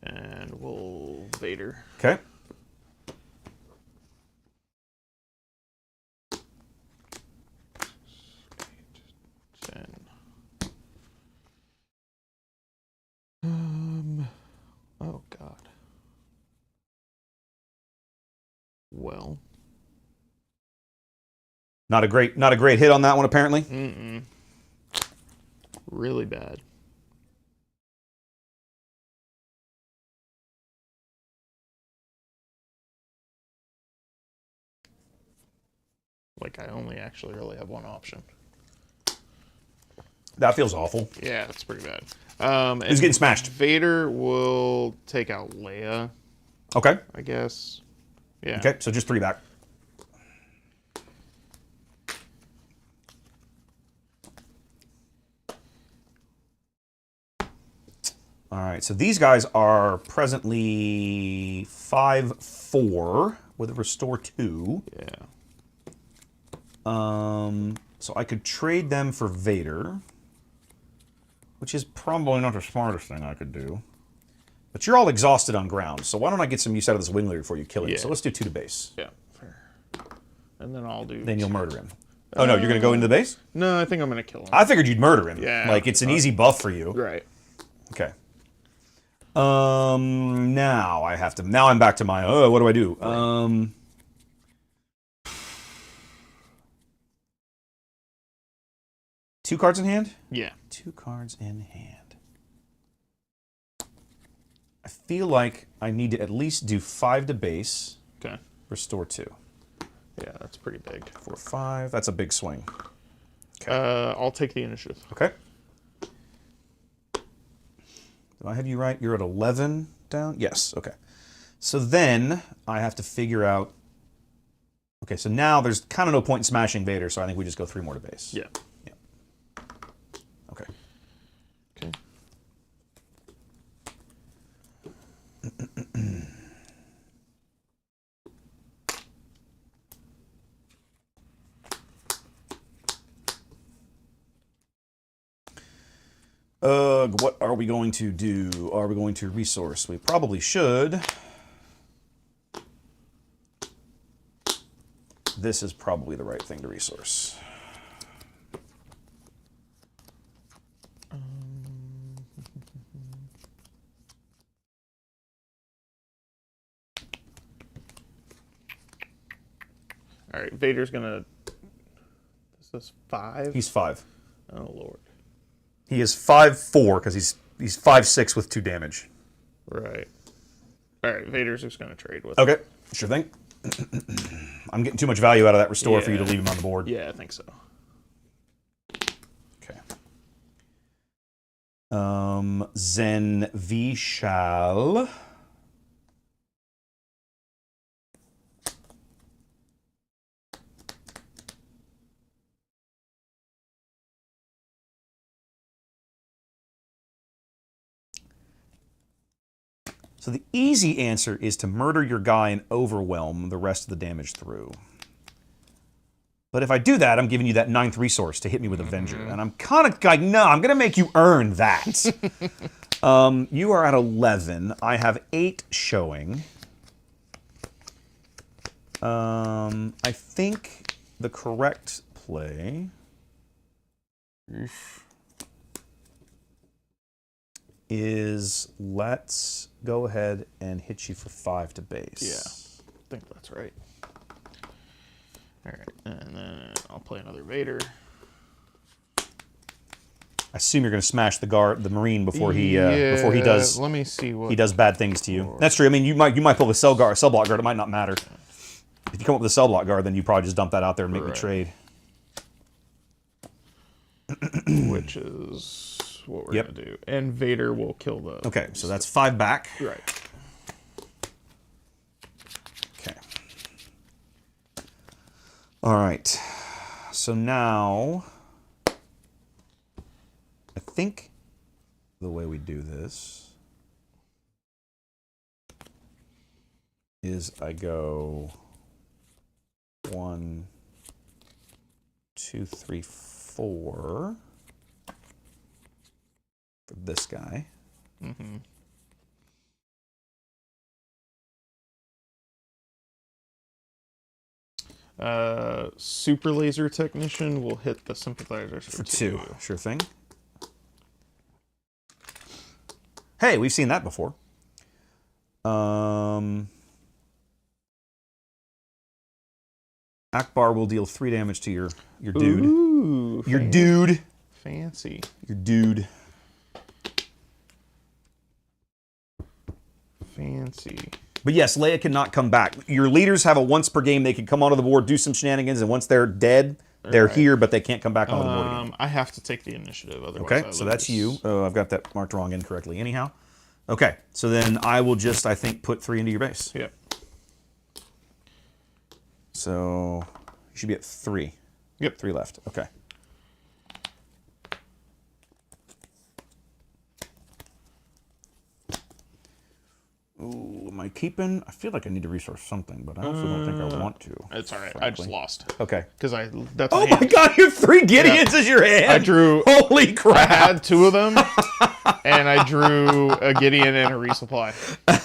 B: And we'll Vader.
A: Okay.
B: Ten. Oh God. Well.
A: Not a great hit on that one, apparently.
B: Mm-mm. Really bad. Like, I only actually really have one option.
A: That feels awful.
B: Yeah, that's pretty bad.
A: Who's getting smashed?
B: Vader will take out Leia,
A: Okay.
B: I guess. Yeah.
A: Okay, so just 3 back. All right, so these guys are presently 5-4 with a restore 2.
B: Yeah.
A: So I could trade them for Vader, which is probably not the smartest thing I could do. But you're all exhausted on ground, so why don't I get some use out of this wing leader before you kill him?
B: Yeah.
A: So let's do 2 to base.
B: Yeah. Fair. And then I'll do.
A: Then you'll murder him. Oh no, you're gonna go into the base?
B: No, I think I'm gonna kill him.
A: I figured you'd murder him.
B: Yeah.
A: Like it's an easy buff for you.
B: Right.
A: Okay. Now I have to. Now I'm back to my. Oh, what do I do? Two cards in hand?
B: Yeah.
A: 2 cards in hand. I feel like I need to at least do 5 to base.
B: Okay.
A: Restore 2.
B: Yeah, that's pretty big.
A: 4, 5. That's a big swing.
B: I'll take the initiative.
A: Okay. Do I have you right? You're at 11 down? Yes. Okay. So then I have to figure out. Okay, so now there's kind of no point in smashing Vader, so I think we just go 3 more to base.
B: Yeah.
A: Okay.
B: Okay.
A: What are we going to do? Are we going to resource? We probably should. This is probably the right thing to resource.
B: All right, Vader's gonna. This is 5.
A: He's 5.
B: Oh Lord.
A: He is 5-4 because he's 5-6 with 2 damage.
B: Right. All right, Vader's just gonna trade with.
A: Okay, sure thing. I'm getting too much value out of that restore for you to
B: Yeah.
A: leave him on the board.
B: Yeah, I think so.
A: Okay. Zen Vishal. So the easy answer is to murder your guy and overwhelm the rest of the damage through. But if I do that, I'm giving you that 9th resource to hit me with Avenger. And I'm kind of like, no, I'm going to make you earn that. You are at 11. I have 8 showing. I think the correct play is let's go ahead and hit you for 5 to base.
B: Yeah, I think that's right. All right, and then I'll play another Vader.
A: I assume you're going to smash the Marine before he
B: Yeah,
A: before he does
B: Let me see what
A: he does bad things to you. That's true. I mean, you might pull the cell block guard. It might not matter. If you come up with a cell block guard, then you probably just dump that out there and make me
B: Right.
A: trade.
B: which is That's what we're
A: Yep.
B: gonna do. And Vader will kill the.
A: Okay, so that's 5 back.
B: Right.
A: Okay. All right. So now, I think the way we do this is I go 1, 2, 3, 4 for this guy.
B: Mm-hmm. Super Laser Technician will hit the sympathizers for
A: 2. Sure thing. Hey, we've seen that before. Akbar will deal 3 damage to your dude.
B: Ooh,
A: Your dude.
B: fancy.
A: Your dude.
B: Fancy.
A: But yes, Leia cannot come back. Your leaders have a once per game they can come onto the board, do some shenanigans, and once they're dead, they're
B: Right.
A: here, but they can't come back onto the board again.
B: I have to take the initiative, otherwise.
A: Okay,
B: I
A: so that's
B: lose.
A: you. Oh, I've got that marked wrong incorrectly anyhow. Okay, so then I will just, I think, put 3 into your base.
B: Yep.
A: So you should be at 3.
B: Yep.
A: 3 left. Okay. Ooh, am I keeping? I feel like I need to resource something, but I also don't think I want to.
B: It's all right. I
A: frankly.
B: just lost
A: Okay.
B: because that's.
A: Oh
B: a
A: my
B: hand.
A: god, you have 3 Gideons as your hand!
B: I drew.
A: Holy
B: I
A: crap!
B: had 2 of them, and I drew a Gideon and a resupply.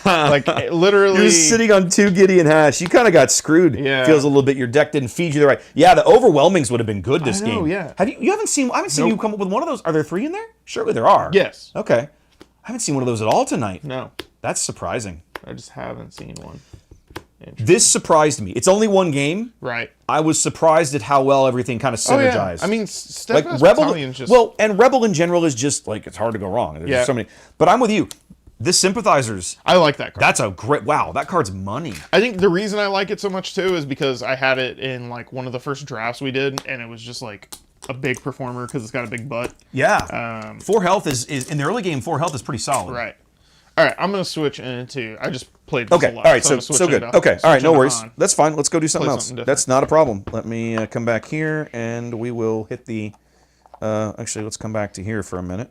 B: Like literally.
A: You're sitting on 2 Gideon hash. You kind of got screwed.
B: Yeah.
A: Feels a little bit. Your deck didn't feed you the right. Yeah, the overwhelmings would have been good this
B: I know,
A: game.
B: yeah.
A: Have you? You haven't seen? I haven't seen
B: Nope.
A: you come up with one of those. Are there 3 in there? Surely there are.
B: Yes.
A: Okay. I haven't seen one of those at all tonight.
B: No,
A: That's surprising.
B: I just haven't seen one.
A: This surprised me. It's only 1 game.
B: Right.
A: I was surprised at how well everything kind of
B: Oh
A: synergized.
B: yeah. I mean,
A: like
B: Steadfast
A: Rebel,
B: Battalion's just.
A: well, and Rebel in general is just like it's hard to go wrong. There's
B: Yeah.
A: so many. But I'm with you. This sympathizers.
B: I like that card.
A: That's a great. Wow, that card's money.
B: I think the reason I like it so much too is because I had it in like one of the first drafts we did, and it was just like a big performer because it's got a big butt.
A: Yeah. 4 health is in the early game. 4 health is pretty solid.
B: Right. All right. I'm gonna switch into. I just played. This
A: Okay.
B: a
A: All
B: lot,
A: right.
B: I'm
A: So
B: gonna switch
A: so good.
B: into-
A: Okay. All right.
B: switch
A: No
B: into
A: worries.
B: Han.
A: That's fine. Let's go do something
B: Play
A: else.
B: something different.
A: That's not a problem. Let me come back here, and we will hit the. Actually, let's come back to here for a minute,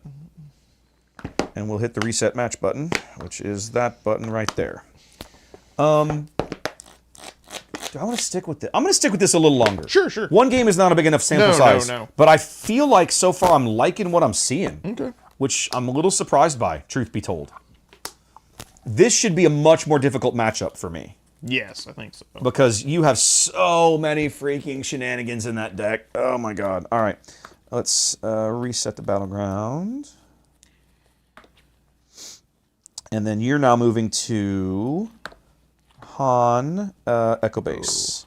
A: and we'll hit the reset match button, which is that button right there. Do I want to stick with this? I'm going to stick with this a little longer.
B: Sure, sure.
A: 1 game is not a big enough sample
B: No, no,
A: size.
B: no.
A: But I feel like so far I'm liking what I'm seeing.
B: Okay.
A: Which I'm a little surprised by, truth be told. This should be a much more difficult matchup for me.
B: Yes, I think so.
A: Because you have so many freaking shenanigans in that deck. Oh my god. All right. Let's reset the battleground. And then you're now moving to Han Echo Base.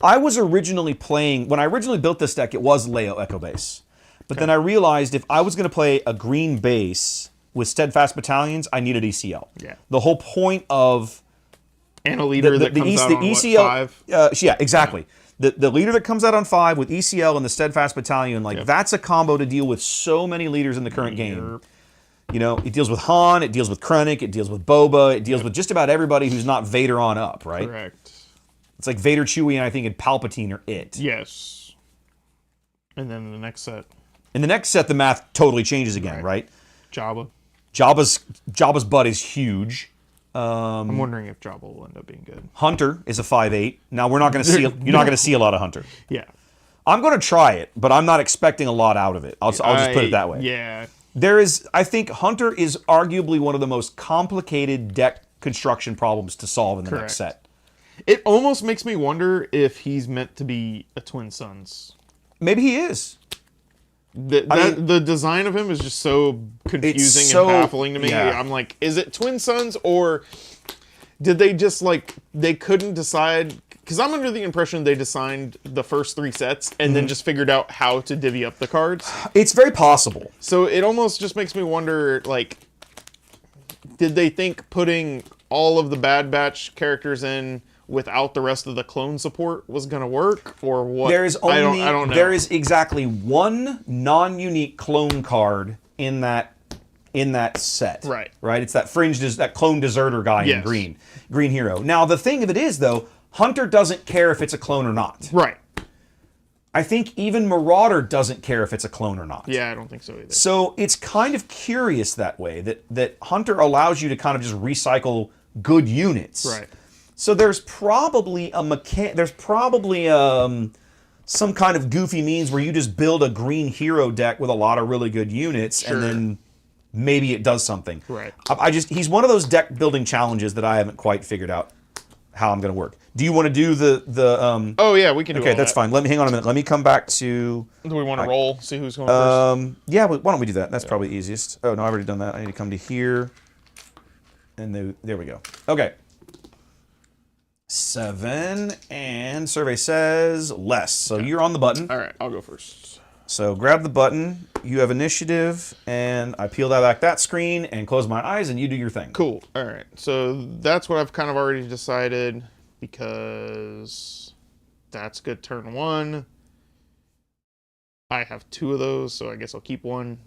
A: I was originally playing, when I originally built this deck, it was Leo Echo Base. But then I realized if I was going to play a green base with Steadfast Battalions, I needed ECL.
B: Yeah.
A: The whole point of
B: And a leader that comes out on what, 5?
A: yeah, exactly. The leader that comes out on 5 with ECL and the Steadfast Battalion, like that's a combo to deal with so many leaders in the current game. You know, it deals with Han, it deals with Krennic, it deals with Boba, it deals with just about everybody who's not Vader on up, right?
B: Correct.
A: It's like Vader, Chewie, and I think and Palpatine are it.
B: Yes. And then the next set,
A: In the next set, the math totally changes again, right?
B: Jabba.
A: Jabba's butt is huge.
B: I'm wondering if Jabba will end up being good.
A: Hunter is a 5/8. Now we're not going to see. You're not going to see a lot of Hunter.
B: Yeah.
A: I'm going to try it, but I'm not expecting a lot out of it. I'll just put it that way.
B: Yeah.
A: There is, I think Hunter is arguably one of the most complicated deck construction problems to solve in the next
B: Correct.
A: set.
B: It almost makes me wonder if he's meant to be a Twin Suns.
A: Maybe he is.
B: The design of him is just so confusing
A: so-
B: and baffling to me.
A: yeah.
B: I'm like, is it Twin Suns or did they just like they couldn't decide? Because I'm under the impression they designed the first 3 sets and
A: Mm-hmm.
B: then just figured out how to divvy up the cards.
A: It's very possible.
B: So it almost just makes me wonder, like, did they think putting all of the Bad Batch characters in without the rest of the clone support was going to work, or what?
A: There is only
B: I don't know.
A: there is exactly one non-unique clone card in that set.
B: Right.
A: Right. It's that clone deserter guy in
B: Yes.
A: green hero. Now the thing of it is though, Hunter doesn't care if it's a clone or not.
B: Right.
A: I think even Marauder doesn't care if it's a clone or not.
B: Yeah, I don't think so either.
A: So it's kind of curious that way that Hunter allows you to kind of just recycle good units.
B: Right.
A: So there's probably some kind of goofy means where you just build a green hero deck with a lot of really good units,
B: Sure.
A: and then maybe it does something.
B: Right.
A: He's one of those deck building challenges that I haven't quite figured out how I'm going to work. Do you want to do the?
B: Oh yeah, we can do
A: Okay,
B: all
A: that's
B: that.
A: fine. Let me hang on a minute. Let me come back to.
B: Do we want to roll? See who's going first?
A: Yeah, why don't we do that? That's probably easiest. Oh no, I've already done that. I need to come to here, and there we go. Okay. 7, and survey says less. So you're on the button.
B: All right, I'll go first.
A: So grab the button. You have initiative, and I peel that screen and close my eyes, and you do your thing.
B: Cool. All right. So that's what I've kind of already decided, because that's good turn 1. I have 2 of those, so I guess I'll keep 1.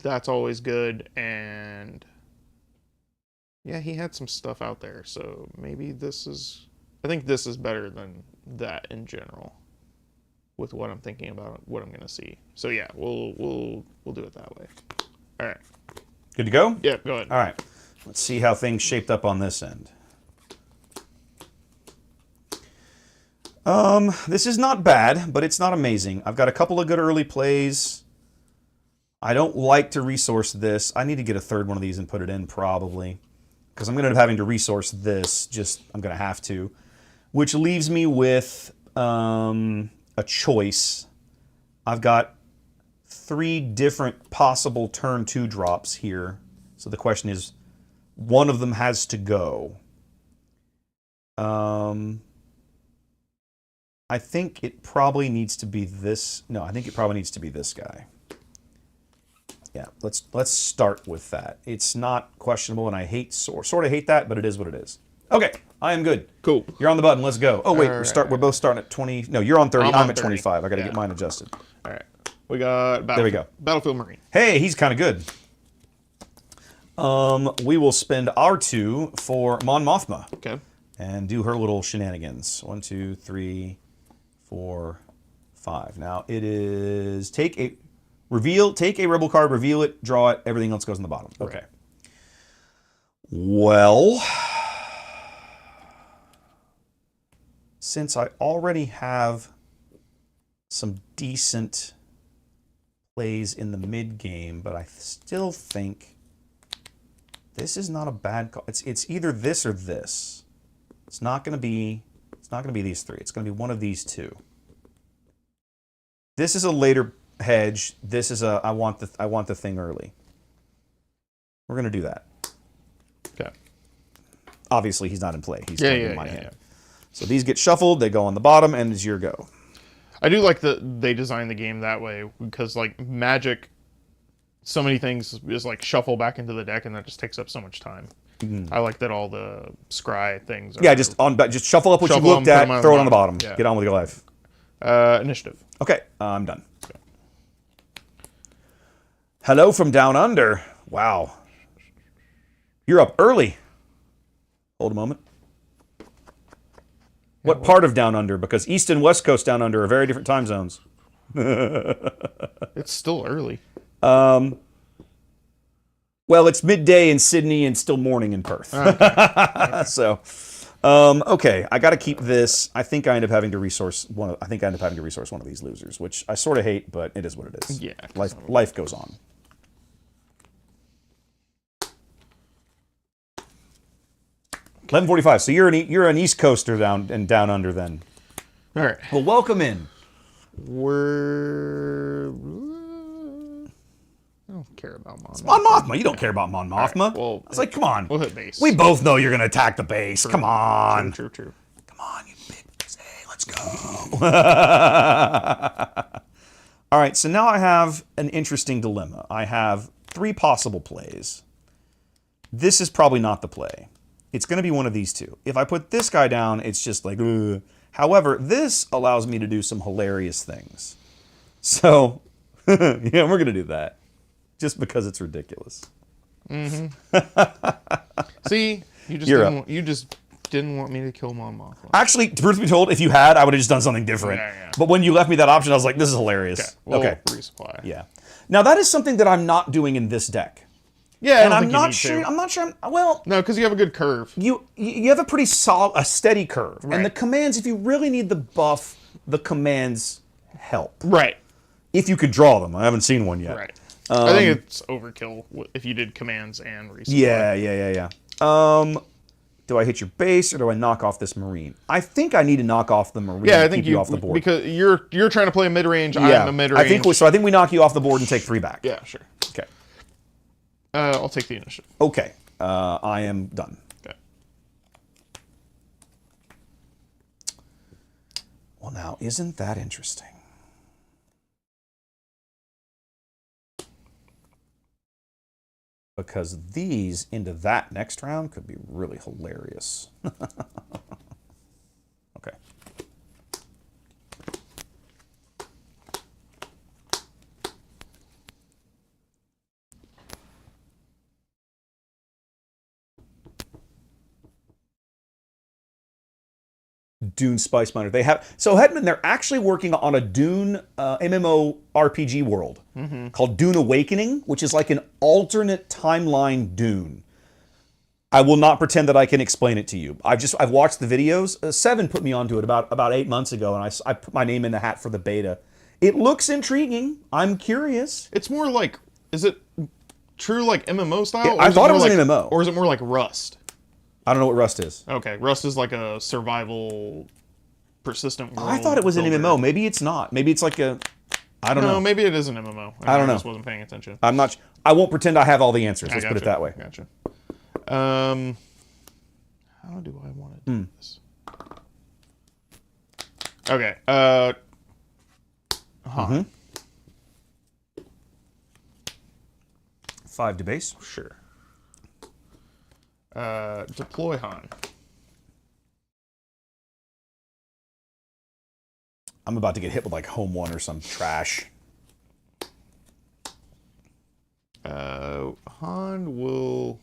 B: That's always good. And yeah, he had some stuff out there, so maybe I think this is better than that in general, with what I'm thinking about, what I'm gonna see. So yeah, we'll do it that way. All right.
A: Good to go?
B: Yeah, go ahead.
A: All right. Let's see how things shaped up on this end. This is not bad, but it's not amazing. I've got a couple of good early plays. I don't like to resource this. I need to get a third one of these and put it in probably, because I'm going to end up having to resource this. I'm going to have to, which leaves me with a choice. I've got 3 different possible turn 2 drops here. So the question is, one of them has to go. I think it probably needs to be this. No, I think it probably needs to be this guy. Yeah, let's start with that. It's not questionable, and I sort of hate that, but it is what it is. Okay, I am good.
B: Cool.
A: You're on the button. Let's go. Oh wait,
B: All
A: we're both starting at 20. No, you're on 30.
B: I'm
A: I'm
B: on
A: at
B: 30.
A: 25. I got to
B: Yeah.
A: get mine adjusted.
B: All right. We got
A: There we go.
B: Battlefield Marine.
A: Hey, he's kind of good. We will spend our 2 for Mon Mothma
B: Okay.
A: and do her little shenanigans. 1, 2, 3, 4, 5. Now it is take a rebel card, reveal it, draw it, everything else goes in the bottom. Okay.
B: Right.
A: Well, since I already have some decent plays in the mid game, but I still think this is not a bad call. It's either this or this. It's not going to be these 3. It's going to be one of these 2. This is a later hedge. This is I want the thing early. We're going to do that.
B: Okay.
A: Obviously, he's not in play. He's
B: Yeah,
A: kind of
B: yeah,
A: in my
B: yeah,
A: hand.
B: yeah.
A: So these get shuffled. They go on the bottom, and it's your go.
B: I do like that they designed the game that way, because like Magic, so many things is like shuffle back into the deck, and that just takes up so much time. I like that all the scry things.
A: Yeah, just shuffle up what you
B: Shuffle
A: looked
B: them,
A: at,
B: put 'em on
A: throw
B: the
A: it on the bottom.
B: bottom. Yeah.
A: Get on with your life.
B: Initiative.
A: Okay, I'm done. Hello from down under. Wow. You're up early. Hold a moment. What part of down under? Because East and West Coast down under are very different time zones.
B: It's still early.
A: Well, it's midday in Sydney and still morning in Perth.
B: Okay.
A: So, okay, I got to keep this. I think I end up having to resource one of these losers, which I sort of hate, but it is what it is.
B: Yeah,
A: Life goes on. Okay. 11:45. So you're an East Coaster down under then.
B: All right.
A: Well, welcome in.
B: I don't care about Mon Mothma.
A: Mon Mothma. You don't care about Mon Mothma.
B: Right, well,
A: I was like, come on.
B: We'll hit base.
A: We both know you're going to attack the base. Come on.
B: True.
A: Come on, you big. Hey, let's go. All right, so now I have an interesting dilemma. I have 3 possible plays. This is probably not the play. it's going to be one of these two. If I put this guy down, it's just like, ugh. However, this allows me to do some hilarious things. So, yeah, we're going to do that. Just because it's ridiculous.
B: See, you just didn't want me to kill Mon Mothma.
A: Actually, truth be told, if you had, I would have just done something different.
B: Yeah.
A: But when you left me that option, I was like, this is hilarious.
B: We'll
A: Okay.
B: resupply.
A: Yeah. Now, that is something that I'm not doing in this deck.
B: Yeah,
A: And
B: I
A: I'm
B: don't
A: not
B: think you need
A: sure.
B: to.
A: I'm not sure. Well,
B: No, because you have a good curve.
A: you have a pretty solid, a steady curve,
B: Right.
A: and the commands. If you really need the buff, the commands help.
B: Right.
A: If you could draw them, I haven't seen one yet.
B: Right. I think it's overkill if you did commands and resupply.
A: Yeah. Do I hit your base or do I knock off this Marine? I think I need to knock off the Marine.
B: Yeah, I
A: to
B: think
A: keep you off the board.
B: because you're trying to play a mid range.
A: Yeah,
B: I'm a mid range.
A: I think we knock you off the board and take 3 back.
B: Yeah, sure.
A: Okay.
B: I'll take the initiative.
A: Okay. I am done.
B: Okay.
A: Well, now, isn't that interesting? Because these into that next round could be really hilarious. Okay. Dune Spice Miner. They have so Hetman. They're actually working on a Dune MMO RPG world called Dune Awakening, which is like an alternate timeline Dune. I will not pretend that I can explain it to you. I've watched the videos. Seven put me onto it about 8 months ago, and I put my name in the hat for the beta. It looks intriguing. I'm curious.
B: It's more like, is it true like MMO style?
A: Yeah,
B: or
A: I
B: is
A: thought it
B: more
A: was an
B: like-
A: MMO.
B: Or is it more like Rust?
A: I don't know what Rust is.
B: Okay, Rust is like a survival, persistent world.
A: I thought it was an
B: builder.
A: MMO. Maybe it's not. Maybe it's like a. I don't
B: No,
A: know.
B: maybe it is an MMO.
A: I don't know.
B: I just wasn't paying attention.
A: I'm not. I won't pretend I have all the answers.
B: I
A: Let's put it
B: gotcha,
A: that way.
B: Gotcha. How do I want to do this? Okay.
A: Mm-hmm. 5 to base.
B: Sure. Deploy Han.
A: I'm about to get hit with like Home One or some trash.
B: Han will.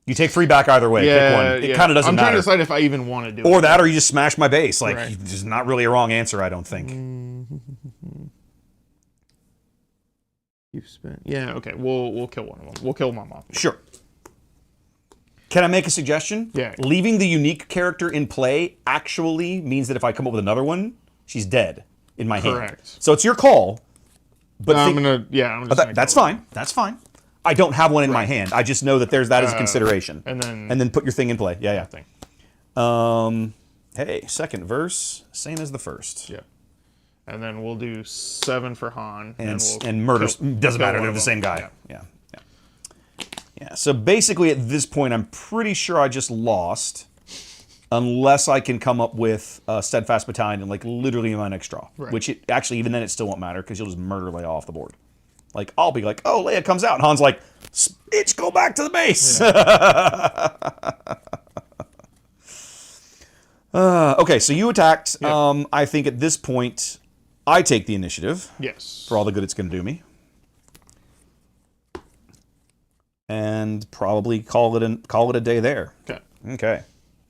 A: You take 3 back either way. Pick one. It kind of doesn't
B: I'm
A: matter.
B: trying to decide if I even want to do it.
A: Or that, or you just smash my base. Like,
B: Right.
A: there's not really a wrong answer, I don't think.
B: You've spent. Yeah. Okay. We'll kill one of them. We'll kill Mon Mothma.
A: Sure. Can I make a suggestion?
B: Yeah.
A: Leaving the unique character in play actually means that if I come up with another one, she's dead in my hand.
B: Correct.
A: So it's your call. But
B: I'm
A: think-
B: gonna. Yeah. I'm just. gonna
A: that's
B: kill it.
A: fine. That's fine. I don't have one in my hand. I just know that there's that as a consideration.
B: And then.
A: And then put your thing in play. Yeah.
B: Thing.
A: Hey, second verse, same as the first.
B: Yeah. And then we'll do 7 for Han.
A: And
B: we'll
A: murder
B: kill-
A: doesn't
B: kill
A: matter.
B: one
A: They're
B: of
A: the
B: them.
A: same guy. Yeah. So basically, at this point, I'm pretty sure I just lost, unless I can come up with a Steadfast Battalion and like literally in my next draw.
B: Right.
A: Which it actually even then it still won't matter because you'll just murder Leia off the board. Like I'll be like, oh, Leia comes out, and Han's like, bitch, go back to the base. Okay, so you attacked.
B: Yeah.
A: I think at this point, I take the initiative
B: Yes.
A: for all the good it's going to do me. And probably call it a day there.
B: Okay.
A: Okay.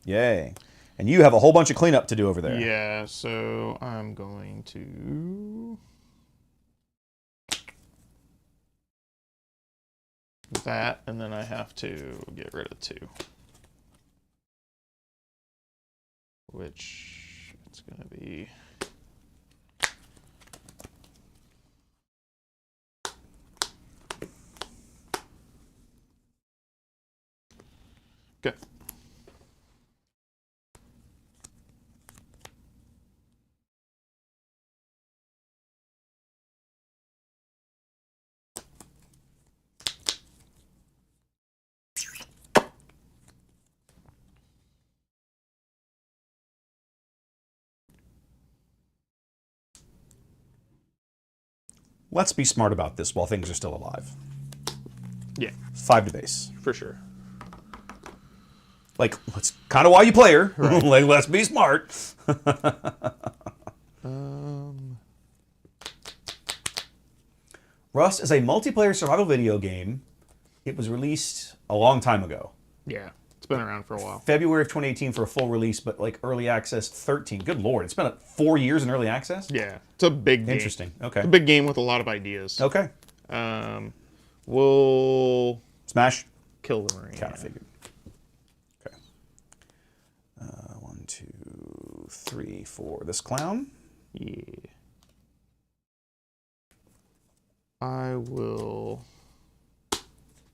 A: Yay. And you have a whole bunch of cleanup to do over there.
B: Yeah. So I'm going to. That, and then I have to get rid of 2. Which it's going to be. Okay.
A: Let's be smart about this while things are still alive.
B: Yeah,
A: 5 to base.
B: for sure.
A: Like, that's kind of why you play her. Right. Like, let's be smart. Rust is a multiplayer survival video game. It was released a long time ago.
B: Yeah, it's been around for a while.
A: February of 2018 for a full release, but like early access 13. Good lord, it's been 4 years in early access?
B: Yeah, it's a big game.
A: Interesting. Okay.
B: It's a big game with a lot of ideas.
A: Okay.
B: We'll
A: Smash?
B: kill the Marine.
A: Kind of figured. Okay. 1, 2, 3, 4. This clown?
B: Yeah. I will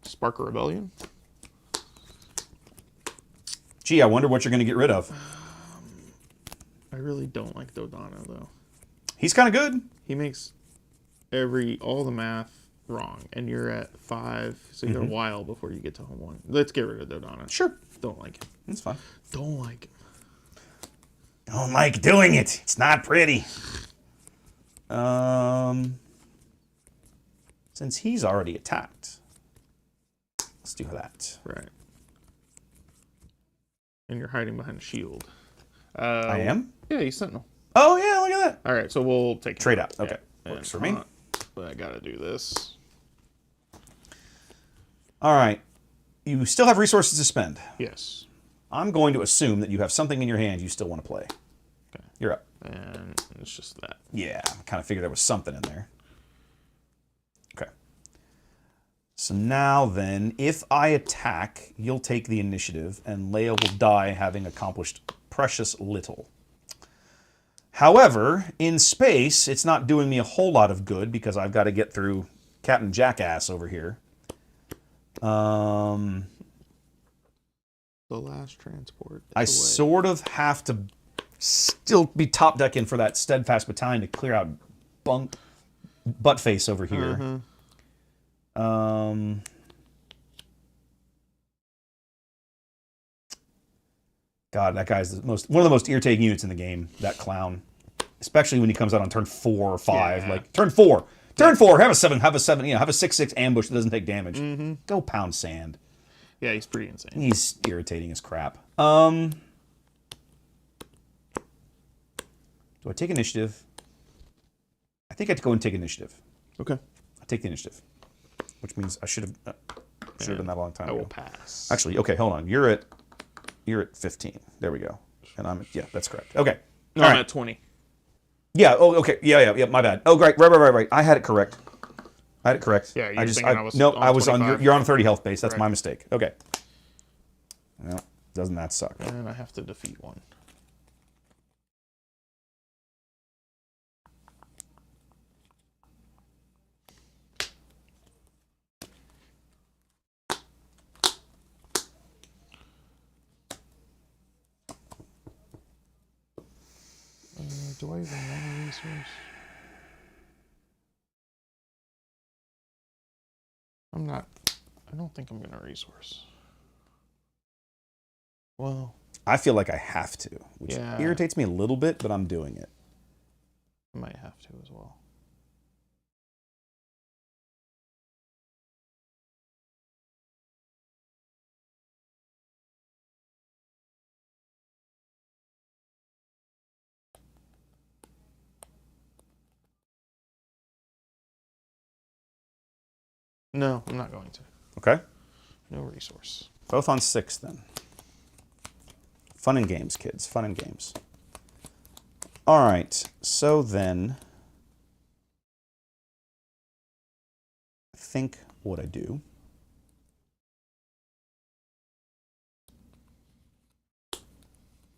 B: spark a rebellion.
A: Gee, I wonder what you're going to get rid of.
B: I really don't like Dodonna though.
A: He's kind of good.
B: He makes all the math wrong, and you're at 5, so you're a while before you get to home 1. Let's get rid of Dodonna.
A: Sure.
B: Don't like him.
A: That's fine.
B: Don't like him.
A: Don't like doing it. It's not pretty. Since he's already attacked, let's do that.
B: Right. And you're hiding behind a shield.
A: I am?
B: Yeah, he's Sentinel.
A: Oh, yeah, look at that.
B: All right, so we'll take him
A: Trade out. Okay.
B: Yeah.
A: Works for me.
B: But I gotta do this.
A: All right. You still have resources to spend.
B: Yes.
A: I'm going to assume that you have something in your hand you still want to play.
B: Okay.
A: You're up.
B: And it's just that.
A: Yeah, I kind of figured there was something in there. Okay. So now then, if I attack, you'll take the initiative, and Leia will die having accomplished precious little. However, in space, it's not doing me a whole lot of good because I've got to get through Captain Jackass over here.
B: The last transport.
A: I sort of have to still be top decking for that steadfast battalion to clear out Buttface over here. God, that guy's one of the most irritating units in the game. That clown, especially when he comes out on turn 4 or 5.
B: Yeah.
A: Like turn 4, have a 7, have a 6/6 ambush that doesn't take damage. Go pound sand.
B: Yeah, he's pretty insane.
A: He's irritating as crap. Do I take initiative? I think I have to go and take initiative.
B: Okay.
A: I take the initiative, which means I should have done that a long time
B: I
A: ago.
B: will pass.
A: Actually, okay, hold on. You're at 15. There we go. And yeah, that's correct. Okay.
B: No,
A: All
B: I'm
A: right.
B: at 20.
A: Yeah. Oh, okay. Yeah. My bad. Oh, great. Right. I had it correct.
B: Yeah, you were thinking I was
A: no.
B: on
A: I was
B: 25.
A: on. You're on 30 health base. That's
B: Right.
A: my mistake. Okay. Well, doesn't that suck?
B: And I have to defeat one. Do I even want a resource? I don't think I'm gonna resource. Well,
A: I feel like I have to, which
B: Yeah.
A: irritates me a little bit, but I'm doing it.
B: I might have to as well. No, I'm not going to.
A: Okay.
B: No resource.
A: Both on 6 then. Fun and games, kids. Fun and games. All right. So then, I think what I do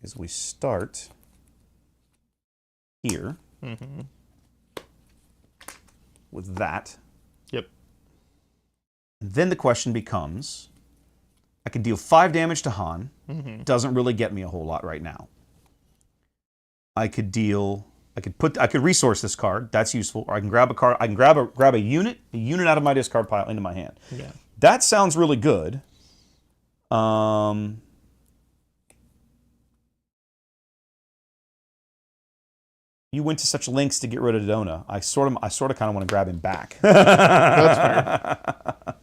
A: is we start here with that.
B: Yep.
A: And then the question becomes, I could deal 5 damage to Han. Doesn't really get me a whole lot right now. I could resource this card. That's useful. Or I can grab a card. I can grab a unit out of my discard pile into my hand.
B: Yeah.
A: That sounds really good. You went to such lengths to get rid of Dodonna. I sort of kind of want to grab him back.
B: That's fair.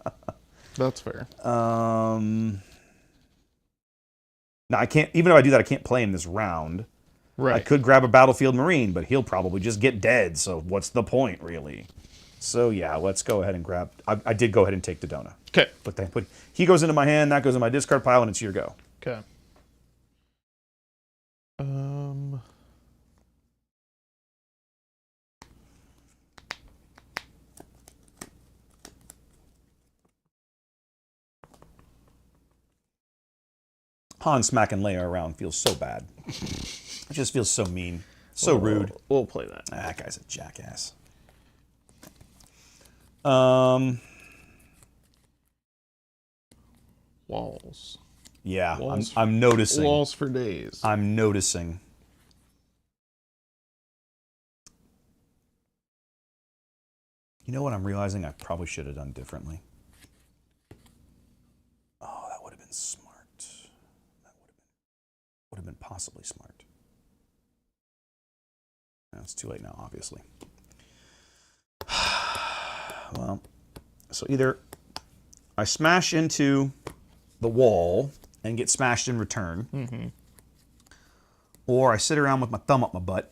B: That's fair.
A: Now I can't. Even if I do that, I can't play him this round.
B: Right.
A: I could grab a Battlefield Marine, but he'll probably just get dead. So what's the point, really? So yeah, let's go ahead and grab. I did go ahead and take Dodona.
B: Okay.
A: But he goes into my hand. That goes in my discard pile, and it's your go.
B: Okay.
A: Han smacking Leia around feels so bad. It just feels so mean, so rude.
B: We'll play that.
A: That guy's a jackass.
B: Walls.
A: Yeah,
B: Walls.
A: I'm noticing.
B: Walls for days.
A: I'm noticing. You know what I'm realizing I probably should have done differently? Oh, that would have been smart. That would have been possibly smart. No, it's too late now, obviously. Well, so either I smash into the wall and get smashed in return, or I sit around with my thumb up my butt.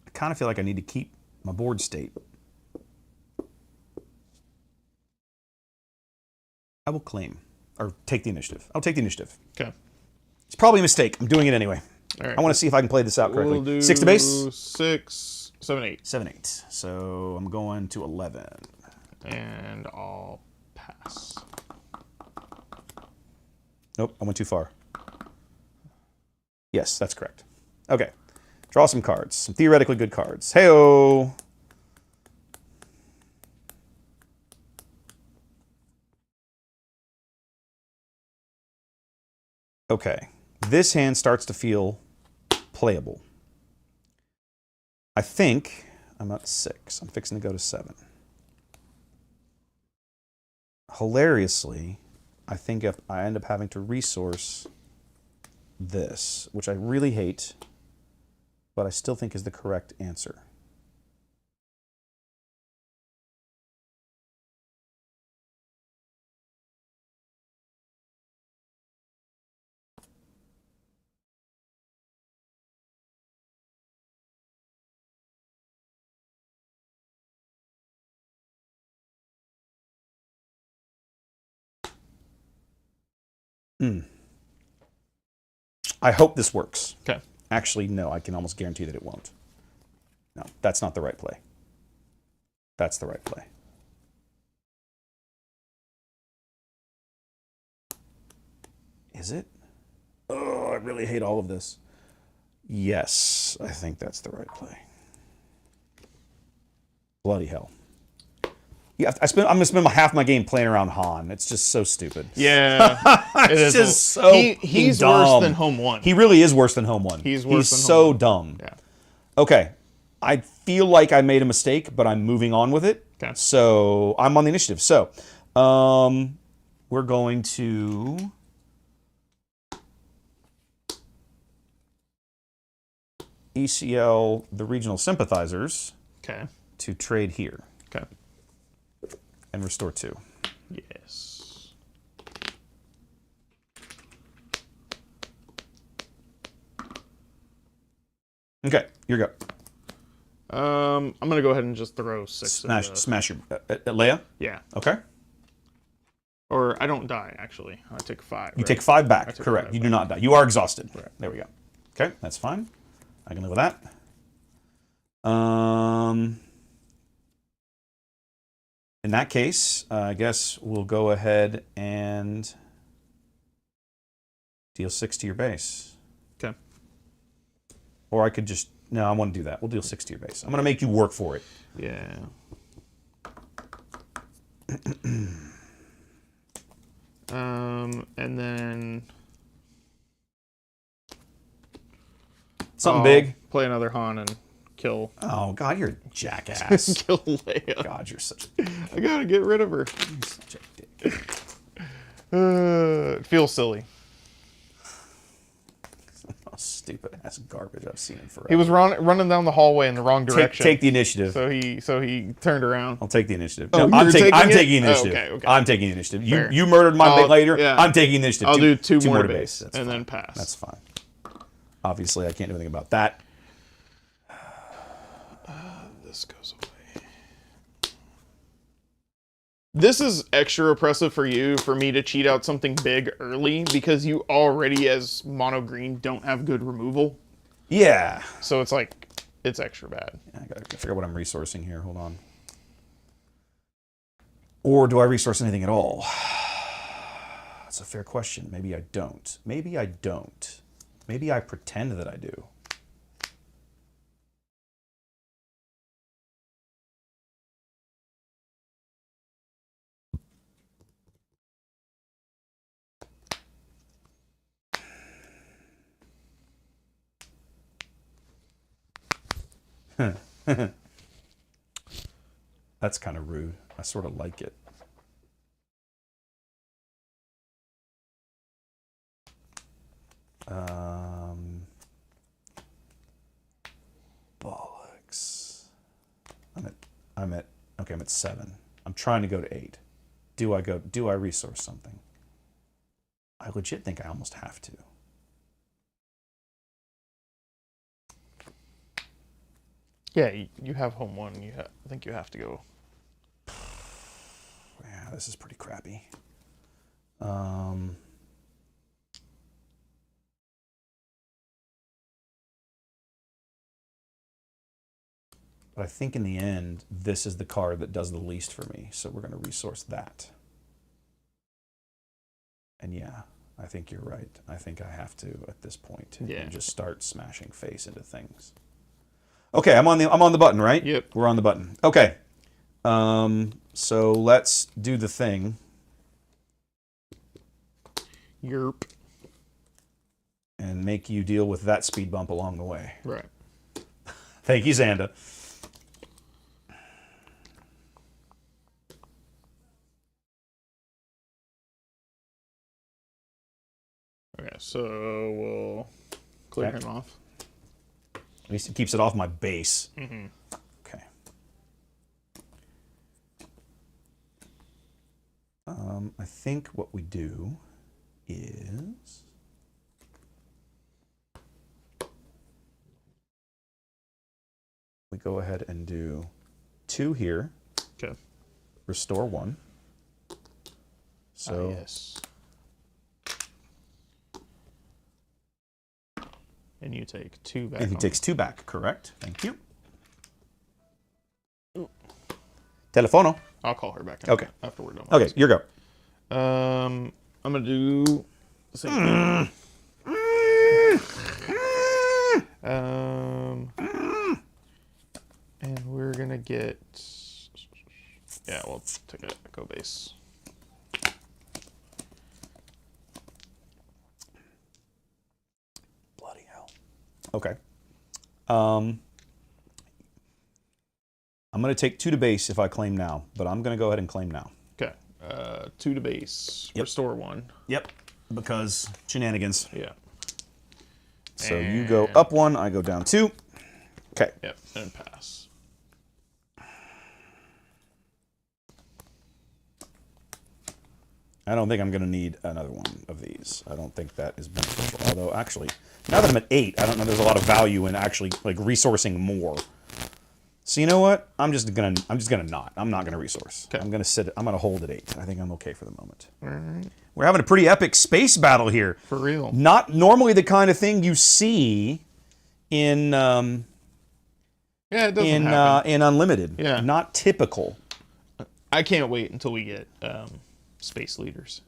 A: I kind of feel like I need to keep my board state. I will claim, or take the initiative. I'll take the initiative.
B: Okay.
A: It's probably a mistake. I'm doing it anyway.
B: All right.
A: I want to see if I can play this out correctly.
B: We'll do
A: 6 to base?
B: 6, 7, 8.
A: 7, 8. So I'm going to 11.
B: And I'll pass.
A: Nope, I went too far. Yes, that's correct. Okay. Draw some cards. Some theoretically good cards. Hey-oh! Okay. This hand starts to feel playable. I think I'm at 6. I'm fixing to go to 7. Hilariously, I think if I end up having to resource this, which I really hate, but I still think is the correct answer. I hope this works.
B: Okay.
A: Actually, no, I can almost guarantee that it won't. No, that's not the right play. That's the right play. Is it? Oh, I really hate all of this. Yes, I think that's the right play. Bloody hell. Yeah, I'm gonna spend half my game playing around Han. It's just so stupid.
B: Yeah.
A: It's just so
B: He's
A: dumb.
B: worse than home one.
A: He really is worse than home one.
B: He's worse than
A: so
B: home one.
A: dumb.
B: Yeah.
A: Okay. I feel like I made a mistake, but I'm moving on with it.
B: Okay.
A: So I'm on the initiative. So we're going to ECL the regional sympathizers
B: Okay.
A: to trade here
B: Okay.
A: and restore 2.
B: Yes.
A: Okay, your go.
B: I'm gonna go ahead and just throw 6.
A: Smash your Leia.
B: Yeah.
A: Okay.
B: Or I don't die actually. I take 5.
A: You take 5 back.
B: take
A: Correct.
B: 5
A: You do not die. You are exhausted.
B: Right.
A: There we go. Okay, that's fine. I can live with that. In that case, I guess we'll go ahead and deal 6 to your base.
B: Okay.
A: Or I could just... No, I want to do that. We'll deal 6 to your base. I'm going to make you work for it.
B: Yeah. And then
A: Something big.
B: Play another Han and kill
A: Oh, God, you're a jackass.
B: kill Leia.
A: God, you're such
B: I gotta get rid of her.
A: such a dick.
B: It feels silly.
A: stupid ass garbage. I've seen it forever.
B: He was running down the hallway in the wrong direction.
A: Take the initiative.
B: So he turned around.
A: I'll take the initiative.
B: Oh,
A: No,
B: you're taking
A: I'm
B: it?
A: taking the
B: Oh,
A: initiative.
B: okay.
A: I'm taking the initiative.
B: Fair.
A: You murdered my later.
B: Yeah.
A: I'm taking the initiative.
B: I'll do two more
A: to
B: to
A: base.
B: base,
A: That's
B: and
A: fine.
B: then pass.
A: That's fine. Obviously, I can't do anything about that.
B: This goes away. This is extra oppressive for you, for me to cheat out something big early, because you already, as mono green, don't have good removal.
A: Yeah.
B: So it's like, it's extra bad.
A: I gotta figure out what I'm resourcing here. Hold on. Or do I resource anything at all? That's a fair question. Maybe I don't. Maybe I don't. Maybe I pretend that I do. That's kind of rude. I sort of like it. Bollocks. I'm at 7. I'm trying to go to 8. Do I resource something? I legit think I almost have to.
B: Yeah, you have home one. I think you have to go.
A: Yeah, this is pretty crappy. But I think in the end, this is the card that does the least for me, so we're going to resource that. And yeah, I think you're right. I think I have to at this point and just start smashing face into things. Okay, I'm on the button, right?
B: Yep.
A: We're on the button. Okay. So let's do the thing.
B: Yerp.
A: And make you deal with that speed bump along the way.
B: Right.
A: Thank you, Xanda.
B: Okay, so we'll clear him off.
A: At least it keeps it off my base.
B: Mm-hmm.
A: Okay. I think what we do is we go ahead and do 2 here.
B: Okay.
A: Restore 1. So
B: yes. And you take 2 back.
A: And he takes 2 back, correct? Thank you. Telefono.
B: I'll call her back.
A: Okay.
B: After we're done.
A: Okay, your go.
B: I'm gonna do the same thing. And we're gonna get. Yeah, we'll take a go base.
A: Bloody hell. Okay. I'm going to take 2 to base if I claim now, but I'm going to go ahead and claim now.
B: Okay. 2 to base.
A: Yep.
B: Restore 1.
A: Yep. Because shenanigans.
B: Yeah.
A: So you go up 1, I go down 2. Okay.
B: Yep. And pass.
A: I don't think I'm going to need another one of these. I don't think that is beneficial. Although, actually, now that I'm at 8, I don't know there's a lot of value in actually like resourcing more. So you know what? I'm just gonna not. I'm not gonna resource.
B: Okay.
A: I'm gonna sit. I'm gonna hold at 8. I think I'm okay for the moment.
B: All right.
A: We're having a pretty epic space battle here.
B: For real.
A: Not normally the kind of thing you see in
B: Yeah, it doesn't happen.
A: in Unlimited.
B: Yeah.
A: Not typical.
B: I can't wait until we get space leaders.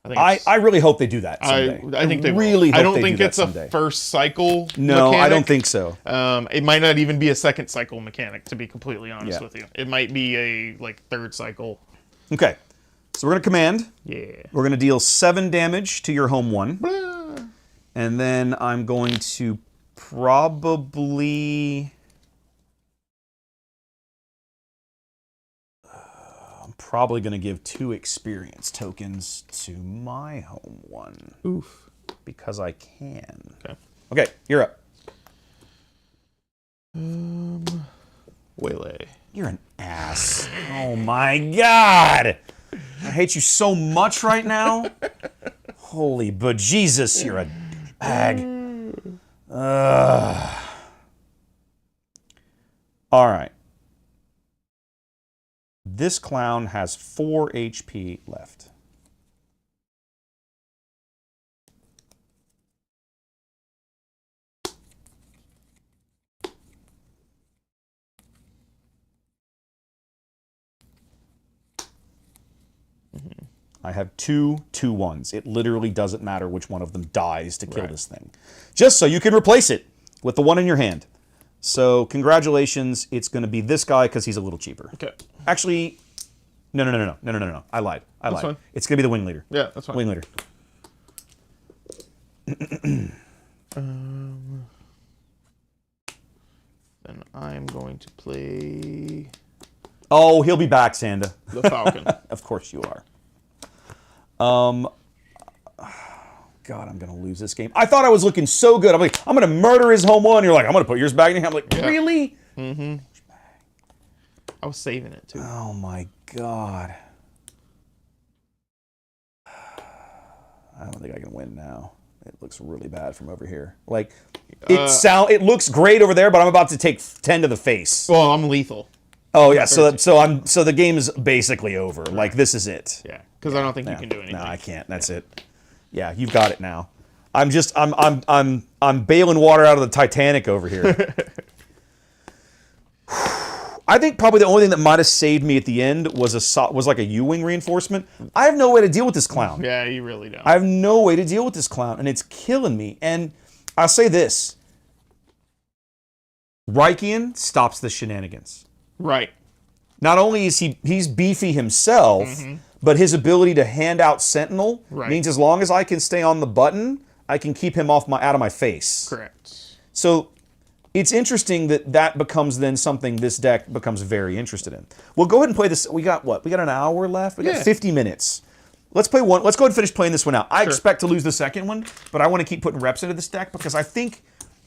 A: I really hope they do that someday.
B: I think they
A: really
B: will.
A: hope
B: I don't
A: they
B: think
A: do that
B: it's
A: someday.
B: a first cycle
A: No,
B: mechanic.
A: I don't think so.
B: It might not even be a second cycle mechanic, to be completely honest
A: Yeah.
B: with you. It might be a third cycle.
A: Okay. So we're gonna command.
B: Yeah.
A: We're gonna deal 7 damage to your home 1.
B: Blah.
A: And then I'm going to probably... I'm probably going to give 2 experience tokens to my home 1.
B: Oof.
A: because I can.
B: Okay.
A: Okay, you're up.
B: Waylay.
A: You're an ass. Oh my god! I hate you so much right now. Holy bejesus, you're a bag. All right. This clown has 4 HP left. I have 2 2-1s. It literally doesn't matter which one of them dies to kill this thing. Just so you can replace it with the one in your hand. So congratulations, it's going to be this guy because he's a little cheaper.
B: Okay.
A: Actually, no. I lied.
B: Fine.
A: It's going to be the wing leader.
B: Yeah, that's fine.
A: Wing leader.
B: Then I'm going to play
A: Oh, he'll be back, Sanda.
B: the Falcon.
A: Of course you are. God, I'm going to lose this game. I thought I was looking so good. I'm like, I'm going to murder his home one. You're like, I'm going to put yours back in here. I'm like, really?
B: I was saving it too.
A: Oh my God. I don't think I can win now. It looks really bad from over here. Like, it looks great over there, but I'm about to take 10 to the face.
B: Well, I'm lethal.
A: Oh yeah, so the game is basically over. Like, this is it.
B: Yeah, because I don't think you can do anything.
A: No, I can't. That's it. Yeah, you've got it now. I'm bailing water out of the Titanic over here. I think probably the only thing that might have saved me at the end was like a U-wing reinforcement. I have no way to deal with this clown.
B: Yeah, you really don't.
A: I have no way to deal with this clown, and it's killing me. And I'll say this: Reichian stops the shenanigans.
B: Right.
A: Not only is he's beefy himself, but his ability to hand out Sentinel means as long as I can stay on the button, I can keep him out of my face.
B: Correct.
A: So it's interesting that becomes then something this deck becomes very interested in. We'll go ahead and play this. We got what? We got an hour left? We got 50 minutes. Let's play one. Let's go ahead and finish playing this one out. I expect to lose the second one, but I want to keep putting reps into this deck because I think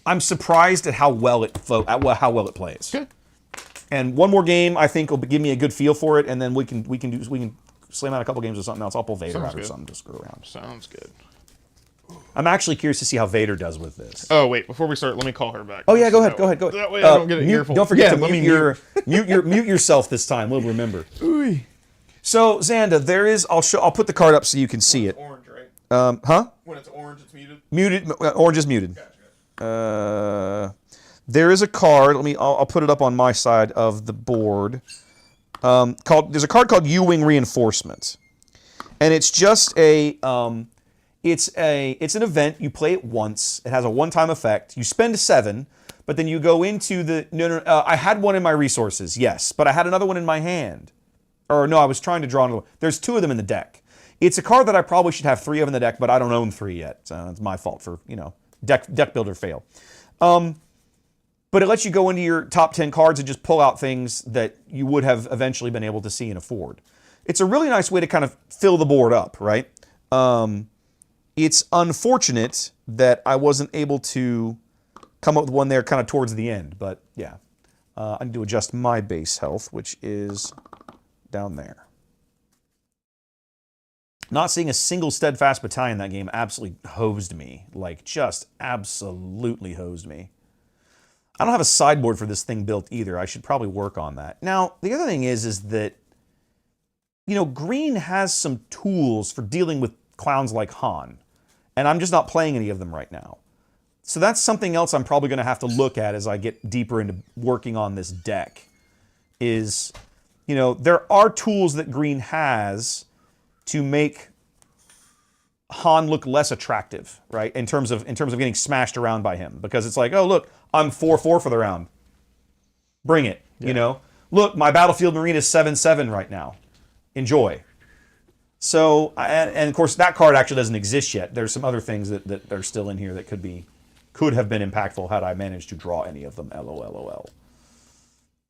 A: I'm surprised at how well it plays.
B: Okay.
A: And one more game, I think, will give me a good feel for it, and then we can slam out a couple games or something else. I'll pull Vader out or something to screw around.
B: Sounds good.
A: I'm actually curious to see how Vader does with this.
B: Oh wait, before we start, let me call her back.
A: Oh yeah, go ahead.
B: That way I don't get an earful.
A: Don't forget to mute yourself this time. We'll remember.
B: Ooh.
A: So Xanda, there is. I'll put the card up so you can see it.
B: Orange, right?
A: Huh?
B: When it's orange, it's muted.
A: Muted. Orange is muted.
B: Gotcha.
A: There is a card. I'll put it up on my side of the board. There's a card called U-wing Reinforcement, and it's just it's an event. You play it once. It has a one-time effect. You spend 7, but then you go into the I had one in my resources, yes, but I had another one in my hand, or no, I was trying to draw another one. There's 2 of them in the deck. It's a card that I probably should have 3 of in the deck, but I don't own 3 yet, so it's my fault for deck builder fail. But it lets you go into your top 10 cards and just pull out things that you would have eventually been able to see and afford. It's a really nice way to kind of fill the board up, right? It's unfortunate that I wasn't able to come up with one there kind of towards the end, but yeah. I need to adjust my base health, which is down there. Not seeing a single steadfast battalion in that game absolutely hosed me. Like, just absolutely hosed me. I don't have a sideboard for this thing built either. I should probably work on that. Now, the other thing is that, Green has some tools for dealing with clowns like Han, and I'm just not playing any of them right now. So that's something else I'm probably going to have to look at as I get deeper into working on this deck. There are tools that Green has to make Han look less attractive, right? In terms of getting smashed around by him, because it's like, oh look, I'm 4-4 for the round. Bring it, Look, my Battlefield Marine is 7-7 right now. Enjoy. So, and of course, that card actually doesn't exist yet. There's some other things that are still in here that could have been impactful had I managed to draw any of them. LOL.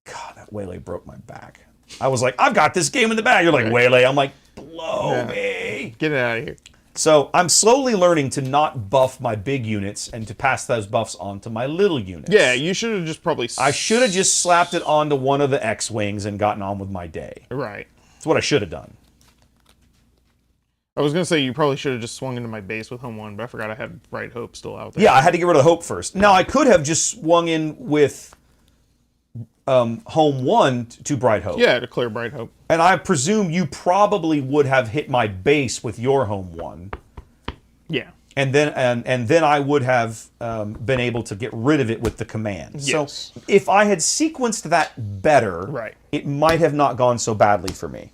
A: God, that Waylay broke my back. I was like, I've got this game in the bag. You're like, Waylay. I'm like, blow me.
B: Get it out of here.
A: So I'm slowly learning to not buff my big units and to pass those buffs on to my little units.
B: Yeah, you should have just probably.
A: I should have just slapped it onto one of the X-Wings and gotten on with my day.
B: Right.
A: That's what I should have done.
B: I was gonna say you probably should have just swung into my base with Home 1, but I forgot I had Bright Hope still out there.
A: Yeah, I had to get rid of the Hope first. Now, I could have just swung in with Home 1 to Bright Hope.
B: Yeah, to clear Bright Hope.
A: And I presume you probably would have hit my base with your Home 1.
B: Yeah.
A: And then I would have been able to get rid of it with the command.
B: Yes.
A: So if I had sequenced that better,
B: Right.
A: it might have not gone so badly for me.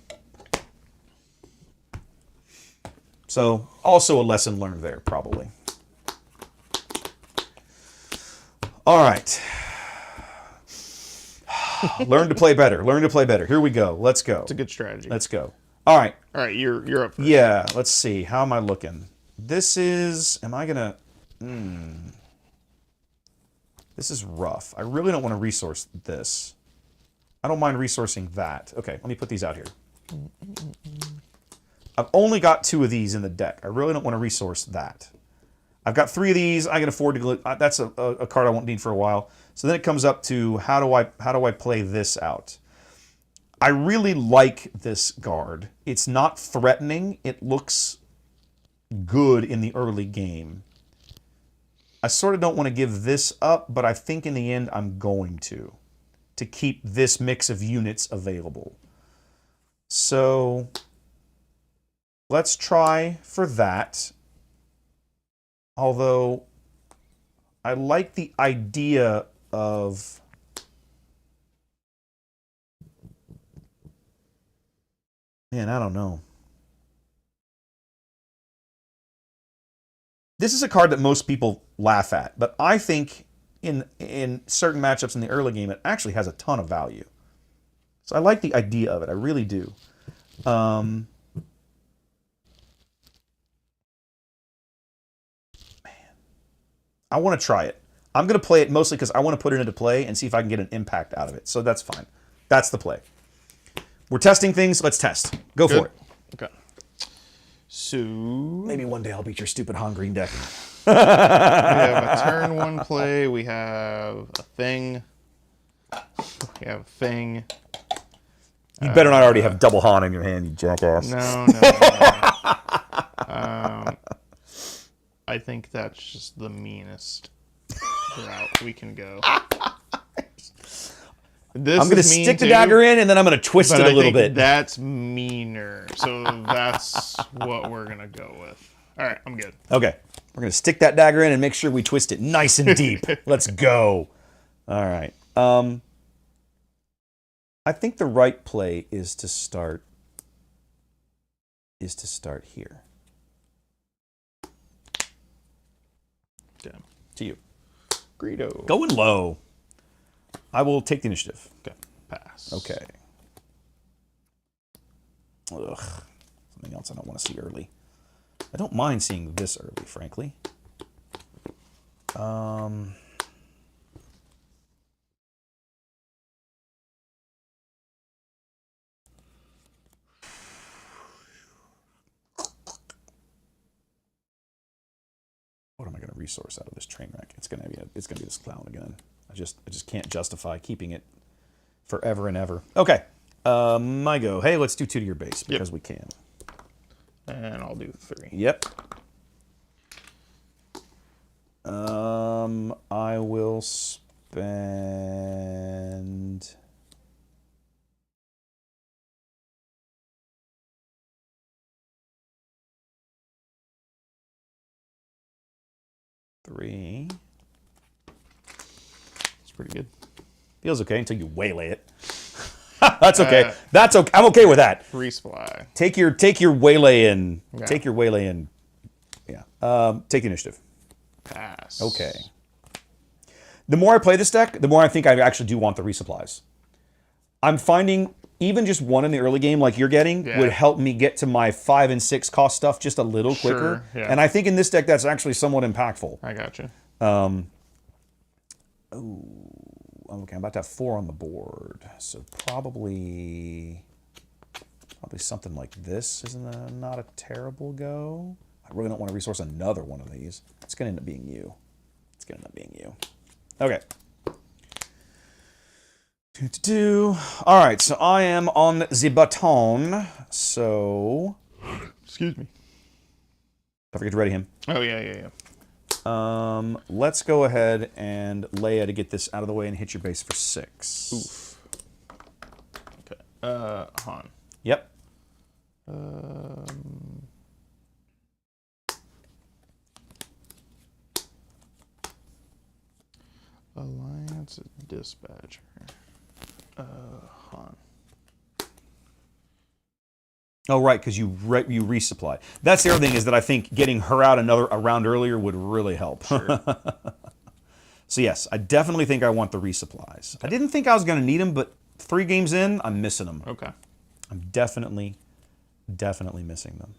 A: So also a lesson learned there, probably. All right. Learn to play better. Learn to play better. Here we go. Let's go.
B: It's a good strategy.
A: Let's go. All right.
B: All right, you're up first.
A: Yeah, let's see. How am I looking? This is... Am I going to... This is rough. I really don't want to resource this. I don't mind resourcing that. Okay, let me put these out here. I've only got 2 of these in the deck. I really don't want to resource that. I've got 3 of these. I can afford to... That's a card I won't need for a while. So then it comes up to how do I play this out? I really like this guard. It's not threatening. It looks good in the early game. I sort of don't want to give this up, but I think in the end I'm going to keep this mix of units available. So let's try for that. Although I like the idea of man, I don't know. This is a card that most people laugh at, but I think in certain matchups in the early game, it actually has a ton of value. So I like the idea of it. I really do. Man. I want to try it. I'm going to play it mostly because I want to put it into play and see if I can get an impact out of it. So that's fine. That's the play. We're testing things. Let's test. Go for it.
B: Okay. So
A: Maybe one day I'll beat your stupid Han Green deck.
B: we have a turn 1 play. We have a thing. We have a thing.
A: You better not already have double Han in your hand, you jackass.
B: No. I think that's just the meanest route we can go. This
A: I'm going to stick the dagger in, and then I'm going to twist it a little bit.
B: That's meaner. So that's what we're going to go with. All right, I'm good.
A: Okay. We're going to stick that dagger in and make sure we twist it nice and deep. Let's go. All right. I think the right play is to start here.
B: Okay.
A: To you.
B: Greedo.
A: Going low. I will take the initiative.
B: Okay. Pass.
A: Okay. Ugh. Something else I don't want to see early. I don't mind seeing this early, frankly. What am I going to resource out of this train wreck? It's going to be this clown again. I just can't justify keeping it forever and ever. Okay. My go. Hey, let's do 2 to your base because we can.
B: And I'll do 3.
A: Yep. I will spend... Three.
B: It's pretty good.
A: Feels okay until you waylay it. That's okay. That's okay. I'm okay with that.
B: Resupply.
A: Take your waylay in.
B: Yeah.
A: Take your waylay in. Yeah. Take the initiative.
B: Pass.
A: Okay. The more I play this deck, the more I think I actually do want the resupplies. I'm finding even just 1 in the early game like you're getting would help me get to my 5 and 6 cost stuff just a little quicker.
B: Yeah.
A: And I think in this deck that's actually somewhat impactful.
B: I gotcha.
A: Okay, I'm about to have 4 on the board. So probably something like this isn't not a terrible go. I I really don't want to resource another one of these. It's going to end up being you. It's going to end up being you. Okay. All right, so I am on the baton. So,
B: Excuse me.
A: don't forget to ready him.
B: Oh, yeah.
A: Let's go ahead and Leia to get this out of the way and hit your base for 6.
B: Oof. Okay. Han.
A: Yep.
B: Alliance Dispatcher. Han.
A: Oh, right, because you resupply. That's the other thing, is that I think getting her out a round earlier would really help.
B: Sure.
A: So yes, I definitely think I want the resupplies. I didn't think I was going to need them, but 3 games in, I'm missing them.
B: Okay.
A: I'm definitely missing them.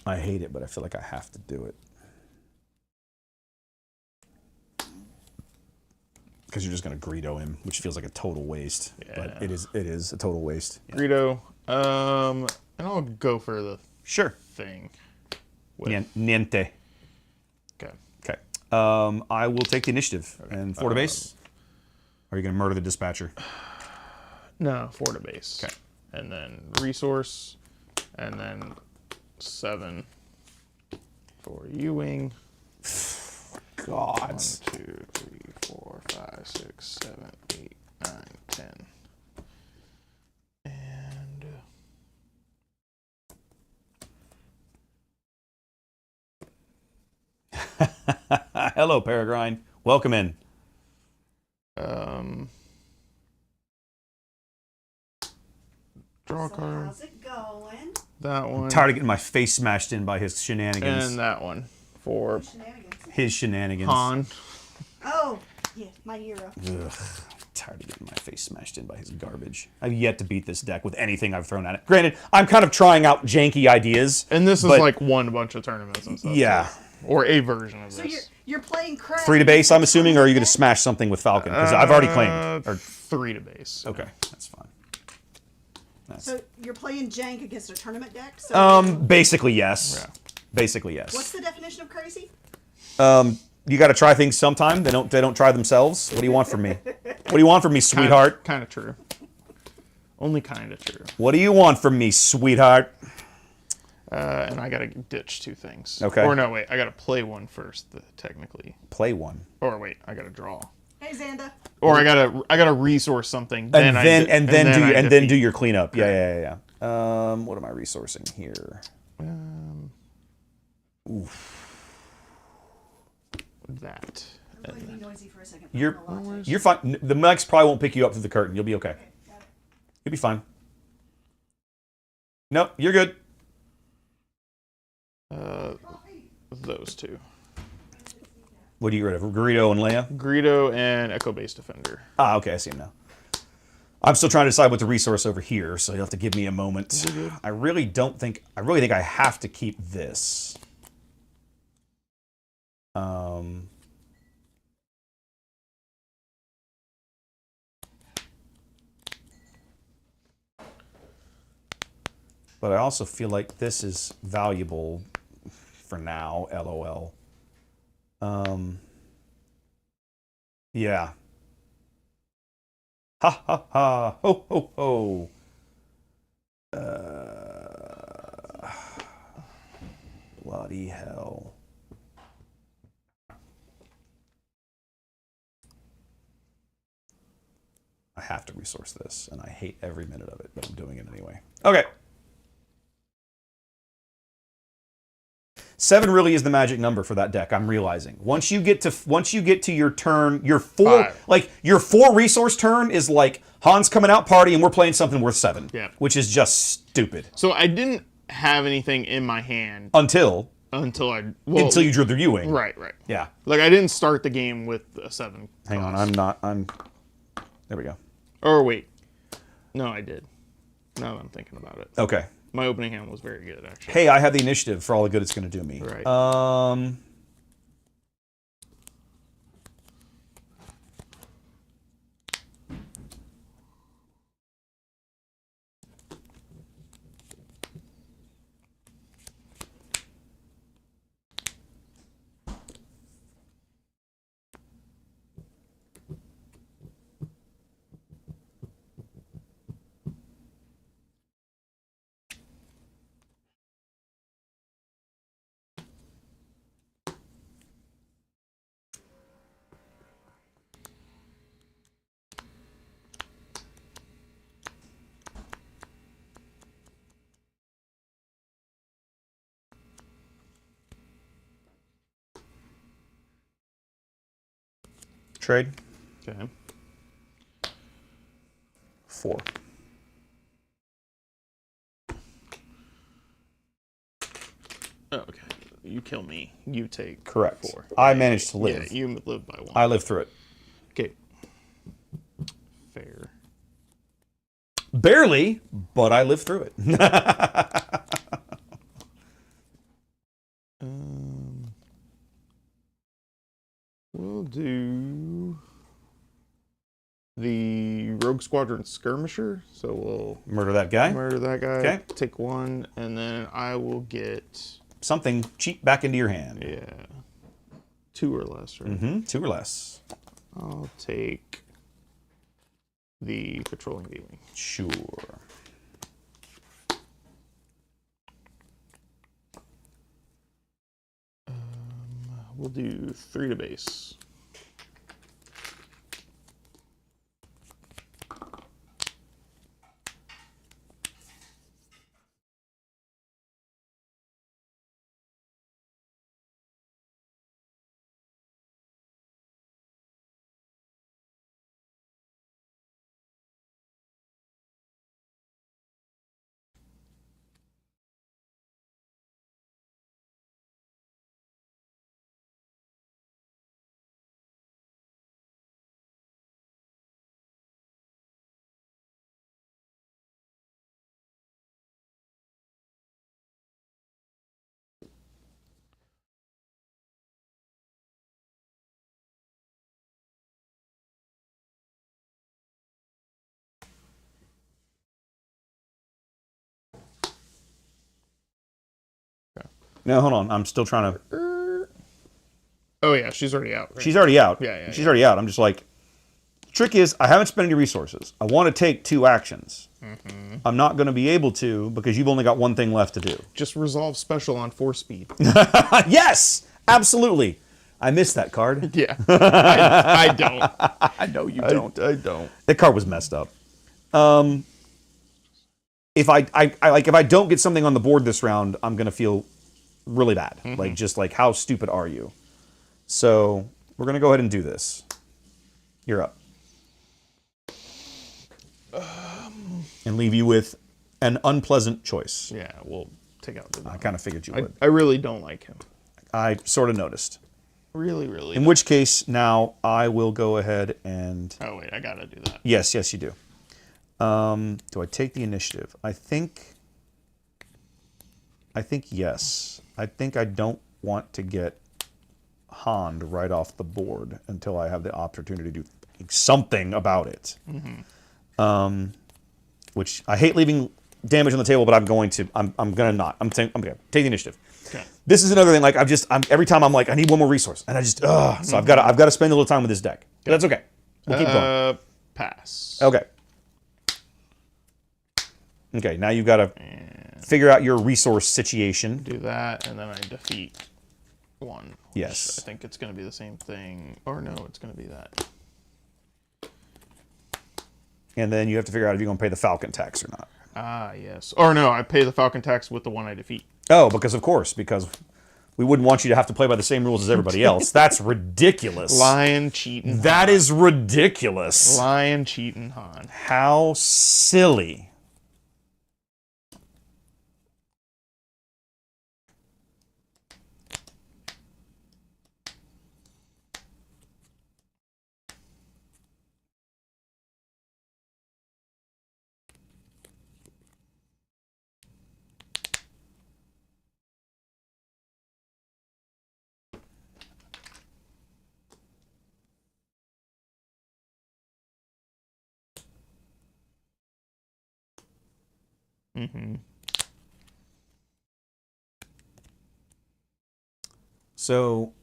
A: I hate it, but I feel like I have to do it. Because you're just going to Greedo him, which feels like a total waste.
B: Yeah.
A: But it is a total waste. Yeah.
B: Greedo. And I'll go for the
A: Sure.
B: thing.
A: Niente.
B: Okay.
A: Okay. I will take the initiative. Okay. And Florida base? Or are you going to murder the dispatcher?
B: No, Florida base.
A: Okay.
B: And then resource. And then 7 for Ewing.
A: God.
B: 1, 2, 3, 4, 5, 6, 7, 8, 9, 10. And
A: Hello, Peregrine. Welcome in.
B: draw a
C: So
B: card.
C: how's it going?
B: That one.
A: Tired of getting my face smashed in by his shenanigans.
B: And that one for
C: Shenanigans.
A: His shenanigans.
B: Han.
C: Oh, yeah, my hero.
A: Ugh. Tired of getting my face smashed in by his garbage. I've yet to beat this deck with anything I've thrown at it. Granted, I'm kind of trying out janky ideas.
B: And this is
A: but-
B: like won a bunch of tournaments and stuff.
A: Yeah.
B: too. Or a version of
C: So
B: this.
C: you're playing crap.
A: 3 to base, I'm assuming, or are you going to smash something with Falcon? Because I've already claimed. Or,
B: 3 to base.
A: okay, that's fine.
C: So you're playing jank against a tournament deck. So
A: Basically, yes.
B: Yeah.
A: Basically, yes.
C: what's the definition of crazy?
A: You got to try things sometime. They don't try themselves. What do you want from me? What do you want from me, sweetheart?
B: Kind of true. Only kind of true.
A: What do you want from me, sweetheart?
B: And I gotta ditch 2 things.
A: Okay.
B: Or no, wait. I gotta play one first, technically.
A: Play one.
B: Or wait, I gotta draw.
C: Hey, Xanda.
B: Or I gotta resource something.
A: And
B: Then
A: then do your cleanup. Yeah. What am I resourcing here?
B: That.
C: I'm going to be noisy for a second.
A: You're
C: I'm gonna latte.
A: you're fine. The mics probably won't pick you up through the curtain. You'll be okay. You'll be fine. Nope, you're good.
B: Those 2.
A: What do you get rid of? Greedo and Leia?
B: Greedo and Echo Base Defender.
A: Ah, okay, I see him now. I'm still trying to decide what to resource over here, so you'll have to give me a moment. I really think I have to keep this. But I also feel like this is valuable for now, LOL. Yeah. Ha ha ha. Ho ho ho. Bloody hell. I have to resource this, and I hate every minute of it, but I'm doing it anyway. Okay. 7 really is the magic number for that deck. I'm realizing once you get to your turn, your 4
B: 5.
A: your 4 resource turn is like Han's coming out party and we're playing something worth 7.
B: Yeah.
A: Which is just stupid.
B: So I didn't have anything in my hand
A: Until
B: until
A: Until you drew the Ewing.
B: Right.
A: Yeah.
B: Like I didn't start the game with a 7.
A: Hang on, there we go.
B: Or wait, no, I did. Now that I'm thinking about it,
A: Okay.
B: my opening hand was very good actually.
A: Hey, I have the initiative for all the good it's going to do me.
B: Right.
A: Trade.
B: Okay.
A: 4.
B: Oh, okay. You kill me. You take
A: Correct.
B: 4.
A: I managed to live.
B: Yeah, you live by 1.
A: I lived through it.
B: Okay. Fair.
A: Barely, but I lived through it.
B: We'll do the Rogue Squadron Skirmisher. So we'll
A: Murder that guy.
B: murder that guy.
A: Okay.
B: Take 1, and then I will get
A: Something cheap back into your hand.
B: 2 or less, right?
A: Mm-hmm. 2 or less.
B: I'll take the Patrolling Ewing.
A: Sure.
B: We'll do 3 to base.
A: No, hold on. I'm still trying to.
B: Oh yeah, she's already out. Right?
A: She's already out.
B: Yeah,
A: She's already out. I'm just like. The trick is, I haven't spent any resources. I want to take 2 actions. I'm not going to be able to because you've only got 1 thing left to do.
B: Just resolve special on 4 speed.
A: Yes, absolutely. I missed that card.
B: Yeah, I don't.
A: I know you don't.
B: I don't.
A: That card was messed up. If I don't get something on the board this round, I'm gonna feel really bad. Like just like how stupid are you? So we're gonna go ahead and do this. You're up. And leave you with an unpleasant choice.
B: Yeah, we'll take out the.
A: I kind of figured you would.
B: I really don't like him.
A: I sort of noticed.
B: Really.
A: In which case, now I will go ahead and.
B: Oh wait, I gotta do that.
A: Yes, you do. Do I take the initiative? I think yes. I think I don't want to get Hond right off the board until I have the opportunity to do something about it. Which I hate leaving damage on the table, but I'm going to. I'm gonna not. I'm going to take the initiative.
B: Okay.
A: This is another thing. Like every time I'm like I need one more resource, and I just so I've got to spend a little time with this deck. But that's okay. We'll keep going.
B: Pass.
A: Okay. Okay. Now you've got to figure out your resource situation.
B: Do that, and then I defeat 1. which
A: Yes.
B: I think it's going to be the same thing. Or no, it's going to be that.
A: And then you have to figure out if you're going to pay the Falcon tax or not.
B: Ah, yes. Or no, I pay the Falcon tax with the 1 I defeat.
A: Oh, because we wouldn't want you to have to play by the same rules as everybody else. That's ridiculous.
B: Lion, cheating.
A: That is ridiculous.
B: Lion, cheating, Han.
A: How silly. So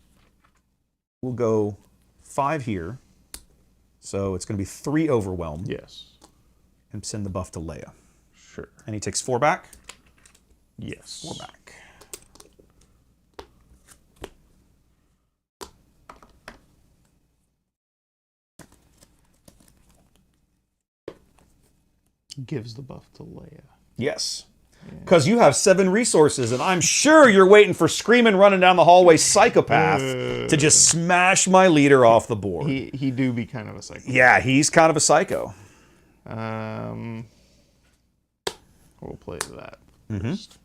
A: we'll go 5 here. So it's going to be 3 overwhelm.
B: Yes.
A: And send the buff to Leia.
B: Sure.
A: And he takes 4 back.
B: Yes.
A: 4 back.
B: Gives the buff to Leia.
A: Yes. Because you have 7 resources, and I'm sure you're waiting for screaming, running down the hallway psychopath to just smash my leader off the board.
B: He do be kind of a psycho.
A: Yeah, he's kind of a psycho.
B: We'll play that first.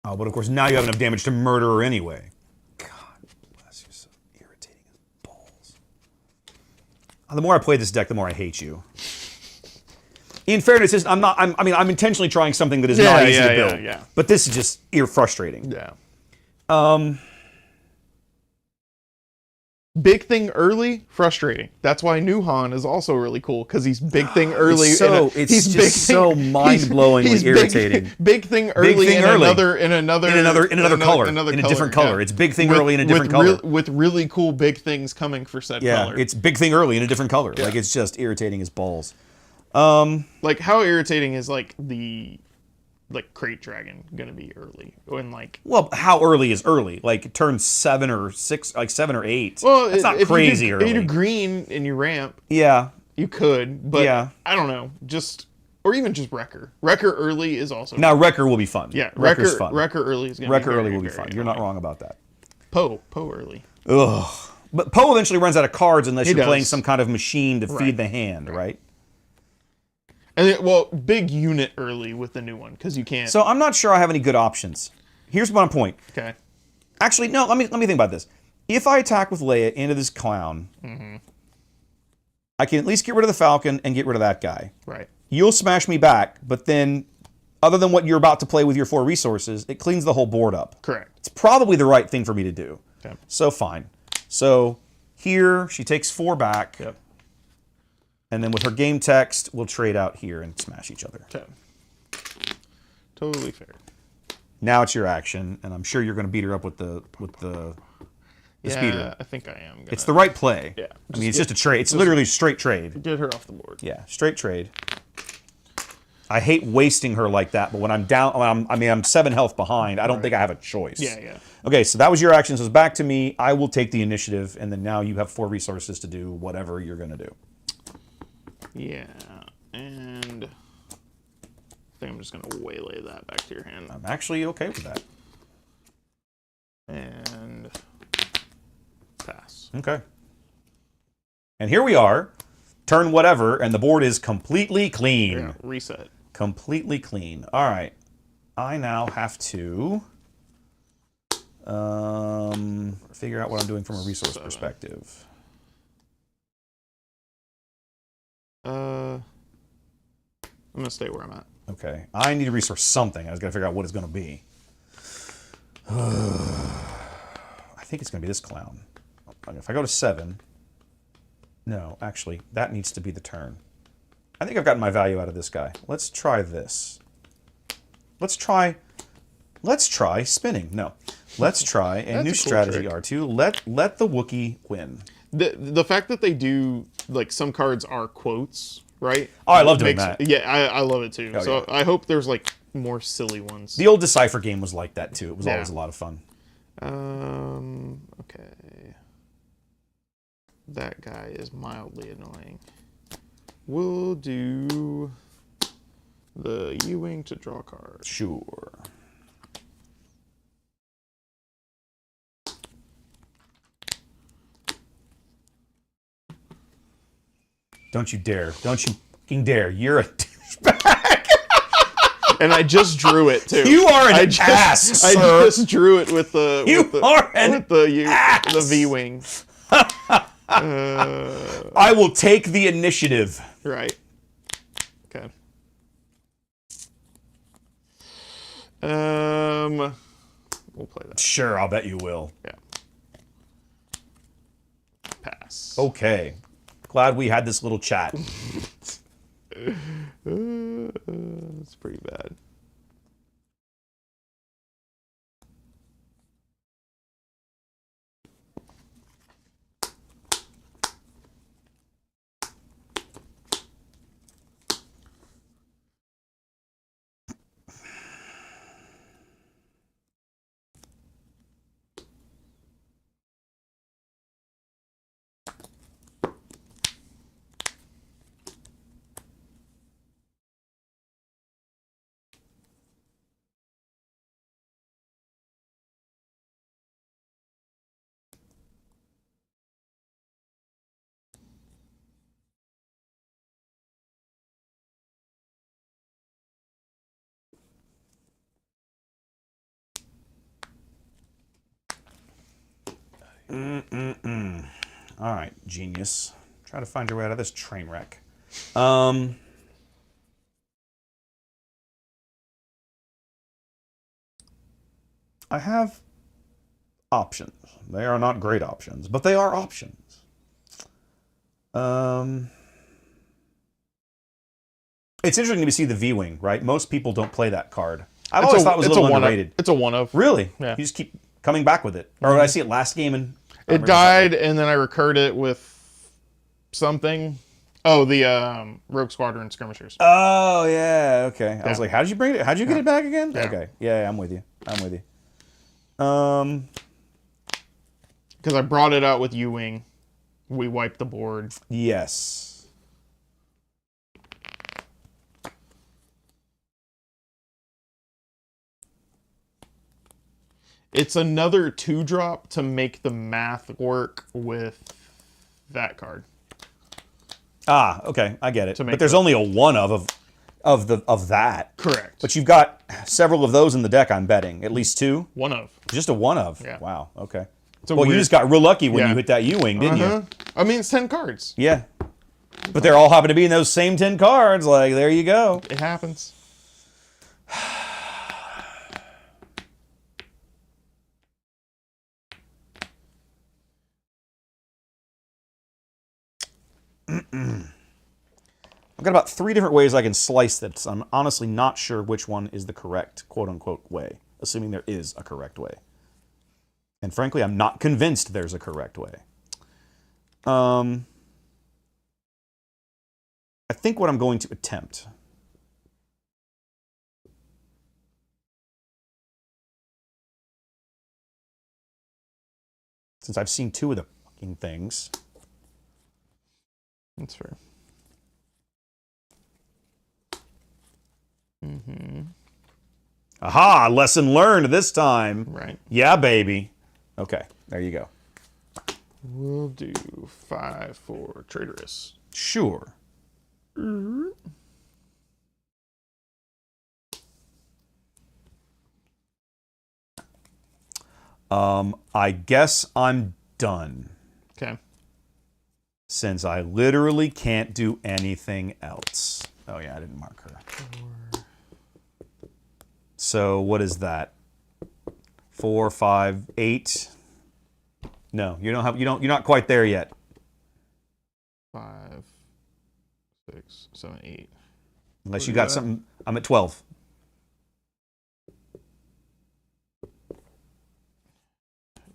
A: Oh, but of course now you have enough damage to murder her anyway. God bless, you're so irritating as balls. The more I play this deck, the more I hate you. In fairness, I'm intentionally trying something that is not easy to build.
B: Yeah.
A: But this is just frustrating.
B: Yeah. Big thing early, frustrating. That's why Nuhan is also really cool, because he's big thing early.
A: It's just so mind-blowingly irritating.
B: Big thing early in another
A: color. In a different color.
B: Yeah.
A: It's big thing early in a different color.
B: With really cool big things coming for said color.
A: Yeah, it's big thing early in a different color. Yeah. Like, it's just irritating as balls.
B: Like, how irritating is, like, the Crate Dragon gonna be early? When, like...
A: Well, how early is early? Like, turn 7 or 6, like 7 or 8.
B: Well,
A: it's not crazy early.
B: If you do green and you ramp,
A: yeah,
B: you could, but
A: yeah.
B: I don't know. Or even just Wrecker. Wrecker early is also...
A: Now, Wrecker will be fun.
B: Yeah,
A: Wrecker's fun.
B: Wrecker early is gonna be
A: Wrecker
B: very,
A: early will be
B: very
A: fun.
B: annoying.
A: You're not wrong about that.
B: Poe early.
A: Ugh. But Poe eventually runs out of cards unless you're
B: does.
A: playing some kind of machine to feed
B: Right.
A: the hand, right?
B: And big unit early with the new one, because you can't...
A: So I'm not sure I have any good options. Here's my point.
B: Okay.
A: Actually, no, let me think about this. If I attack with Leia into this clown, I can at least get rid of the Falcon and get rid of that guy.
B: Right.
A: You'll smash me back, but then, other than what you're about to play with your 4 resources, it cleans the whole board up.
B: Correct.
A: It's probably the right thing for me to do.
B: Okay.
A: So fine. So here, she takes 4 back.
B: Yep.
A: And then with her game text, we'll trade out here and smash each other.
B: Okay. Totally fair.
A: Now it's your action, and I'm sure you're going to beat her up with the speeder.
B: I think I am.
A: It's the right play.
B: Yeah.
A: I mean, it's just a trade. It's literally straight trade.
B: Get her off the board.
A: Yeah, straight trade. I hate wasting her like that, but when I'm down, I'm 7 health behind. I don't think I have a choice.
B: Yeah.
A: Okay, so that was your action. So it's back to me. I will take the initiative, and then now you have 4 resources to do whatever you're going to do.
B: Yeah, and I think I'm just going to waylay that back to your hand.
A: I'm actually okay with that.
B: And pass.
A: Okay. And here we are, turn whatever, and the board is completely clean.
B: Yeah, reset.
A: Completely clean. All right. I now have to figure out what I'm doing from a resource perspective.
B: I'm going to stay where I'm at.
A: Okay. I need to resource something. I was going to figure out what it's going to be. I think it's going to be this clown. If I go to 7... No, actually, that needs to be the turn. I think I've gotten my value out of this guy. Let's try this. Let's try spinning. No. Let's try a new
B: a cool
A: strategy,
B: trick.
A: R2. Let the Wookiee win.
B: The fact that they do, like, some cards are quotes, right?
A: Oh, I love doing that.
B: Yeah, I love it too.
A: Oh,
B: so
A: yeah.
B: I hope there's, like, more silly ones.
A: The old Decipher game was like that, too. It was
B: Yeah.
A: always a lot of fun.
B: Okay. That guy is mildly annoying. We'll do the U-Wing to draw cards.
A: Sure. Don't you dare. Don't you fucking dare. You're a douchebag.
B: And I just drew it too.
A: You are an ass,
B: I
A: sir.
B: just drew it with the
A: ass.
B: V-Wing.
A: I will take the initiative.
B: Right. Okay. We'll play that.
A: Sure, I'll bet you will.
B: Yeah. Pass.
A: Okay. Glad we had this little chat.
B: That's pretty bad.
A: All right, genius. Try to find your way out of this train wreck. I have options. They are not great options, but they are options. It's interesting to see the V-Wing, right? Most people don't play that card. I've always thought it was a little underrated.
B: It's a one of.
A: Really?
B: Yeah.
A: You just keep coming back with it. Or did I see it last game and
B: It died, and then I recurred it with something. Oh, the Rogue Squadron skirmishers.
A: Oh yeah, okay. I was
B: Yeah.
A: like, how did you bring it? How'd you get it back again?
B: Yeah.
A: Okay, yeah, I'm with you. I'm with you.
B: Because I brought it out with U-Wing. We wiped the board.
A: Yes.
B: It's another 2-drop to make the math work with that card.
A: Ah, okay, I get it.
B: To make
A: But there's
B: the-
A: only a one of that.
B: Correct.
A: But you've got several of those in the deck. I'm betting at least two.
B: One of.
A: Just a one of.
B: Yeah.
A: Wow. Okay.
B: a
A: Well, you
B: weird-
A: just got real lucky when
B: Yeah.
A: you hit that U-Wing, didn't you?
B: I mean, it's 10 cards.
A: Yeah. But they're all happen to be in those same 10 cards. Like, there you go.
B: It happens.
A: I've got about 3 different ways I can slice this. I'm honestly not sure which one is the correct, quote-unquote, way, assuming there is a correct way. And frankly, I'm not convinced there's a correct way. I think what I'm going to attempt... Since I've seen 2 of the fucking things...
B: That's fair.
A: Aha! Lesson learned this time.
B: Right.
A: Yeah, baby. Okay, there you go.
B: We'll do 5 for Traitorous.
A: Sure. I guess I'm done.
B: Okay.
A: Since I literally can't do anything else. Oh yeah, I didn't mark her. So what is that? 4, 5, 8. No, you don't have. You're not quite there yet.
B: 5, 6, 7, 8.
A: Unless you got something. I'm at 12.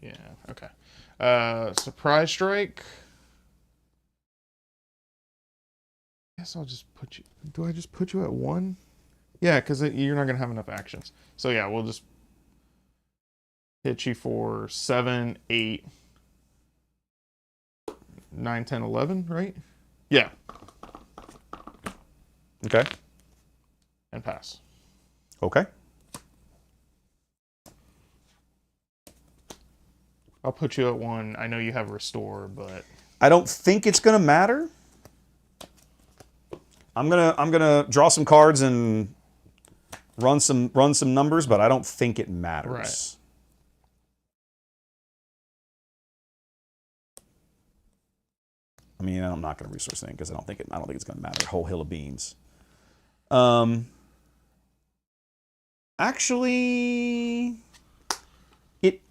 B: Yeah, okay. Surprise Strike. I guess I'll just put you... Do I just put you at 1? Yeah, because you're not going to have enough actions. So yeah, we'll just hit you for 7, 8, 9, 10, 11, right? Yeah,
A: Okay.
B: and pass.
A: Okay.
B: I'll put you at 1. I know you have Restore, but...
A: I don't think it's gonna matter. I'm gonna draw some cards and run some numbers, but I don't think it matters.
B: Right.
A: I mean, I'm not gonna resource thing because I don't think it's gonna matter. A whole hill of beans. Actually,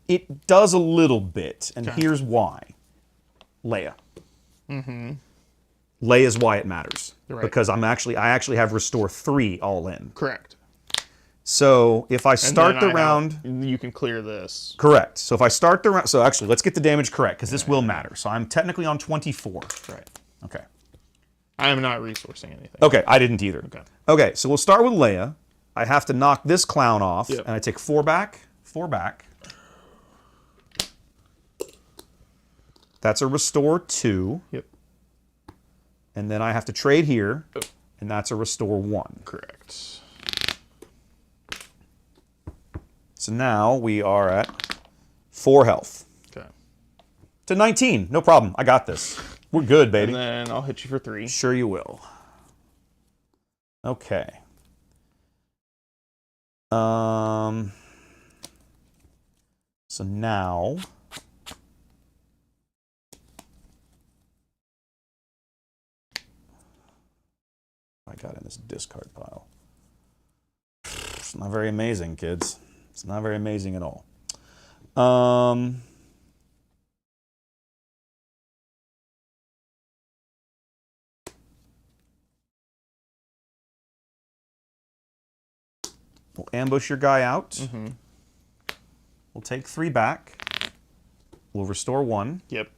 A: it does a little bit, and here's why. Leia. Leia's why it matters.
B: Right.
A: Because I actually have restore 3 all in.
B: Correct.
A: So if I
B: And
A: start
B: then
A: the round,
B: you can clear this.
A: correct. So if I start the round, so actually let's get the damage correct because this will matter. So I'm technically on 24.
B: Right.
A: Okay.
B: I am not resourcing anything.
A: Okay, I didn't either.
B: Okay.
A: Okay, so we'll start with Leia. I have to knock this clown off,
B: Yep.
A: and I take 4 back. 4 back. That's a restore 2.
B: Yep.
A: And then I have to trade here, and that's a restore 1.
B: Correct.
A: So now we are at 4 health.
B: Okay.
A: To 19, no problem. I got this. We're good, baby.
B: And then I'll hit you for 3.
A: Sure you will. Okay. So now I got in this discard pile. It's not very amazing, kids. It's not very amazing at all. We'll ambush your guy out. We'll take 3 back. We'll restore 1.
B: Yep.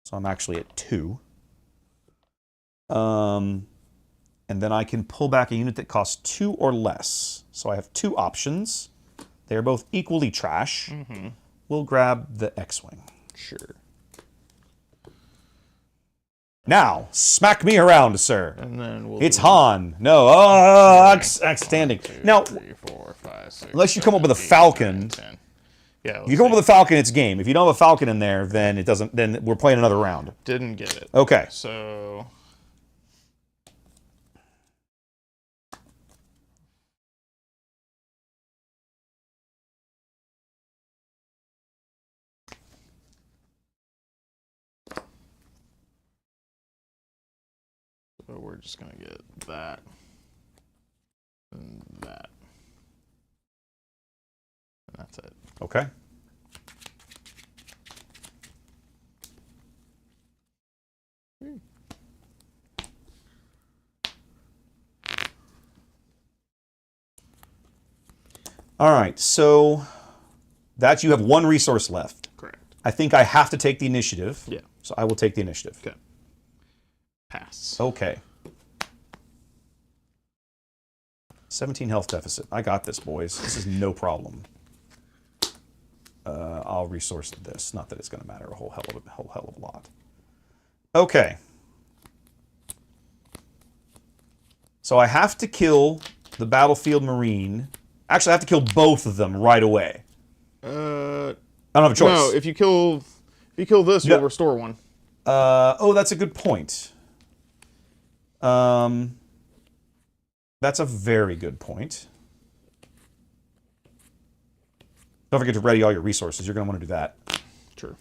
A: So I'm actually at 2. And then I can pull back a unit that costs 2 or less. So I have 2 options. They're both equally trash. We'll grab the X-Wing.
B: Sure.
A: Now, smack me around, sir.
B: And then we'll
A: It's
B: do
A: Han. No, Axe standing.
B: 2,
A: Now,
B: 3, 4, 5, 6,
A: unless you come up with a
B: 7, 8,
A: Falcon.
B: 9, 10. Yeah.
A: if you come up with a Falcon, it's game. If you don't have a Falcon in there, then it doesn't. Then we're playing another round.
B: Didn't get it.
A: Okay.
B: So. So we're just gonna get that and that. And that's it.
A: Okay. All right, so that you have 1 resource left.
B: Correct.
A: I think I have to take the initiative.
B: Yeah.
A: So I will take the initiative.
B: Okay. Pass.
A: Okay. 17 health deficit. I got this, boys. This is no problem. I'll resource this. Not that it's going to matter a whole hell of a lot. Okay. So I have to kill the battlefield marine. Actually, I have to kill both of them right away. I don't have a choice.
B: No, if you kill this,
A: Yeah.
B: you'll restore 1.
A: Oh, that's a good point. That's a very good point. Don't forget to ready all your resources. You're going to want to do that.
B: Sure.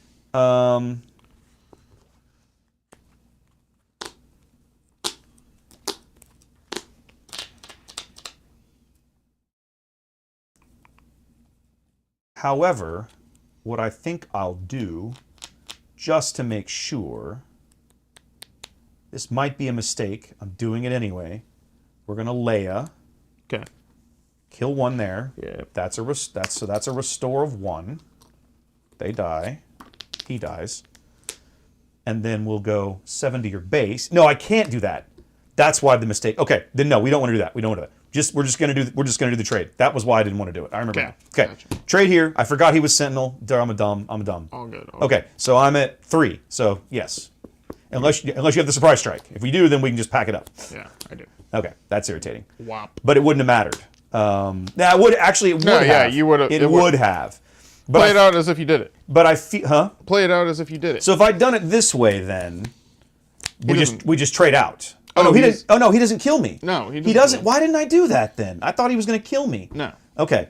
A: However, what I think I'll do, just to make sure, this might be a mistake. I'm doing it anyway. We're going to Leia.
B: Okay.
A: Kill 1 there.
B: Yeah.
A: That's a restore of 1. They die. He dies. And then we'll go 7 to your base. No, I can't do that. That's why the mistake. Okay, then no, we don't want to do that. We don't want to do that. We're just gonna do the trade. That was why I didn't want to do it. I remember
B: Okay.
A: now. Okay.
B: Gotcha.
A: Trade here. I forgot he was Sentinel. I'm a dumb.
B: All good.
A: Okay, so I'm at 3. So yes. Unless you have the surprise strike. If we do, then we can just pack it up.
B: Yeah, I do.
A: Okay, that's irritating.
B: Wop.
A: But it wouldn't have mattered. Now it would actually. It would
B: No,
A: have.
B: yeah, you would've-
A: It
B: it would-
A: would have. But
B: Play it out as if you did it.
A: But I feel, huh?
B: Play it out as if you did it.
A: So if I'd done it this way, then we
B: doesn't-
A: just trade out. Oh,
B: Oh,
A: no, he
B: he's-
A: doesn't. Oh no, he doesn't kill me.
B: No, he
A: he
B: doesn't
A: doesn't.
B: kill.
A: Why didn't I do that then? I thought he was going to kill me.
B: No.
A: Okay.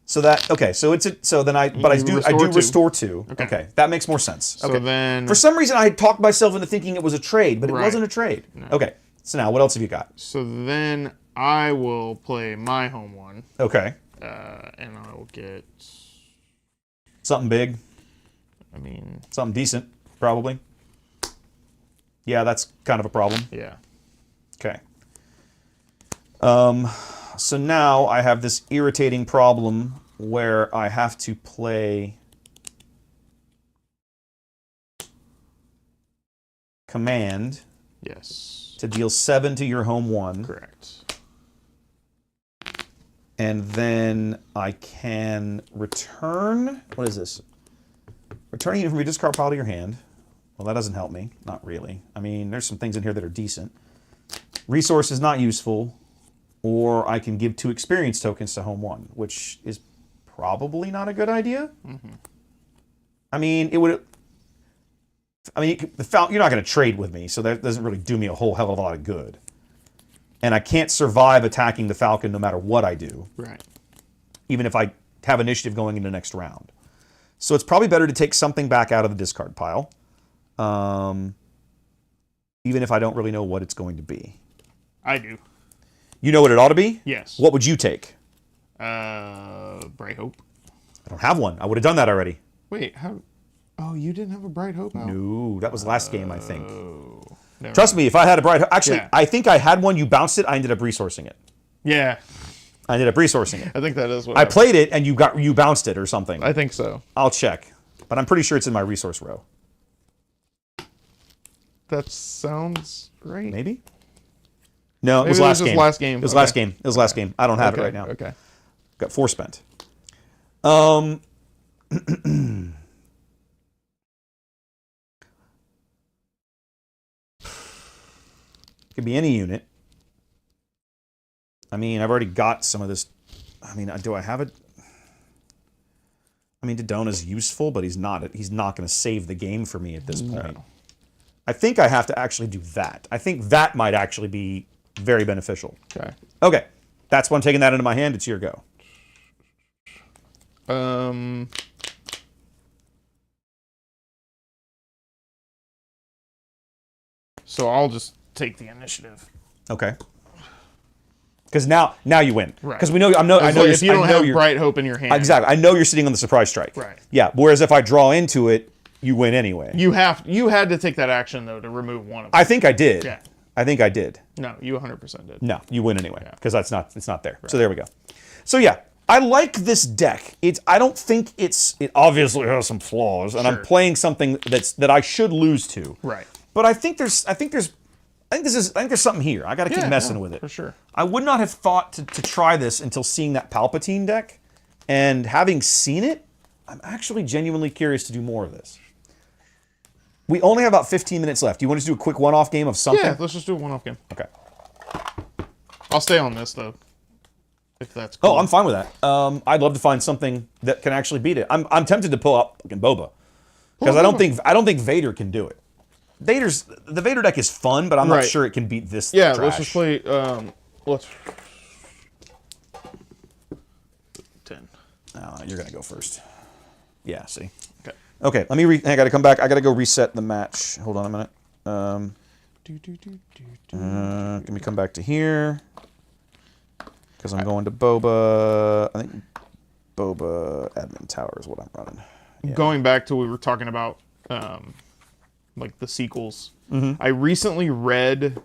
A: So then I do
B: restore 2.
A: restore 2.
B: Okay.
A: Okay. That makes more sense.
B: So
A: okay.
B: then-
A: For some reason I had talked myself into thinking it was a trade, but it
B: Right.
A: wasn't a trade. Okay. So now what else have you got?
B: So then I will play my home one,
A: Okay.
B: and I will get.
A: Something big.
B: I mean,
A: Something decent, probably. Yeah, that's kind of a problem.
B: yeah.
A: Okay. So now I have this irritating problem where I have to play command
B: Yes.
A: to deal 7 to your home 1.
B: Correct.
A: And then I can return... What is this? Returning it from your discard pile to your hand. Well, that doesn't help me. Not really. I mean, there's some things in here that are decent. Resource is not useful. Or I can give 2 experience tokens to home 1, which is probably not a good idea.
B: Mm-hmm.
A: I mean, it would... I mean, you're not going to trade with me, so that doesn't really do me a whole hell of a lot of good. And I can't survive attacking the Falcon no matter what I do.
B: Right.
A: Even if I have initiative going into the next round. So it's probably better to take something back out of the discard pile. Even if I don't really know what it's going to be.
B: I do.
A: You know what it ought to be?
B: Yes.
A: What would you take?
B: Bright Hope.
A: I don't have one. I would have done that already.
B: Wait, how? Oh, you didn't have a Bright Hope out?
A: No, that was last game, I think.
B: Oh. Never
A: Trust me, if I had a bright... Actually,
B: Yeah.
A: I think I had one. You bounced it. I ended up resourcing it.
B: Yeah,
A: I ended up resourcing it.
B: I think that is what
A: I played it, and you bounced it or something.
B: I think so.
A: I'll check. But I'm pretty sure it's in my resource row.
B: That sounds right.
A: Maybe? No, it was
B: Maybe
A: last
B: just
A: game.
B: last game.
A: It was
B: Okay.
A: last game. It was last game. I don't have it
B: Okay,
A: right now.
B: Okay.
A: Got 4 spent. Could be any unit. I mean, I've already got some of this. I mean, do I have it? I mean, Dodona's useful, but he's not going to save the game for me at this point.
B: No.
A: I think I have to actually do that. I think that might actually be very beneficial.
B: Okay.
A: Okay. That's why I'm taking that into my hand. It's your go.
B: So I'll just take the initiative.
A: Okay. Because now you win.
B: Right.
A: Because we know I know
B: If you don't have
A: you're,
B: Bright Hope in your hand,
A: exactly. I know you're sitting on the surprise strike.
B: Right.
A: Yeah. Whereas if I draw into it, you win anyway.
B: you had to take that action though to remove one of them.
A: I think I did.
B: Yeah.
A: I think I did.
B: No, you 100% did.
A: No, you win anyway because it's not there. So there we go. So yeah, I like this deck. I don't think it obviously has some flaws, and I'm
B: Sure.
A: playing something that I should lose to.
B: Right.
A: But I think there's something here. I got to keep messing with it.
B: For sure.
A: I would not have thought to try this until seeing that Palpatine deck, and having seen it, I'm actually genuinely curious to do more of this. We only have about 15 minutes left. Do you want us to do a quick one-off game of something?
B: Yeah, let's just do a one-off game.
A: Okay.
B: I'll stay on this though, if that's cool.
A: Oh, I'm fine with that. I'd love to find something that can actually beat it. I'm tempted to pull up fucking Boba because I don't think Vader can do it. The Vader deck is fun, but I'm not
B: Right.
A: sure it can beat this.
B: Yeah,
A: trash.
B: let's just play. Let's 10.
A: You're gonna go first. Yeah. See.
B: Okay.
A: Okay. Let me. I gotta come back. I gotta go reset the match. Hold on a minute. Let me come back to here because I'm going to Boba. I think Boba Admin Tower is what I'm running. Yeah.
B: Going back to what we were talking about, like the sequels. I recently read.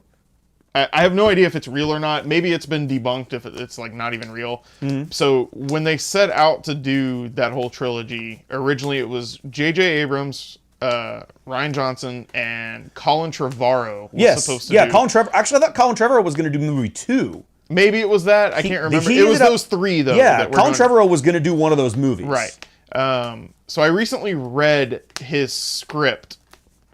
B: I have no idea if it's real or not. Maybe it's been debunked if it's like not even real. So when they set out to do that whole trilogy, originally it was J.J. Abrams, Ryan Johnson, and Colin Trevorrow was supposed to do.
A: Colin Trevorrow. Actually, I thought Colin Trevorrow was going to do movie 2.
B: Maybe it was that. I can't remember.
A: he
B: It was
A: ended up-
B: those 3 though.
A: Yeah,
B: that were
A: Colin
B: doing-
A: Trevorrow was going to do one of those movies.
B: Right. So I recently read his script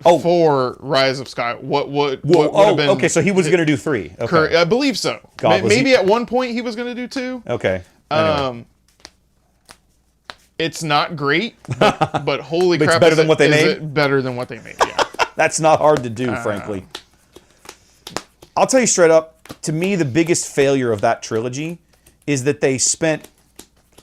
A: Oh.
B: for Rise of Sky. What would
A: Well,
B: have been?
A: okay, so he was going to do 3. Okay.
B: I believe so.
A: God, was
B: Maybe
A: he-
B: at one point he was going to do 2.
A: Okay. Anyway.
B: It's not great, but holy
A: But it's
B: crap!
A: better
B: is
A: than what they
B: is
A: made?
B: it better than what they made. Yeah.
A: That's not hard to do, frankly. I'll tell you straight up, to me, the biggest failure of that trilogy is that they spent,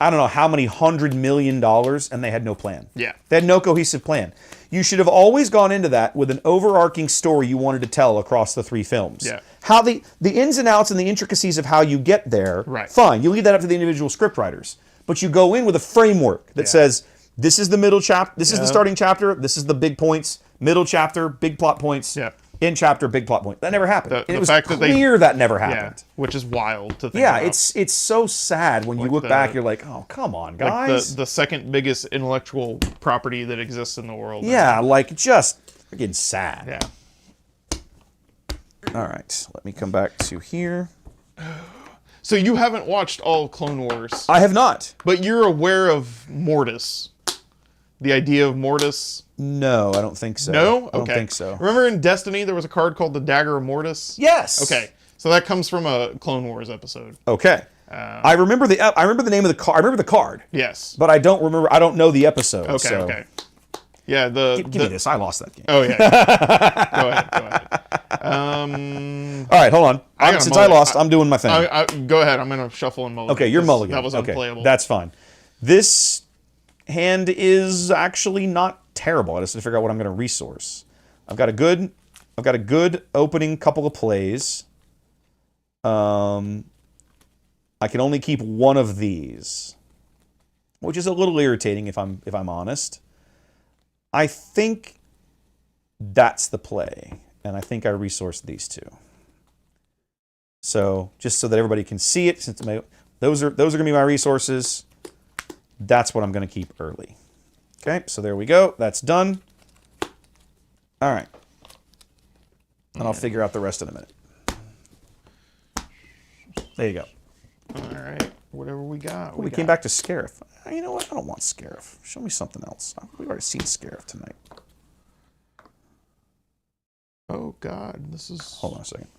A: I don't know how many $100 million and they had no plan.
B: Yeah.
A: They had no cohesive plan. You should have always gone into that with an overarching story you wanted to tell across the 3 films.
B: Yeah.
A: How the ins and outs and the intricacies of how you get there,
B: Right.
A: fine. You leave that up to the individual scriptwriters. But you go in with a framework that says, this is the middle chapter, this is the starting chapter, this is the big points, middle chapter, big plot points, in chapter, big plot point. That never happened. And it was
B: fact that
A: clear that never
B: Yeah,
A: happened.
B: which is wild to think
A: Yeah,
B: about.
A: it's so sad when you look back, you're like, oh, come on, guys.
B: The second biggest intellectual property that exists in the world.
A: Yeah, like just freaking sad.
B: Yeah.
A: All right, let me come back to here.
B: So you haven't watched all of Clone Wars,
A: I have not.
B: but you're aware of Mortis. The idea of Mortis.
A: No, I don't think so.
B: No? Okay.
A: I don't think so.
B: Remember in Destiny there was a card called the Dagger of Mortis?
A: Yes.
B: Okay. So that comes from a Clone Wars episode.
A: Okay. I remember the name of the card. I remember the card,
B: Yes.
A: but I don't remember. I don't know the episode.
B: Okay,
A: so.
B: okay. Yeah,
A: Give me this. I lost that game.
B: Oh yeah. Go ahead.
A: All right, hold on.
B: gotta
A: Since
B: mull
A: I
B: it.
A: lost, I'm doing my thing.
B: Go ahead. I'm gonna shuffle and mulligan.
A: Okay, you're mulligan.
B: That was
A: okay,
B: unplayable.
A: that's fine. This hand is actually not terrible. I just have to figure out what I'm going to resource. I've got a good opening couple of plays. I can only keep one of these, which is a little irritating if I'm honest. I think that's the play, and I think I resourced these 2. So just so that everybody can see it, since those are going to be my resources. That's what I'm going to keep early. Okay, so there we go. That's done. All right. And I'll figure out the rest in a minute. There you go.
B: All right. Whatever we got.
A: We came back to Scarif. You know what? I don't want Scarif. Show me something else. We've already seen Scarif tonight.
B: Oh God, this is.
A: Hold on a second.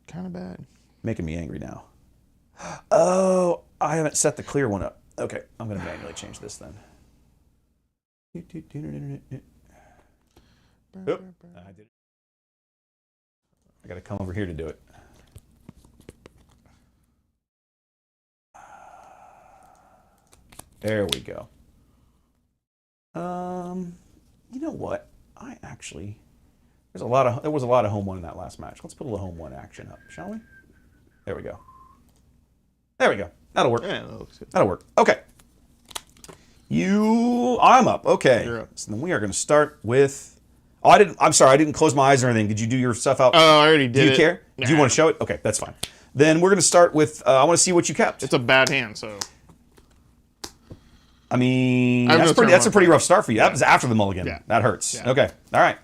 B: Kind of bad.
A: Making me angry now. Oh, I haven't set the clear one up. Okay, I'm going to manually change this then. Oop, I did it. I got to come over here to do it. There we go. You know what? There was a lot of home one in that last match. Let's put a little home one action up, shall we? There we go. There we go. That'll work.
B: Yeah, that looks good.
A: That'll work. Okay. I'm up. Okay.
B: You're up.
A: So then we are going to start with. I'm sorry. I didn't close my eyes or anything. Did you do your stuff out?
B: Oh, I already did.
A: Do you
B: it.
A: care?
B: Nah.
A: Do you want to show it? Okay, that's fine. Then we're going to start with. I want to see what you kept.
B: It's a bad hand, so.
A: I mean,
B: I have no turn
A: that's a
B: one.
A: pretty rough start for you. That was after the mulligan.
B: Yeah.
A: That hurts.
B: Yeah.
A: Okay. All right.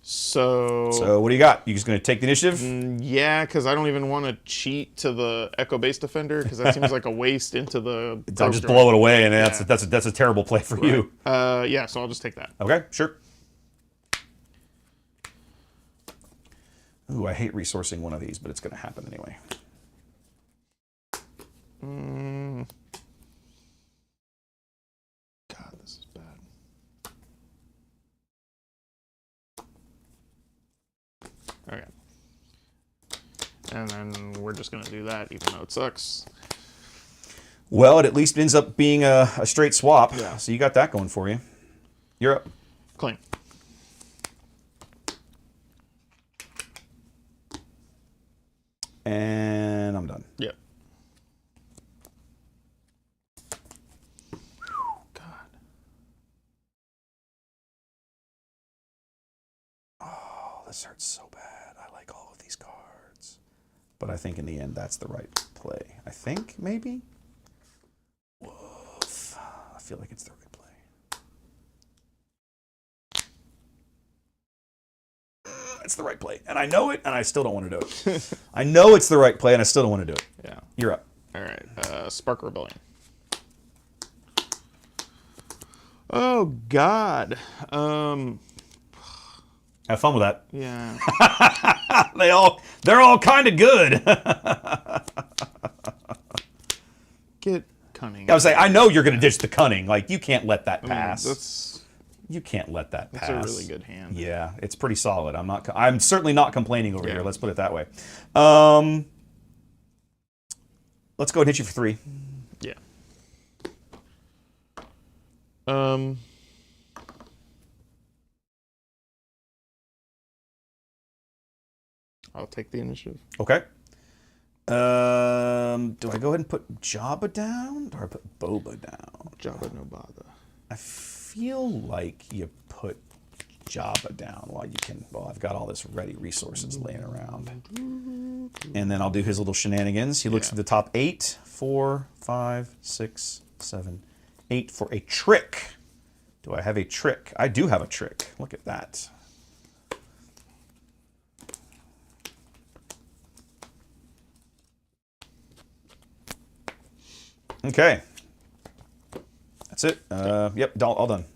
B: So
A: what do you got? You just going to take the initiative?
B: yeah, because I don't even want to cheat to the Echo Base Defender because that seems like a waste into the.
A: I'll just blow it away, and that's a terrible play for you.
B: Yeah, so I'll just take that.
A: Okay, sure. Ooh, I hate resourcing one of these, but it's going to happen anyway.
B: God, this is bad. Okay. And then we're just going to do that, even though it sucks.
A: Well, it at least ends up being a straight swap.
B: Yeah.
A: So you got that going for you. You're up.
B: Clean.
A: And I'm done.
B: Yep. God.
A: Oh, this hurts so bad. I like all of these cards. But I think in the end, that's the right play. I think, maybe? Woof. I feel like it's the right play. It's the right play. And I know it, and I still don't want to do it. I know it's the right play, and I still don't want to do it.
B: Yeah.
A: You're up.
B: All right. Spark Rebellion. Oh, God.
A: Have fun with that.
B: Yeah.
A: They're all kind of good.
B: Get cunning.
A: I was saying, I know you're going to ditch the cunning. Like, you can't let that pass. You can't let that pass.
B: That's a really good hand.
A: Yeah, it's pretty solid. I'm certainly not complaining over here. Let's put it that way. Let's go and hit you for 3.
B: Yeah. I'll take the initiative.
A: Okay. Do I go ahead and put Jabba down, or I put Boba down?
B: Jabba no bother.
A: I feel like you put Jabba down while you can. Well, I've got all this ready resources laying around. And then I'll do his little shenanigans. He looks at the top 8, 4, 5, 6, 7, 8 for a trick. Do I have a trick? I do have a trick. Look at that. Okay. That's it. Yep, all done.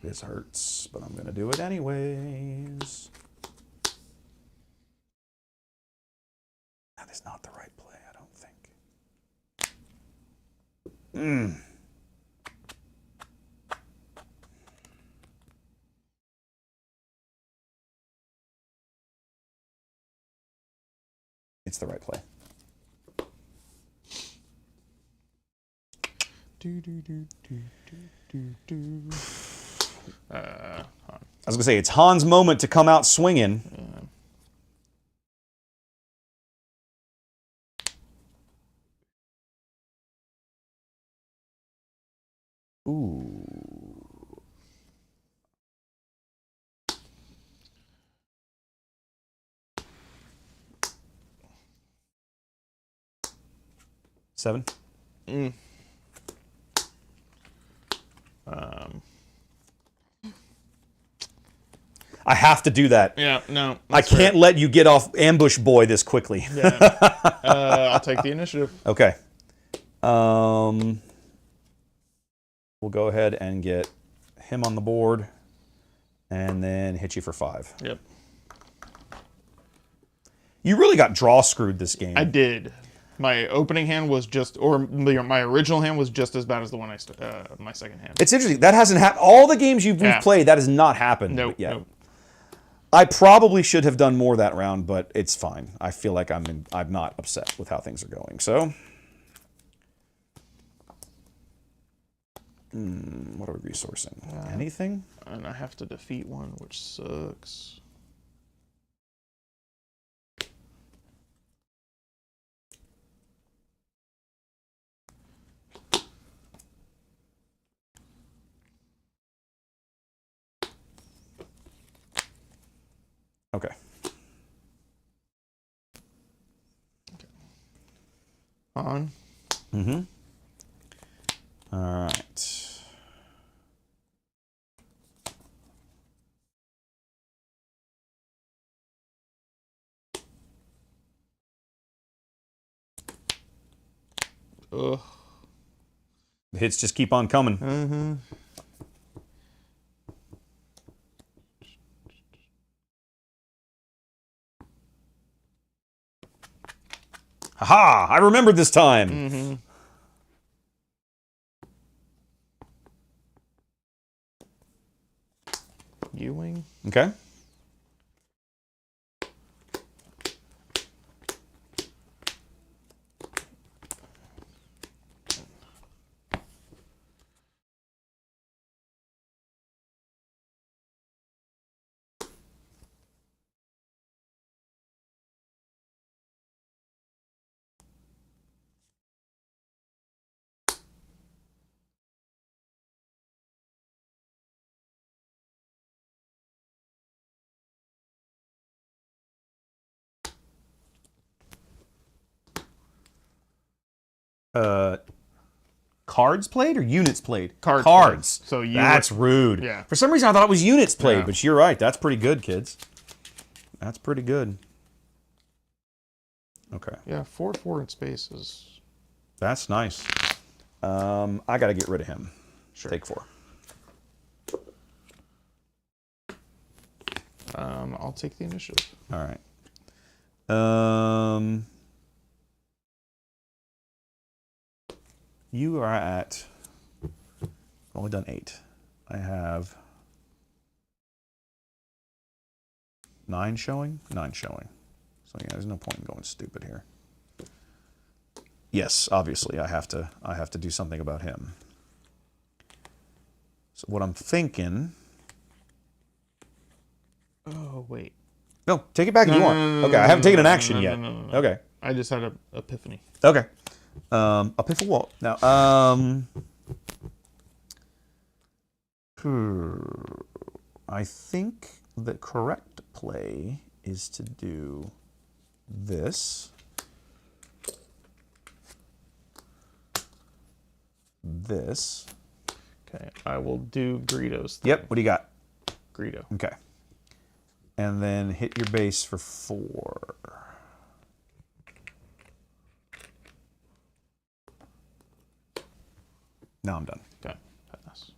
A: This hurts, but I'm going to do it anyways. That is not the right play, I don't think. It's the right play. I was going to say, it's Han's moment to come out swinging. Ooh. Seven? I have to do that.
B: Yeah, no.
A: I can't let you get off ambush boy this quickly.
B: Yeah. I'll take the initiative.
A: Okay. We'll go ahead and get him on the board and then hit you for 5.
B: Yep.
A: You really got draw screwed this game.
B: I did. My opening hand was just, or my original hand was just as bad as the one my second hand.
A: It's interesting. That hasn't happened. All the games we've
B: Yeah.
A: played, that has not happened yet.
B: Nope.
A: I probably should have done more that round, but it's fine. I feel like I'm not upset with how things are going. So, what are we resourcing? Anything?
B: And I have to defeat one, which sucks.
A: Okay.
B: On.
A: Mm-hmm. All right.
B: Ugh.
A: The hits just keep on coming.
B: Mm-hmm.
A: Ha! I remembered this time.
B: Mm-hmm. Ewing.
A: Okay. Cards played or units played?
B: Cards
A: Cards.
B: played. So you
A: That's rude.
B: Yeah.
A: For some reason, I thought it was units played,
B: Yeah.
A: but you're right. That's pretty good, kids. That's pretty good. Okay.
B: Yeah, 4/4 in space is.
A: That's nice. I got to get rid of him.
B: Sure.
A: Take 4.
B: I'll take the initiative.
A: All right. You are at. I've only done 8. I have 9 showing. 9 showing. So yeah, there's no point in going stupid here. Yes, obviously I have to do something about him. So what I'm thinking
B: wait.
A: No, take it back if you want.
B: no,
A: Okay, I haven't taken an action yet.
B: no.
A: Okay.
B: I just had an epiphany.
A: Okay. A piff of what? Now, I think the correct play is to do this. This.
B: Okay, I will do Greedo's thing.
A: Yep, what do you got?
B: Greedo.
A: Okay. And then hit your base for 4. Now I'm done.
B: Okay, pass.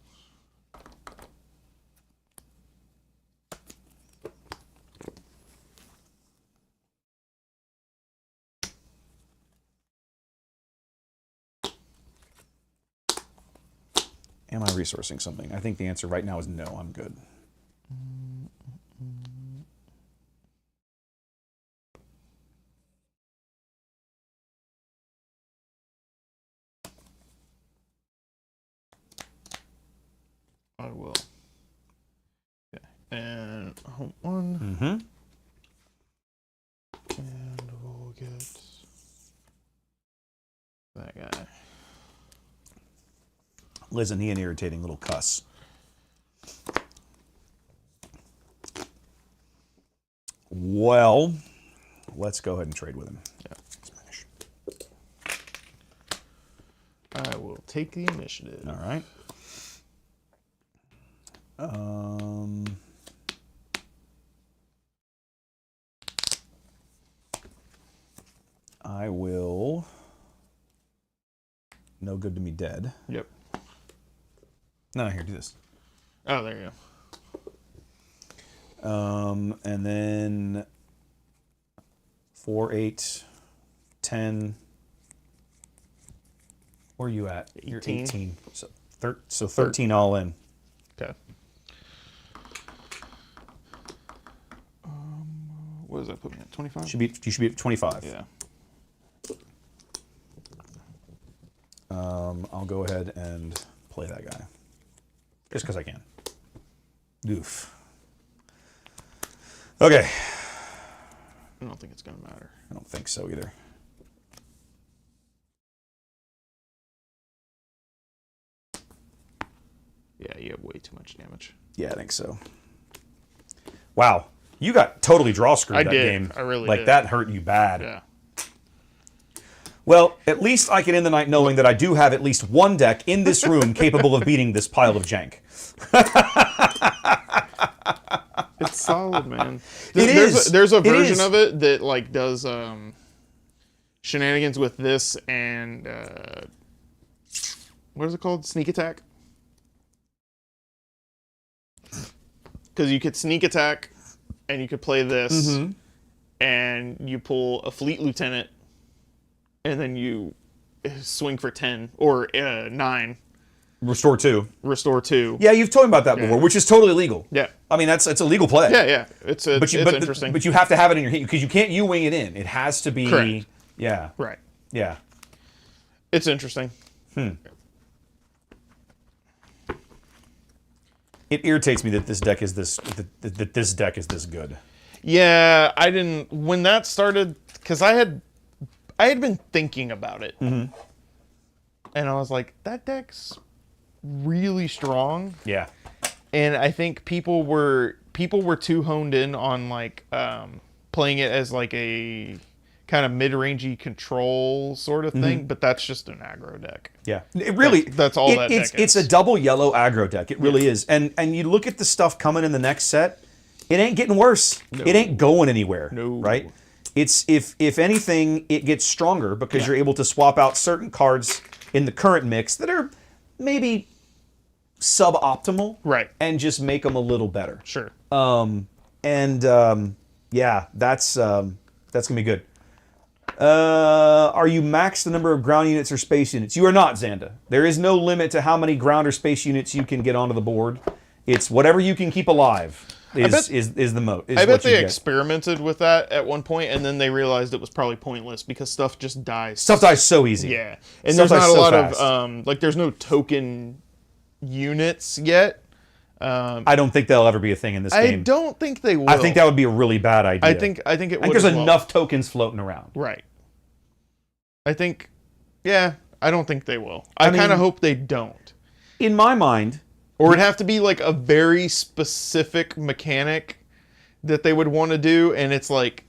A: Am I resourcing something? I think the answer right now is no, I'm good.
B: I will. Okay, and home 1.
A: Mm-hmm.
B: And we'll get that guy.
A: Isn't he an irritating little cuss? Well, let's go ahead and trade with him.
B: Yeah. I will take the initiative.
A: All right. I will. No good to me dead.
B: Yep.
A: No, here, do this.
B: Oh, there you
A: And then 4, 8, 10. Where are you at? You're
B: 18.
A: 18. So 13 all in.
B: go. Okay. What does that put me at? 25?
A: You should be at 25.
B: Yeah.
A: I'll go ahead and play that guy. Just because I can. Oof. Okay.
B: I don't think it's going to matter.
A: I don't think so either.
B: Yeah, you have way too much damage.
A: Yeah, I think so. Wow. You got totally draw screwed
B: I
A: that
B: did.
A: game.
B: I really
A: like
B: did.
A: that hurt you bad.
B: Yeah.
A: Well, at least I can end the night knowing that I do have at least one deck in this room capable of beating this pile of jank.
B: It's solid, man.
A: is.
B: There's a
A: It
B: version
A: is.
B: of it that like does shenanigans with this and what is it called? Sneak attack. Because you could sneak attack, and you could play this, and you pull a fleet lieutenant, and then you swing for 10 or 9,
A: Restore 2.
B: restore 2.
A: Yeah, you've told me about that
B: Yeah.
A: before, which is totally legal.
B: Yeah.
A: I mean, it's a legal play.
B: Yeah. It's
A: But
B: interesting.
A: But you have to have it in your hand because you can't wing it in. It has to be.
B: Correct.
A: Yeah.
B: right.
A: Yeah.
B: It's interesting.
A: It irritates me that this deck is that this deck is this good.
B: Yeah, I didn't when that started because I had been thinking about it, and I was like, that deck's really strong,
A: Yeah.
B: and I think people were too honed in on like playing it as like a kind of mid-rangey control sort of thing, but that's just an aggro deck.
A: Yeah, it really.
B: That's all that
A: it's,
B: deck is.
A: It's a double yellow aggro deck. It really is. And you look at the stuff coming in the next set. It ain't getting worse. It ain't going anywhere.
B: No.
A: Right. It's if anything, it gets stronger because you're able to swap out certain cards in the current mix that are maybe suboptimal.
B: Right.
A: And just make them a little better.
B: Sure.
A: Yeah, that's gonna be good. Are you maxed the number of ground units or space units? You are not, Xanda. There is no limit to how many ground or space units you can get onto the board. It's whatever you can keep alive is the mo.
B: I bet they experimented with that at one point, and then they realized it was probably pointless because stuff just dies.
A: Stuff dies so easy.
B: Yeah, and
A: Stuff
B: there's
A: dies
B: not a
A: so
B: lot
A: fast.
B: of like there's no token units yet.
A: I don't think they'll ever be a thing in this
B: I
A: game.
B: don't think they will.
A: I think that would be a really bad idea.
B: I think it
A: I
B: would.
A: think there's
B: as well.
A: enough tokens floating around.
B: Right. I think. Yeah, I don't think they will. I
A: mean-
B: kind of hope they don't.
A: In my mind,
B: Or it'd have to be like a very specific mechanic that they would want to do, and it's like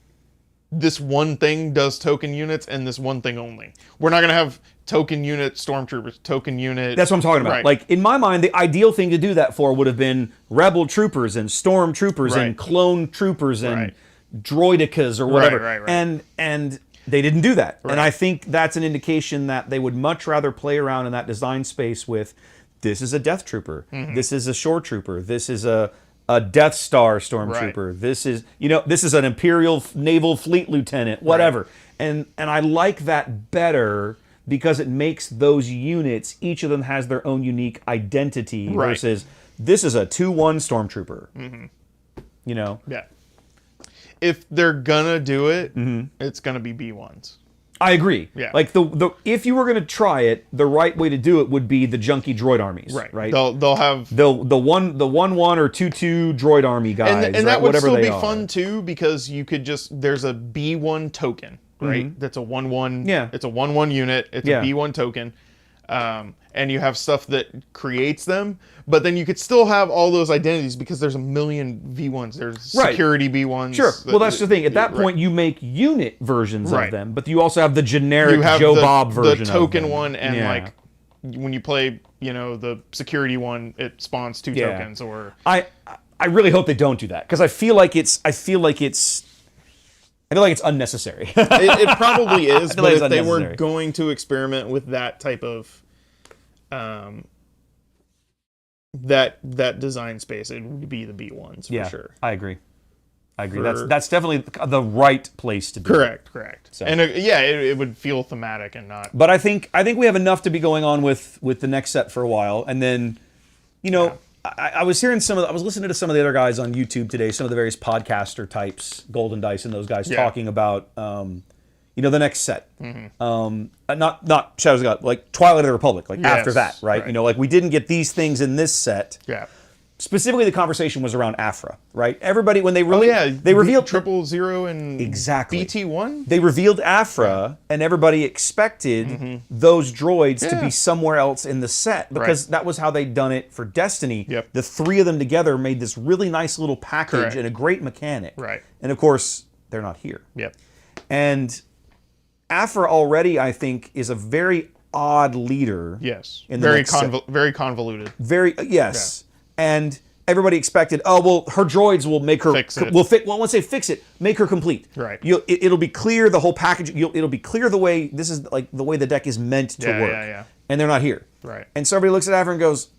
B: this one thing does token units and this one thing only. We're not gonna have token unit stormtroopers, token unit.
A: that's what I'm talking about.
B: Right.
A: Like, in my mind, the ideal thing to do that for would have been rebel troopers and storm troopers
B: Right.
A: and clone troopers and
B: Right.
A: droidicas or whatever.
B: right.
A: And they didn't do that.
B: Right.
A: And I think that's an indication that they would much rather play around in that design space with, this is a Death Trooper,
B: Mm-hmm.
A: this is a Shore Trooper, this is a Death Star Stormtrooper, this is, this is an Imperial Naval Fleet Lieutenant, whatever. And I like that better because it makes those units, each of them has their own unique identity
B: Right.
A: versus this is a 2-1 Stormtrooper.
B: Yeah. If they're gonna do it,
A: Mm-hmm.
B: it's gonna be B1s.
A: I agree.
B: Yeah.
A: Like the if you were going to try it, the right way to do it would be the junky droid armies. Right.
B: They'll have
A: The 1-1 or 2-2 droid army guys.
B: and
A: right?
B: that would
A: Whatever
B: still
A: they
B: be
A: are.
B: fun too, because you could just there's a B1 token, right? That's a 1-1.
A: Yeah.
B: It's a 1-1 unit. It's
A: Yeah.
B: a B1 token. And you have stuff that creates them, but then you could still have all those identities because there's a million V1s. There's
A: Right.
B: security B1s.
A: Sure. Well, that's the thing. At that
B: Right.
A: point, you make unit versions
B: Right.
A: of them, but you also have the generic
B: you have
A: Joe
B: the,
A: Bob version
B: the
A: of
B: token
A: them.
B: one, and
A: Yeah.
B: like when you play, the security one, it spawns 2
A: Yeah.
B: tokens. Or
A: I really hope they don't do that because I feel like it's unnecessary.
B: it probably is,
A: feel
B: but
A: like
B: if they
A: it's
B: were
A: unnecessary.
B: going to experiment with that type of that design space, it would be the B1s for
A: yeah,
B: sure.
A: I agree.
B: For-
A: That's definitely the right place to do it.
B: Correct.
A: So-
B: And it would feel thematic and not.
A: But I think we have enough to be going on with the next set for a while, and then, I was listening to some of the other guys on YouTube today, some of the various podcaster types, Golden Dice and those guys
B: Yeah.
A: talking about, the next set. Not Shadows of God, like Twilight of the Republic, like after
B: Yes,
A: that, right?
B: right.
A: Like we didn't get these things in this set.
B: Yeah.
A: Specifically, the conversation was around Afra, right? Everybody when they
B: They
A: revealed
B: 000 and
A: Exactly.
B: BT1.
A: They revealed Afra, and everybody expected those droids to
B: Yeah.
A: be somewhere else in the set because that was how they'd done it for Destiny.
B: Yep.
A: The 3 of them together made this really nice little package
B: Correct.
A: and a great mechanic.
B: Right.
A: And of course, they're not here.
B: Yep.
A: And Afra already, I think, is a very odd leader.
B: Yes.
A: In the
B: Very
A: next set.
B: very convoluted.
A: Very yes, and everybody expected. Oh well, her droids will make her
B: Fix it.
A: Well, I won't say fix it. Make her complete.
B: Right.
A: It'll be clear the whole package. It'll be clear the way this is like the way the deck is meant to
B: Yeah,
A: work.
B: yeah.
A: And they're not here.
B: Right.
A: And so everybody looks at Afra and goes,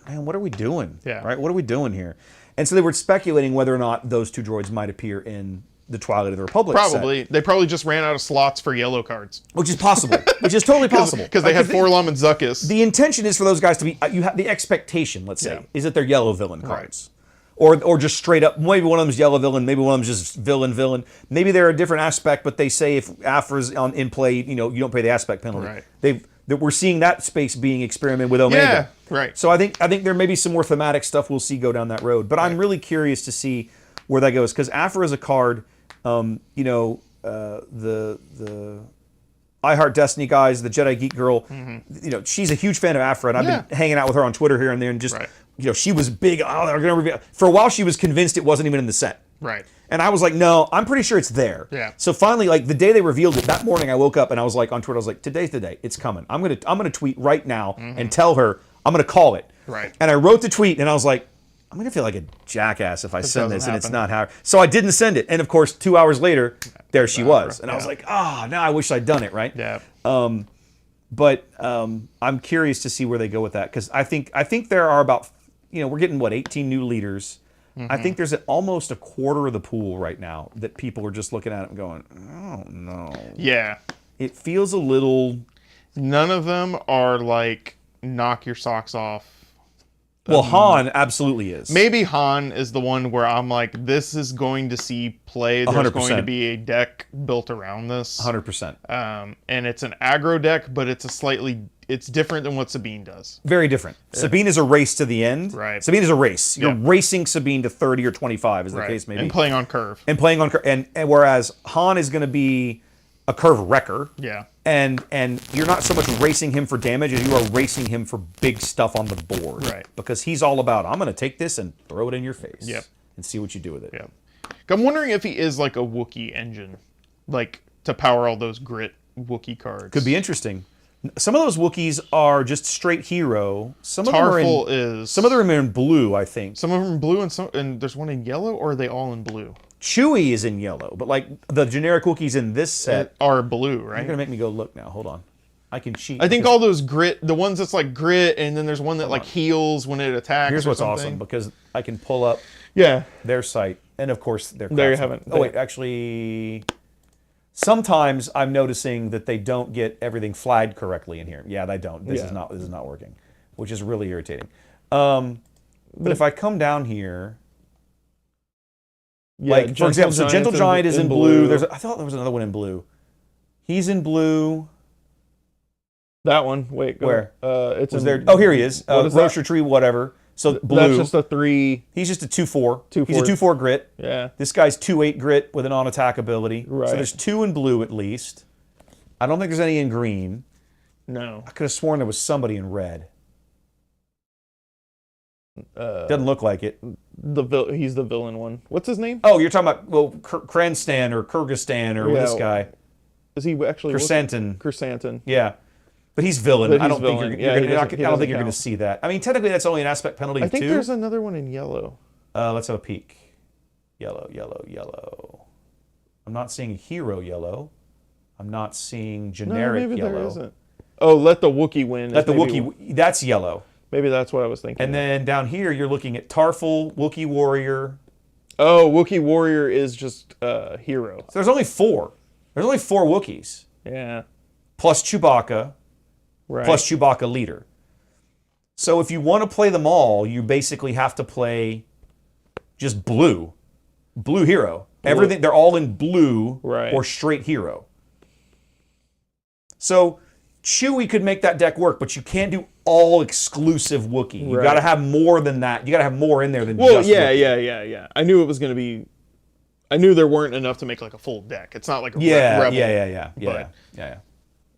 A: "Man, what are we doing?
B: Yeah.
A: Right. What are we doing here?" And so they were speculating whether or not those 2 droids might appear in the Twilight of the Republic set,
B: Probably. They probably just ran out of slots for yellow cards.
A: which is possible, which is totally possible
B: Because they had Forlom and Zuckuss.
A: The intention is for those guys to be. You have the expectation. Let's say
B: Yeah.
A: is that they're yellow villain cards, or just straight up. Maybe one of them's yellow villain. Maybe one of them's just villain. Maybe they're a different aspect, but they say if Afra's in play, you don't pay the aspect penalty.
B: Right.
A: We're seeing that space being experimented with Omega.
B: Yeah, right.
A: So I think there may be some more thematic stuff we'll see go down that road. But I'm really curious to see where that goes because Afra is a card. The I Heart Destiny guys, the Jedi Geek girl, she's a huge fan of Afra, and I've been hanging out with her on Twitter here and there, and just,
B: Right.
A: She was big. Oh, they're gonna reveal. For a while, she was convinced it wasn't even in the set.
B: Right.
A: And I was like, no, I'm pretty sure it's there.
B: Yeah.
A: So finally, like the day they revealed it, that morning I woke up and I was like on Twitter, I was like, today's the day. It's coming. I'm gonna tweet right now and tell her I'm gonna call it.
B: Right.
A: And I wrote the tweet and I was like, I'm gonna feel like a jackass if I send
B: doesn't
A: this and it's
B: happen.
A: not how. So I didn't send it. And of course, 2 hours later, there she was. And I was
B: Yeah.
A: like, now I wish I'd done it, right?
B: Yeah.
A: But I'm curious to see where they go with that because I think there are about we're getting 18 new leaders. I think there's almost a quarter of the pool right now that people are just looking at it and going, oh no.
B: Yeah.
A: It feels a little
B: None of them are like knock your socks off.
A: Well, Han absolutely is.
B: Maybe Han is the one where I'm like, this is going to see play. There's
A: 100%.
B: going to be a deck built around this.
A: 100%.
B: And it's an aggro deck, but it's different than what Sabine does.
A: Very different. Sabine is a race to the end.
B: Right.
A: Sabine is a race. You're
B: Yeah.
A: racing Sabine to 30 or 25, as the case may be.
B: And playing on curve.
A: And playing on and whereas Han is going to be a curve wrecker.
B: Yeah.
A: And you're not so much racing him for damage as you are racing him for big stuff on the board.
B: Right.
A: Because he's all about, I'm going to take this and throw it in your face.
B: Yep.
A: And see what you do with it.
B: Yeah. I'm wondering if he is like a Wookiee engine, like to power all those grit Wookiee cards.
A: Could be interesting. Some of those Wookiees are just straight hero. Some of them are
B: Tarful
A: in,
B: is.
A: Some of them are in blue, I think.
B: Some of them are blue and there's one in yellow, or are they all in blue?
A: Chewie is in yellow, but like the generic Wookiees in this set
B: Are blue,
A: You're
B: right?
A: gonna make me go look now. Hold on. I can cheat.
B: I think
A: because
B: all those grit, the ones that's like grit, and then there's one that like heals when it attacks.
A: here's
B: or
A: what's
B: something.
A: awesome because I can pull up
B: Yeah.
A: their site and of course their
B: There you
A: craftsman.
B: have it.
A: Oh wait, actually, sometimes I'm noticing that they don't get everything flagged correctly in here. Yeah, they don't. This
B: Yeah.
A: is not working, which is really irritating. But if I come down here,
B: Yeah,
A: like for example, so Gentle
B: Giant's
A: Giant is in blue. I thought there was another one in blue. He's in blue.
B: that one. Wait, go.
A: Where?
B: It's
A: Was
B: in,
A: there? Oh, here he is.
B: What is that?
A: Roaster Tree, whatever. So blue.
B: That's just a 3.
A: He's just a 2/4.
B: 2/4.
A: He's a 2/4 grit.
B: Yeah.
A: This guy's 2/8 grit with an on-attack ability.
B: Right.
A: So there's 2 in blue at least. I don't think there's any in green.
B: No.
A: I could have sworn there was somebody in red. Doesn't look like it.
B: He's the villain one. What's his name?
A: Oh, you're talking about Kranstan or Kyrgyzstan or
B: Yeah.
A: this guy,
B: Is he actually
A: Kersantin.
B: Kersantin.
A: Yeah, but he's villain.
B: But
A: I
B: he's
A: don't think
B: villain.
A: you're,
B: Yeah,
A: you're
B: he
A: gonna,
B: doesn't-
A: I don't think
B: he
A: you're going to
B: doesn't
A: see that. I mean, technically that's only an aspect penalty
B: I
A: of
B: think
A: 2.
B: there's another one in yellow.
A: Let's have a peek. Yellow, yellow, yellow. I'm not seeing hero yellow. I'm not seeing
B: No,
A: generic
B: maybe
A: yellow.
B: there isn't. Oh, let the Wookiee win.
A: Let the
B: is maybe-
A: Wookiee, that's yellow.
B: Maybe that's what I was thinking.
A: And then down here, you're looking at Tarful, Wookiee Warrior.
B: oh, Wookiee Warrior is just hero.
A: So there's only 4. There's only 4 Wookiees,
B: Yeah.
A: plus Chewbacca,
B: Right.
A: plus Chewbacca leader. So if you want to play them all, you basically have to play just blue hero. Everything, they're all in blue
B: Right.
A: or straight hero. So Chewie could make that deck work, but you can't do all exclusive Wookiee. You
B: Right.
A: got to have more than that. You got to have more in there than
B: Well,
A: just
B: yeah,
A: Wookiee.
B: yeah. I knew it was going to be. I knew there weren't enough to make like a full deck. It's not like a
A: Yeah,
B: Rebel.
A: yeah.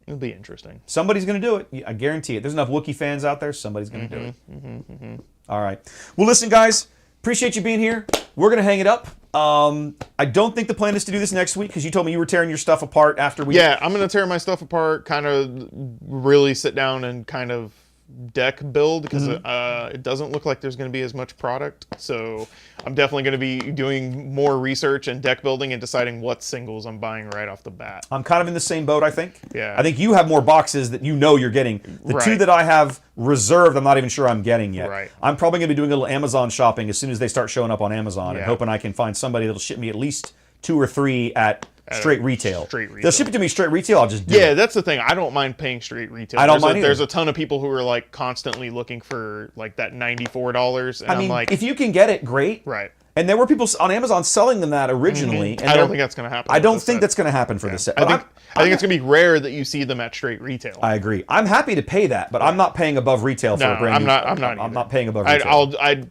B: It'll be interesting.
A: Somebody's going to do it. I guarantee it. There's enough Wookiee fans out there. Somebody's going to do it. All right. Well, listen, guys. Appreciate you being here. We're going to hang it up. I don't think the plan is to do this next week because you told me you were tearing your stuff apart after we.
B: Yeah, I'm gonna tear my stuff apart, kind of really sit down and kind of deck build because it doesn't look like there's going to be as much product. So I'm definitely going to be doing more research and deck building and deciding what singles I'm buying right off the bat.
A: I'm kind of in the same boat, I think.
B: Yeah.
A: I think you have more boxes that you know you're getting. The 2
B: Right.
A: that I have reserved, I'm not even sure I'm getting yet.
B: Right.
A: I'm probably going to be doing a little Amazon shopping as soon as they start showing up on Amazon and
B: Yeah.
A: hoping I can find somebody that'll ship me at least 2 or 3 at straight retail.
B: straight
A: They'll
B: retail.
A: ship it to me straight retail, I'll just do
B: Yeah,
A: it.
B: that's the thing. I don't mind paying straight retail.
A: I don't
B: There's
A: mind
B: There's
A: either.
B: a ton of people who are like constantly looking for like that $94, and
A: I
B: I'm
A: mean,
B: like,
A: if you can get it, great.
B: right.
A: And there were people on Amazon selling them that originally. And
B: I don't
A: they're-
B: think that's going to happen.
A: I
B: with
A: don't
B: this
A: think
B: set.
A: that's going to happen for this set.
B: I
A: But
B: think
A: I'm
B: it's going to be rare that you see them at straight retail.
A: I agree. I'm happy to pay that, but I'm not paying above retail for
B: No,
A: a brand
B: I'm
A: new.
B: not. I'm not.
A: I'm
B: either.
A: not paying above retail.
B: I'd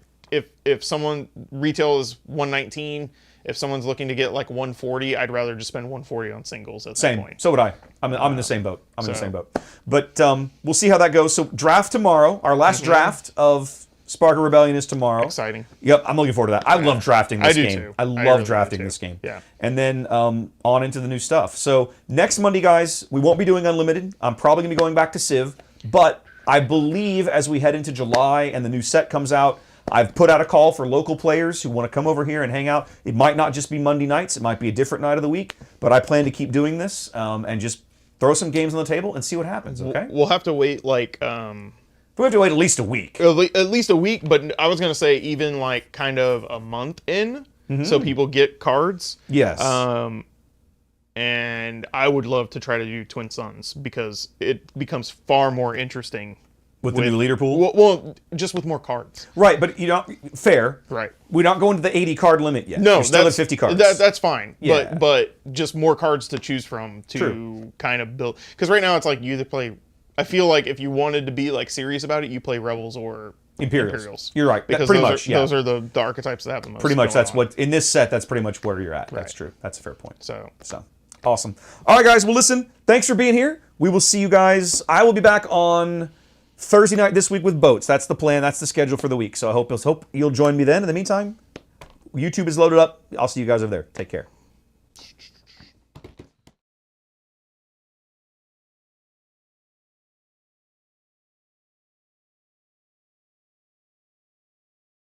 B: if someone retail is 119. If someone's looking to get like 140, I'd rather just spend 140 on singles at that
A: Same.
B: point.
A: So would I. I'm in the same boat. I'm in the
B: So-
A: same boat. But we'll see how that goes. So draft tomorrow. Our last draft of Spark of Rebellion is tomorrow.
B: Exciting.
A: Yep, I'm looking forward to that. I love drafting this
B: I do
A: game.
B: too.
A: I
B: I
A: love
B: really do
A: drafting
B: too.
A: this game.
B: Yeah.
A: And then on into the new stuff. So next Monday, guys, we won't be doing Unlimited. I'm probably going to be going back to Civ. But I believe as we head into July and the new set comes out, I've put out a call for local players who want to come over here and hang out. It might not just be Monday nights. It might be a different night of the week. But I plan to keep doing this and just throw some games on the table and see what happens, okay?
B: We'll have to wait like
A: We have to wait at least a week.
B: at least a week, but I was gonna say even like kind of a month in, so people get cards.
A: Yes.
B: And I would love to try to do Twin Suns because it becomes far more interesting
A: With the new leader pool?
B: Well, just with more cards.
A: Right, but fair.
B: Right.
A: We're not going to the 80 card limit yet.
B: No,
A: We're still at
B: that's
A: 50 cards.
B: That's fine.
A: Yeah.
B: But just more cards to choose from to
A: True.
B: kind of build. Because right now it's like you either play. I feel like if you wanted to be like serious about it, you play Rebels or
A: Imperials. You're right.
B: Because
A: pretty
B: those
A: much.
B: are,
A: Yeah.
B: those are the archetypes that have the most.
A: Pretty much.
B: going
A: That's
B: on.
A: what in this set. That's pretty much where you're at. That's
B: Right.
A: true. That's a fair point.
B: So
A: Awesome. All right, guys. Well, listen. Thanks for being here. We will see you guys. I will be back on Thursday night this week with boats. That's the plan. That's the schedule for the week. So I hope you'll join me then. In the meantime, YouTube is loaded up. I'll see you guys over there. Take care.